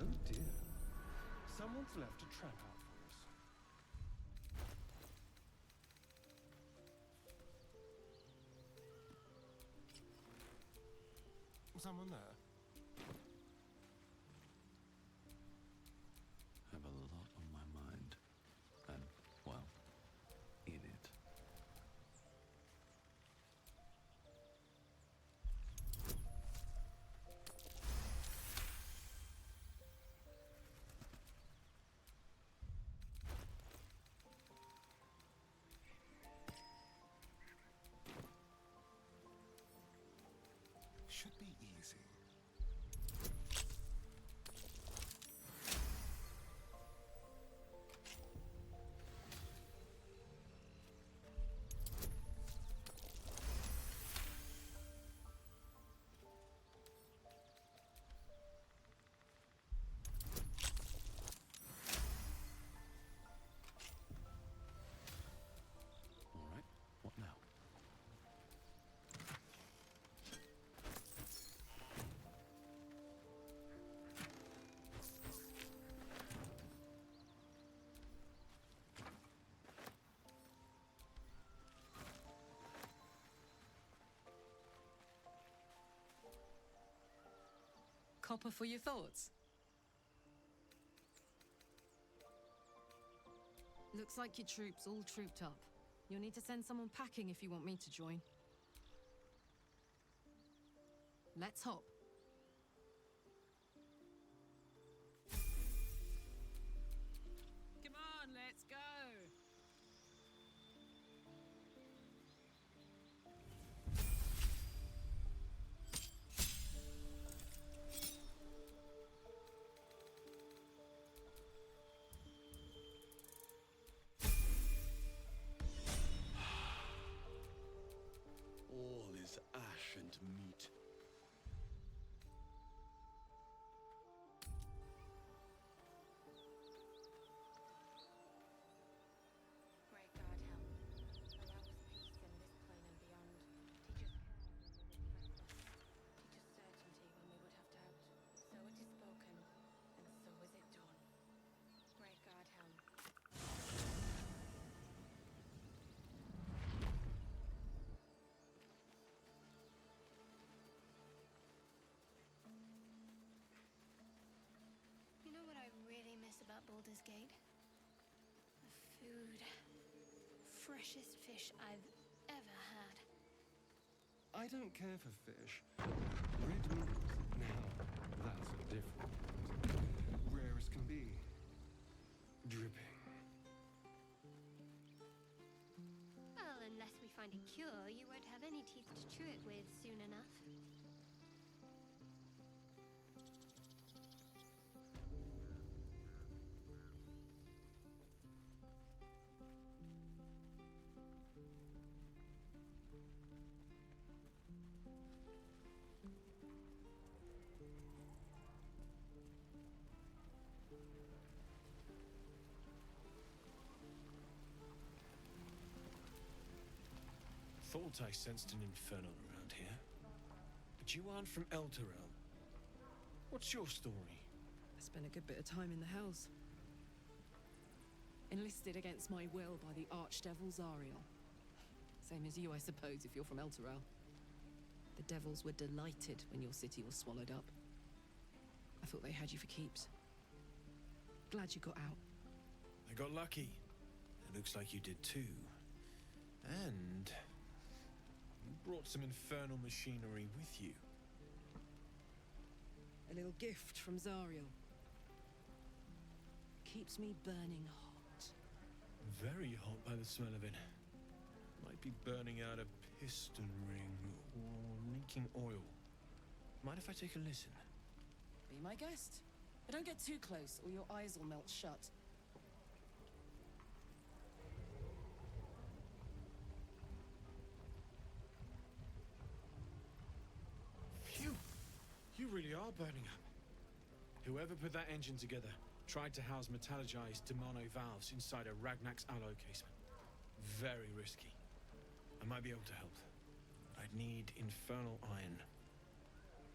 Oh dear. Someone's left a trap out for us. Someone there? I have a lot on my mind. And, well, in it. Should be easy. All right, what now? Copper for your thoughts? Looks like your troops all trooped up. You'll need to send someone packing if you want me to join. Let's hop. Come on, let's go. All is ash and meat. Great God, help. Allow us peace in this plane and beyond. Teach us care when we would reckless. Teach us certainty when we would have doubt. So it is spoken, and so is it done. Great God, help. You know what I really miss about Baldur's Gate? The food. Freshest fish I've ever had. I don't care for fish. Red meat, now, that's a different. Rare as can be. Dripping. Well, unless we find a cure, you won't have any teeth to chew it with soon enough. Thought I sensed an infernal around here. But you aren't from Elturel. What's your story? I spent a good bit of time in the Hells. Enlisted against my will by the Archdevil Zariel. Same as you, I suppose, if you're from Elturel. The Devils were delighted when your city was swallowed up. I thought they had you for keeps. Glad you got out. I got lucky. It looks like you did too. And you brought some infernal machinery with you. A little gift from Zariel. Keeps me burning hot. Very hot by the smell of it. Might be burning out a piston ring or leaking oil. Mind if I take a listen? Be my guest. But don't get too close, or your eyes will melt shut. Phew! You really are burning up. Whoever put that engine together tried to house metallogized Demano valves inside a Ragnak's alloy casement. Very risky. I might be able to help. I'd need infernal iron.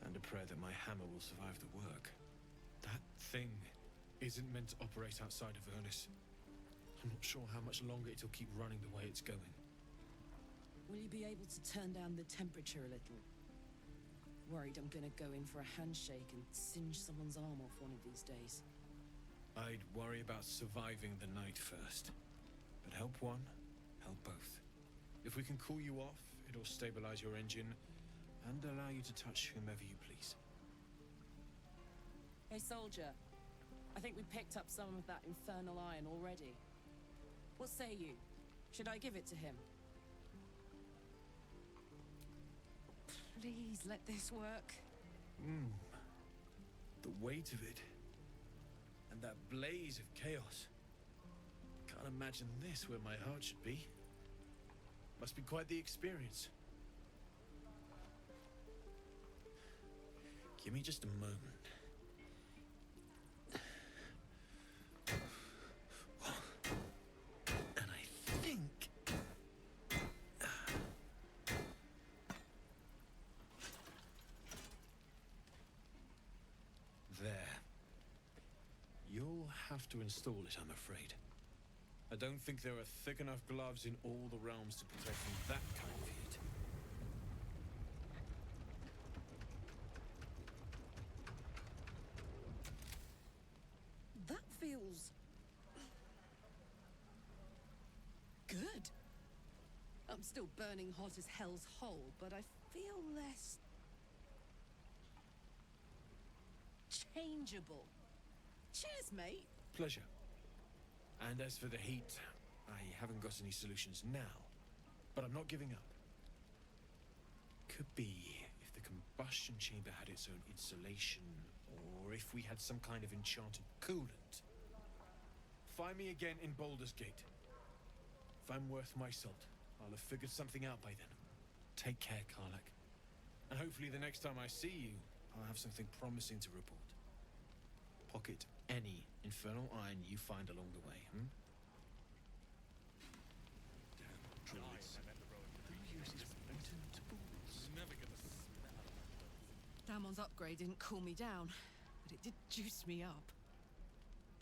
And a prayer that my hammer will survive the work. That thing isn't meant to operate outside of Ernest. I'm not sure how much longer it'll keep running the way it's going. Will you be able to turn down the temperature a little? Worried I'm gonna go in for a handshake and singe someone's arm off one of these days. I'd worry about surviving the night first. But help one, help both. If we can cool you off, it'll stabilize your engine and allow you to touch whomever you please. Hey, soldier. I think we picked up some of that infernal iron already. What say you? Should I give it to him? Please let this work. The weight of it. And that blaze of chaos. Can't imagine this where my heart should be. Must be quite the experience. Give me just a moment. And I think... There. You'll have to install it, I'm afraid. I don't think there are thick enough gloves in all the realms to protect from that kind of heat. That feels... good. I'm still burning hot as hell's hole, but I feel less... changeable. Cheers, mate. Pleasure. And as for the heat, I haven't got any solutions now, but I'm not giving up. Could be if the combustion chamber had its own insulation, or if we had some kind of enchanted coolant. Find me again in Baldur's Gate. If I'm worth my salt, I'll have figured something out by then. Take care, Karlak. And hopefully the next time I see you, I'll have something promising to report. Pocket any infernal iron you find along the way, Damn druids. Who uses potent tools? Damon's upgrade didn't cool me down, but it did juice me up.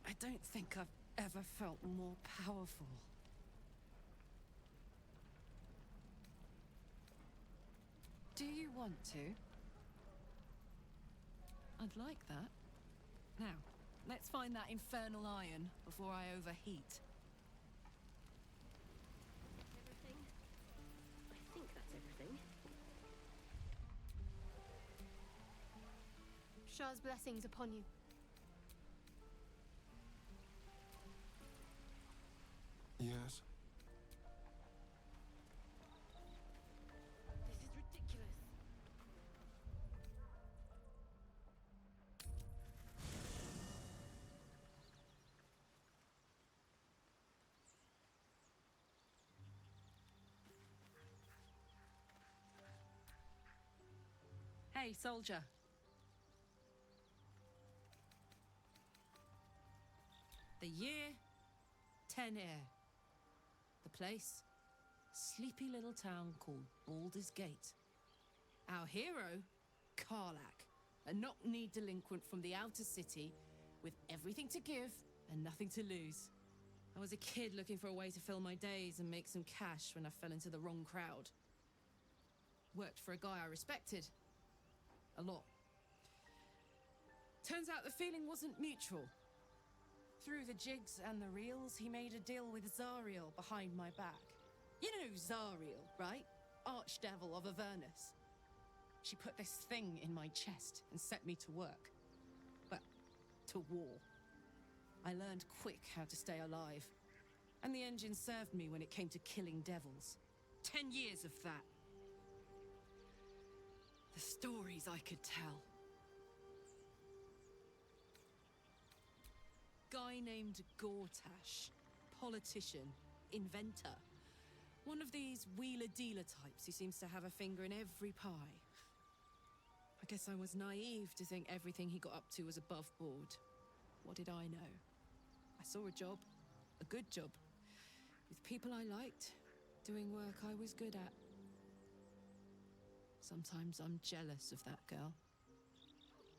I don't think I've ever felt more powerful. Do you want to? I'd like that. Now, let's find that infernal iron before I overheat. Everything? I think that's everything. Shah's blessings upon you. Yes. This is ridiculous. Hey, soldier. The year, 10 Air. The place, sleepy little town called Baldur's Gate. Our hero, Karlak, a knock-knee delinquent from the outer city with everything to give and nothing to lose. I was a kid looking for a way to fill my days and make some cash when I fell into the wrong crowd. Worked for a guy I respected. A lot. Turns out the feeling wasn't mutual. Through the jigs and the reels, he made a deal with Zariel behind my back. You know Zariel, right? Archdevil of Avernus. She put this thing in my chest and set me to work. Well, to war. I learned quick how to stay alive. And the engine served me when it came to killing devils. 10 years of that. The stories I could tell. Guy named Gortash. Politician. Inventor. One of these wheeler-dealer types who seems to have a finger in every pie. I guess I was naive to think everything he got up to was above board. What did I know? I saw a job. A good job. With people I liked. Doing work I was good at. Sometimes I'm jealous of that girl.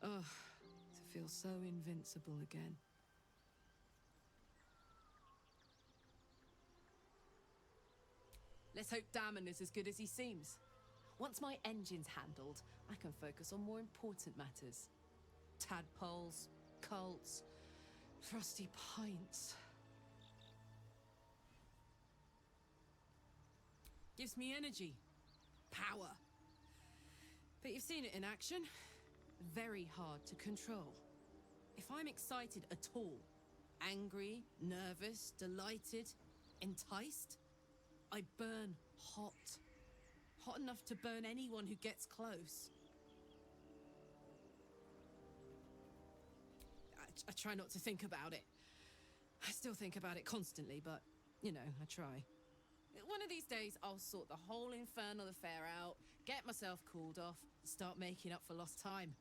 Ugh, to feel so invincible again. Let's hope Damon is as good as he seems. Once my engine's handled, I can focus on more important matters. Tadpoles, cults, frosty pints. Gives me energy. Power. But you've seen it in action. Very hard to control. If I'm excited at all, angry, nervous, delighted, enticed, I burn hot. Hot enough to burn anyone who gets close. I try not to think about it. I still think about it constantly, but, you know, I try. One of these days, I'll sort the whole infernal affair out, get myself cooled off, start making up for lost time.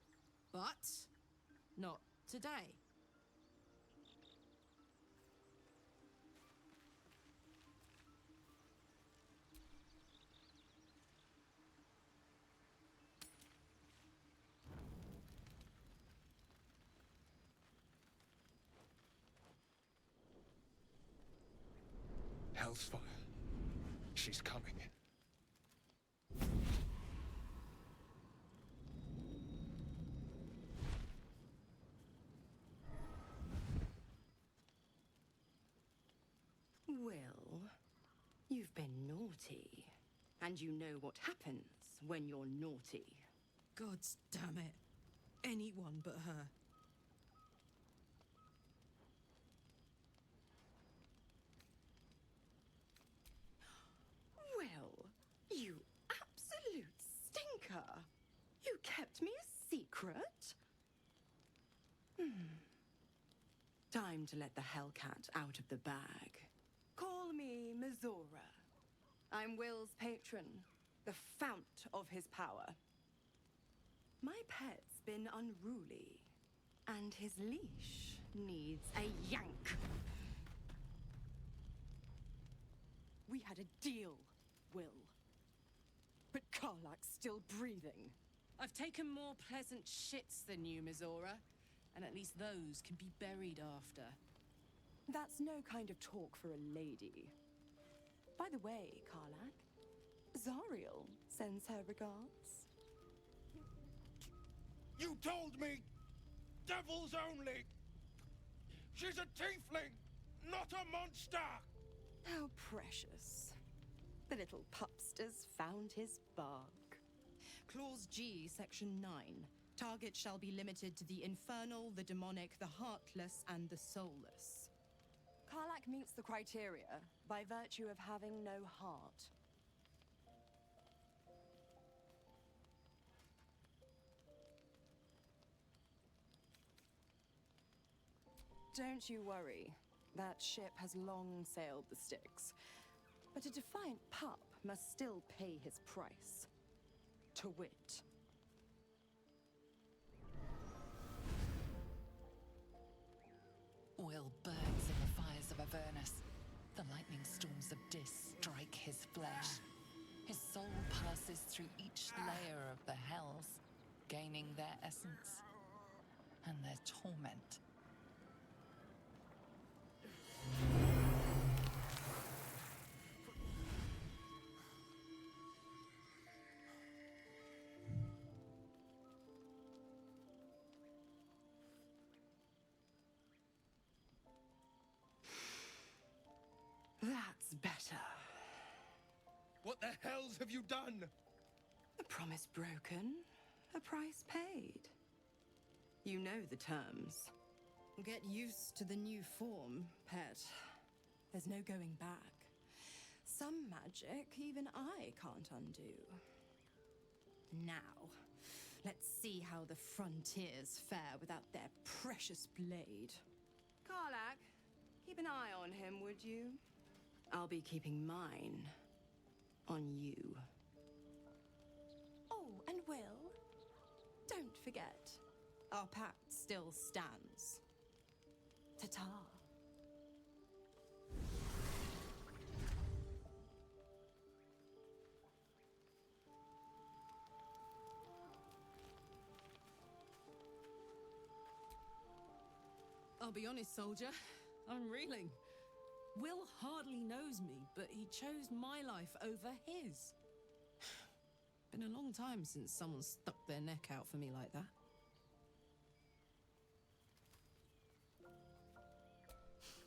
But not today. Hell's fire. She's coming. Well, you've been naughty. And you know what happens when you're naughty. Gods damn it. Anyone but her. Well, you absolute stinker. You kept me a secret? Time to let the Hellcat out of the bag. Call me Mizora. I'm Will's patron, the fount of his power. My pet's been unruly, and his leash needs a yank. We had a deal, Will. But Karlak's still breathing. I've taken more pleasant shits than you, Mizora. And at least those can be buried after. That's no kind of talk for a lady. By the way, Karlak, Zariel sends her regards. You told me! Devils only! She's a tiefling, not a monster! How precious. The little pupster's found his bark. Clause G, Section 9. Target shall be limited to the infernal, the demonic, the heartless, and the soulless. Karlak meets the criteria by virtue of having no heart. Don't you worry. That ship has long sailed the Styx. But a defiant pup must still pay his price. To wit. Will burns in the fires of Avernus. The lightning storms of Dis strike his flesh. His soul passes through each layer of the hells, gaining their essence and their torment. That's better. What the hells have you done? A promise broken, a price paid. You know the terms. Get used to the new form, pet. There's no going back. Some magic even I can't undo. Now, let's see how the frontiers fare without their precious blade. Karlak, keep an eye on him, would you? I'll be keeping mine on you. Oh, and Will, don't forget, our pact still stands. Ta-ta. I'll be honest, soldier. I'm reeling. Will hardly knows me, but he chose my life over his. Been a long time since someone stuck their neck out for me like that.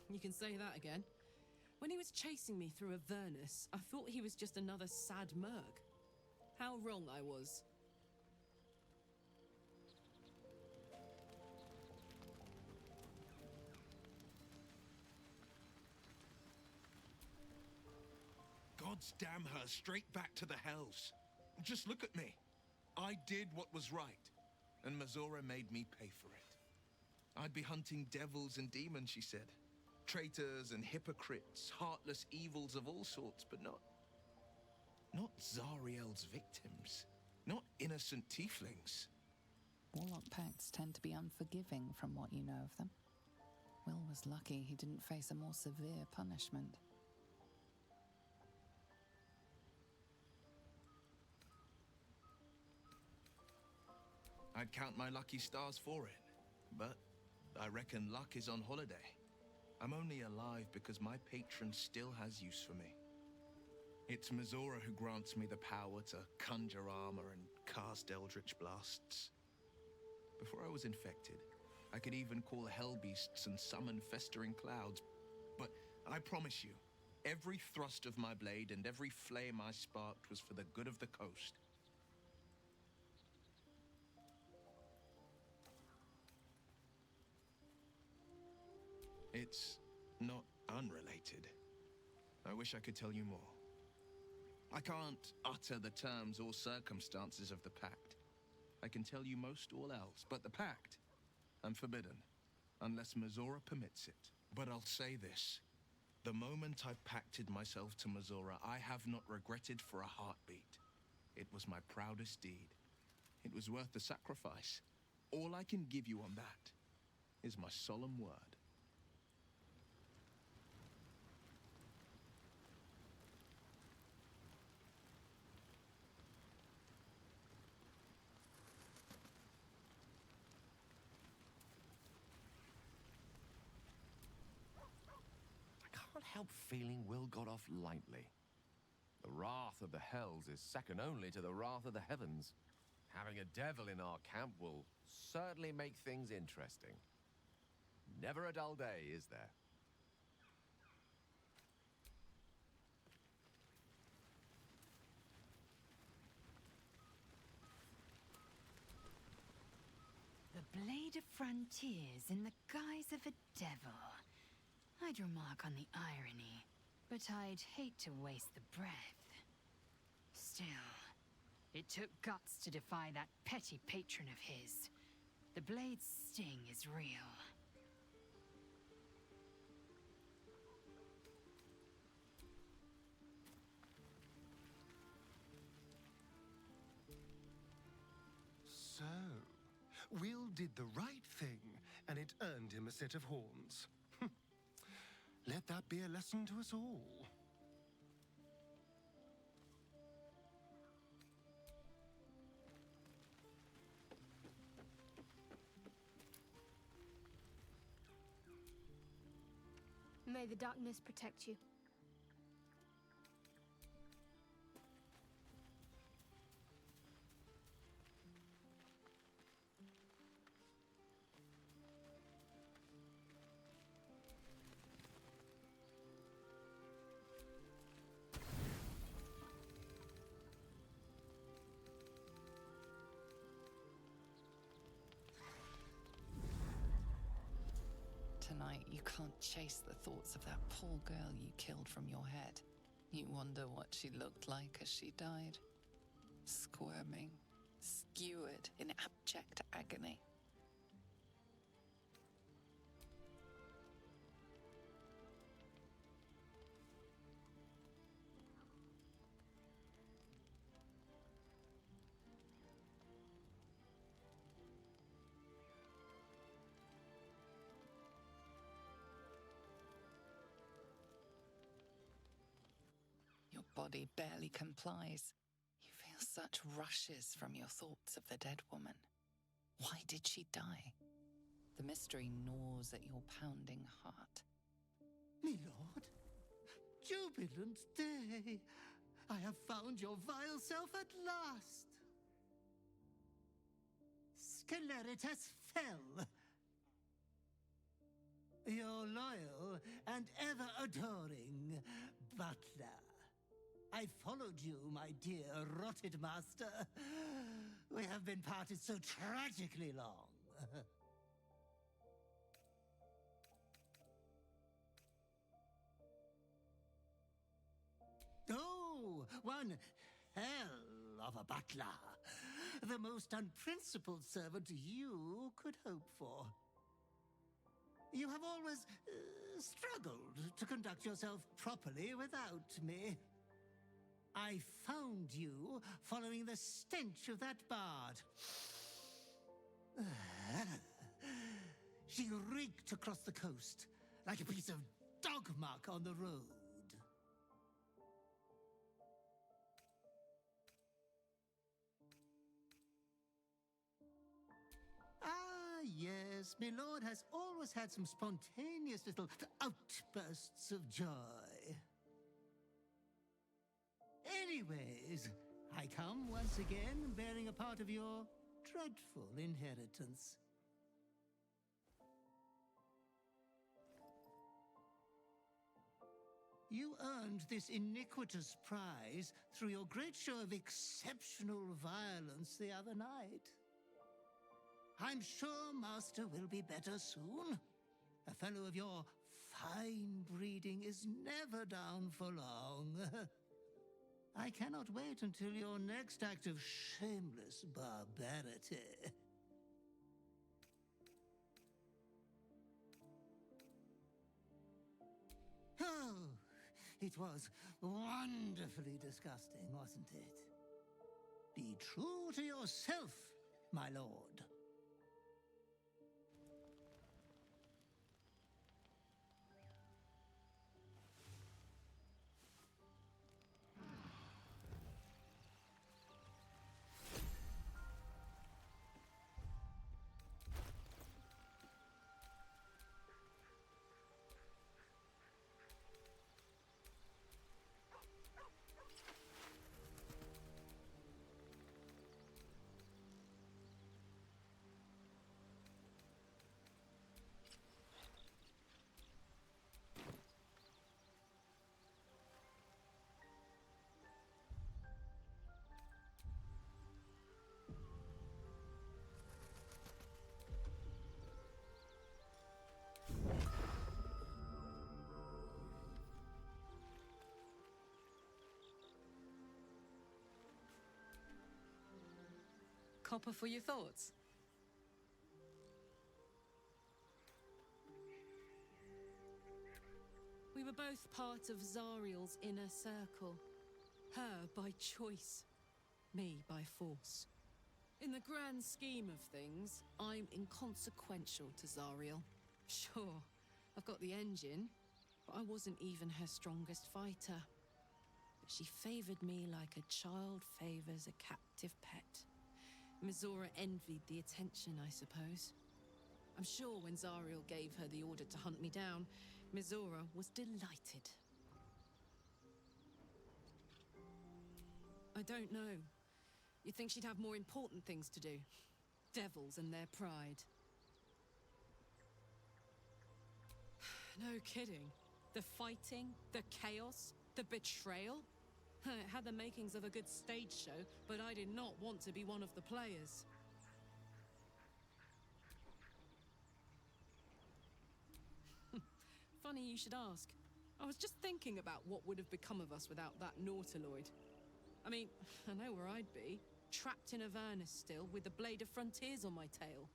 You can say that again. When he was chasing me through Avernus, I thought he was just another sad merc. How wrong I was. Gods damn her, straight back to the hells. Just look at me. I did what was right, and Mizora made me pay for it. I'd be hunting devils and demons, she said. Traitors and hypocrites, heartless evils of all sorts, but not Zariel's victims. Not innocent tieflings. Warlock pacts tend to be unforgiving from what you know of them. Will was lucky he didn't face a more severe punishment. I'd count my lucky stars for it, but I reckon luck is on holiday. I'm only alive because my patron still has use for me. It's Mizora who grants me the power to conjure armor and cast eldritch blasts. Before I was infected, I could even call hell beasts and summon festering clouds. But I promise you, every thrust of my blade and every flame I sparked was for the good of the coast. It's not unrelated. I wish I could tell you more. I can't utter the terms or circumstances of the pact. I can tell you most all else, but the pact, I'm forbidden, unless Mizora permits it. But I'll say this. The moment I pacted myself to Mizora, I have not regretted for a heartbeat. It was my proudest deed. It was worth the sacrifice. All I can give you on that is my solemn word. I can't help feeling Will got off lightly. The wrath of the hells is second only to the wrath of the heavens. Having a devil in our camp will certainly make things interesting. Never a dull day, is there? The Blade of Frontiers in the guise of a devil. I'd remark on the irony, but I'd hate to waste the breath. Still, it took guts to defy that petty patron of his. The Blade's sting is real. So, Will did the right thing, and it earned him a set of horns. Let that be a lesson to us all. May the darkness protect you. Tonight, you can't chase the thoughts of that poor girl you killed from your head. You wonder what she looked like as she died. Squirming, skewered in abject agony. Your body barely complies. You feel such rushes from your thoughts of the dead woman. Why did she die? The mystery gnaws at your pounding heart. My lord, jubilant day! I have found your vile self at last! Sceleritas fell. Your loyal and ever-adoring butler. I followed you, my dear rotted master. We have been parted so tragically long. Oh, one hell of a butler. The most unprincipled servant you could hope for. You have always struggled to conduct yourself properly without me. I found you following the stench of that bard. She reeked across the coast like a piece of dog muck on the road. Ah, yes, my lord has always had some spontaneous little outbursts of joy. Anyways, I come once again bearing a part of your dreadful inheritance. You earned this iniquitous prize through your great show of exceptional violence the other night. I'm sure Master will be better soon. A fellow of your fine breeding is never down for long. I cannot wait until your next act of shameless barbarity. Oh, it was wonderfully disgusting, wasn't it? Be true to yourself, my lord. Copper for your thoughts? We were both part of Zariel's inner circle. Her by choice, me by force. In the grand scheme of things, I'm inconsequential to Zariel. Sure, I've got the engine, but I wasn't even her strongest fighter. But she favored me like a child favors a captive pet. Mizora envied the attention, I suppose. I'm sure when Zariel gave her the order to hunt me down, Mizora was delighted. I don't know. You'd think she'd have more important things to do. Devils and their pride. No kidding. The fighting, the chaos, the betrayal. It had the makings of a good stage show, but I did not want to be one of the players. Funny you should ask. I was just thinking about what would have become of us without that Nautiloid. I mean, I know where I'd be. Trapped in Avernus still, with the Blade of Frontiers on my tail.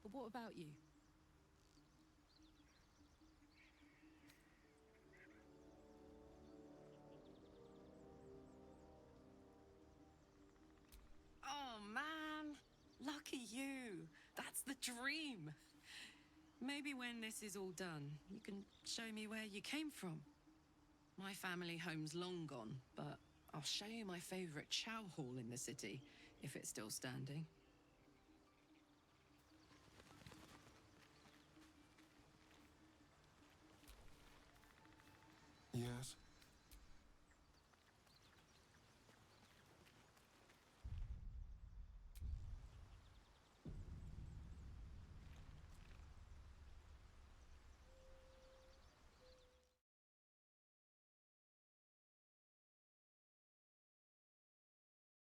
But what about you? Oh, man! Lucky you! That's the dream! Maybe when this is all done, you can show me where you came from. My family home's long gone, but I'll show you my favorite chow hall in the city, if it's still standing. Yes?